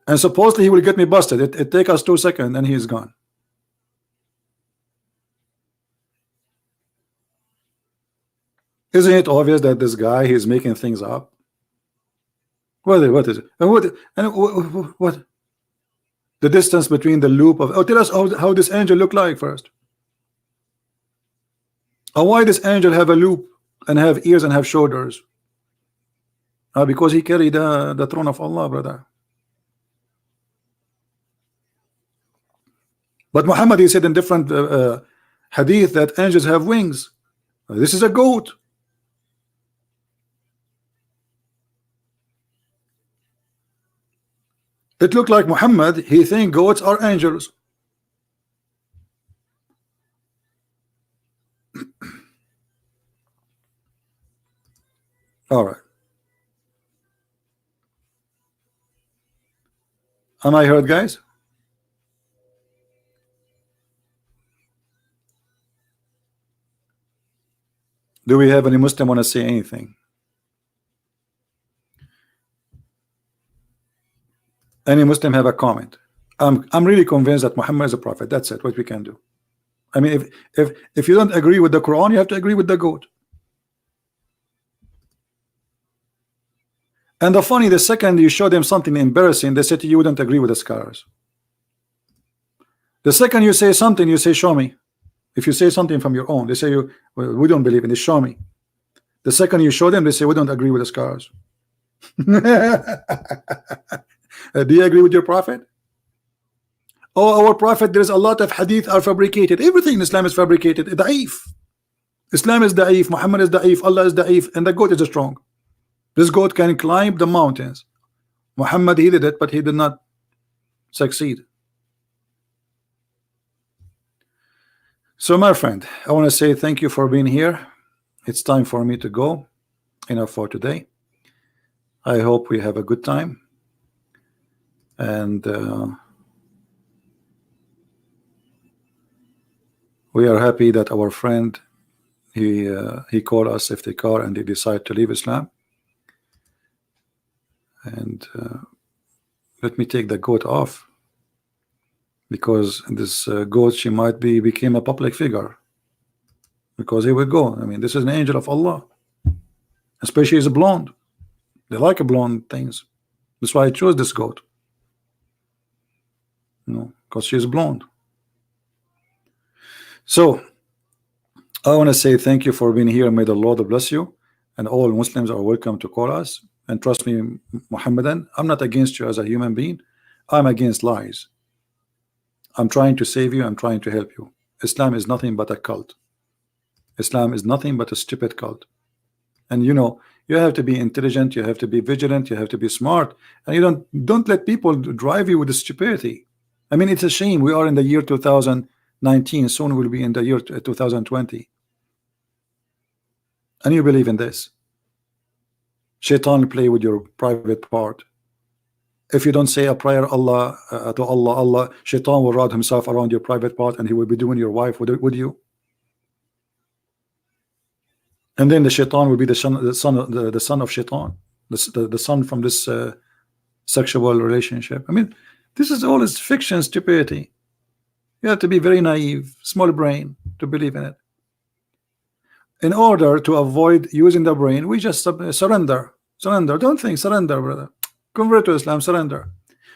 And supposedly he will get me busted. It take us 2 seconds and he's gone. Isn't it obvious that this guy, he's making things up? What is it? And what? The distance between the loop of... Oh, tell us how this angel look like first. Or why this angel have a loop and have ears and have shoulders? Because he carried the throne of Allah, brother. But Muhammad, he said in different hadith that angels have wings. This is a goat. It looked like Muhammad, he think goats are angels. All right. Am I heard, guys? Do we have any Muslim want to say anything? Any Muslim have a comment? I'm really convinced that Muhammad is a prophet. That's it. What we can do. I mean, if you don't agree with the Quran, you have to agree with the goat. And the second you show them something embarrassing, they say to you, you wouldn't agree with the scholars. The second you say something, you say, show me. If you say something from your own, they say, well, we don't believe in this, show me. The second you show them, they say, we don't agree with the scholars. Do you agree with your prophet? Oh, our prophet, there's a lot of hadith are fabricated. Everything in Islam is fabricated. Da'if. Islam is da'if, Muhammad is da'if, Allah is da'if, and the goat is strong. This goat can climb the mountains. Muhammad, he did it, but he did not succeed. So my friend, I want to say thank you for being here. It's time for me to go. Enough for today. I hope we have a good time. And we are happy that our friend, he called us iftikar and he decided to leave Islam. And let me take the goat off, because this goat, she might became a public figure, because here we go. I mean, this is an angel of Allah, especially as a blonde. They like a blonde things. That's why I chose this goat. You know, because she's blonde. So I want to say thank you for being here. May the Lord bless you. And all Muslims are welcome to call us. And trust me, Muhammadan, I'm not against you as a human being. I'm against lies. I'm trying to save you. I'm trying to help you. Islam is nothing but a cult. Islam is nothing but a stupid cult. And you know, you have to be intelligent, you have to be vigilant, you have to be smart, and you don't let people drive you with the stupidity. I mean, it's a shame. We are in the year 2019, soon we'll be in the year 2020, and you believe in this. Shaitan play with your private part. If you don't say a prayer to Allah, Shaitan will wrap himself around your private part, and he will be doing your wife with you. And then the Shaitan will be the son of Shaitan, the son from this sexual relationship. I mean, this is all is fiction, stupidity. You have to be very naive, small brain to believe in it. In order to avoid using the brain, we just surrender. Don't think, surrender, brother. Convert to Islam, surrender.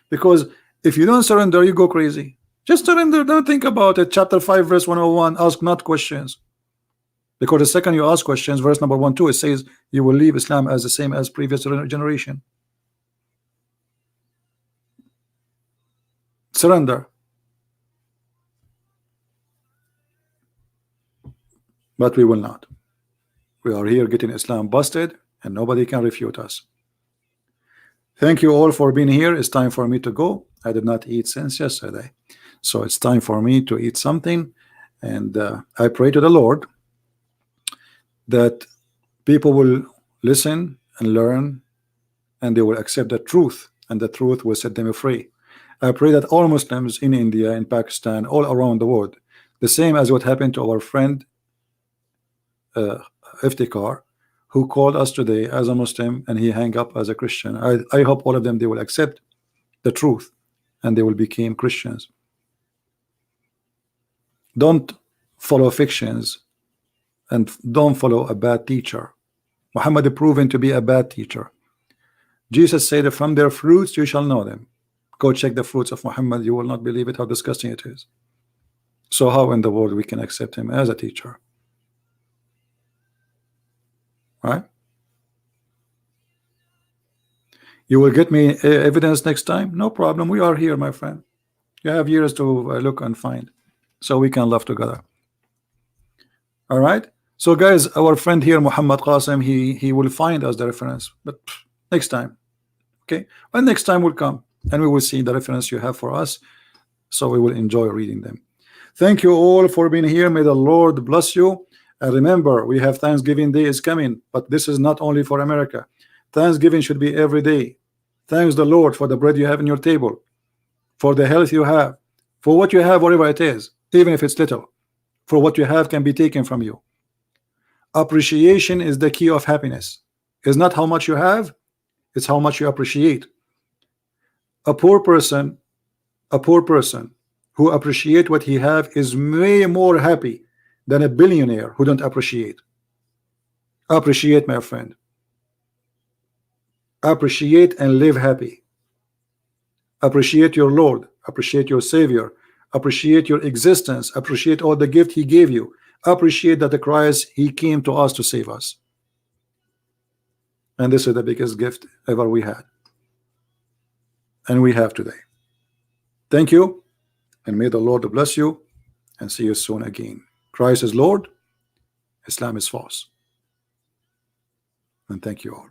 Because if you don't surrender, you go crazy. Just surrender. Don't think about it. Chapter 5, verse 101. Ask not questions. Because the second you ask questions, verse number 1-2, it says you will leave Islam as the same as previous generation. Surrender. But we will not. We are here getting Islam busted, and nobody can refute us. Thank you all for being here. It's time for me to go. I did not eat since yesterday, so it's time for me to eat something. And I pray to the Lord that people will listen and learn, and they will accept the truth, and the truth will set them free. I pray that all Muslims in India, in Pakistan, all around the world, the same as what happened to our friend Iftikhar, who called us today as a Muslim and he hung up as a Christian. I hope all of them, they will accept the truth and they will become Christians. Don't follow fictions and don't follow a bad teacher. Muhammad is proven to be a bad teacher. Jesus said that from their fruits you shall know them. Go check the fruits of Muhammad. You will not believe it, how disgusting it is. So how in the world we can accept him as a teacher? Right? You will get me evidence next time? No problem. We are here, my friend. You have years to look and find, so we can love together. All right. So guys, our friend here, Muhammad Qasim, he will find us the reference, but next time. Okay, and next time will come and we will see the reference you have for us, so we will enjoy reading them. Thank you all for being here. May the Lord bless you. And remember, we have Thanksgiving Day is coming, but this is not only for America. Thanksgiving should be every day. Thanks the Lord for the bread you have in your table, for the health you have, for what you have, whatever it is, even if it's little. For what you have can be taken from you. Appreciation is the key of happiness. It's not how much you have, it's how much you appreciate. A poor person who appreciate what he have is way more happy than a billionaire who don't appreciate. Appreciate, my friend. Appreciate and live happy. Appreciate your Lord. Appreciate your Savior. Appreciate your existence. Appreciate all the gift he gave you. Appreciate that the Christ, he came to us to save us. And this is the biggest gift ever we had, and we have today. Thank you, and may the Lord bless you, and see you soon again. Christ is Lord, Islam is false. And thank you all.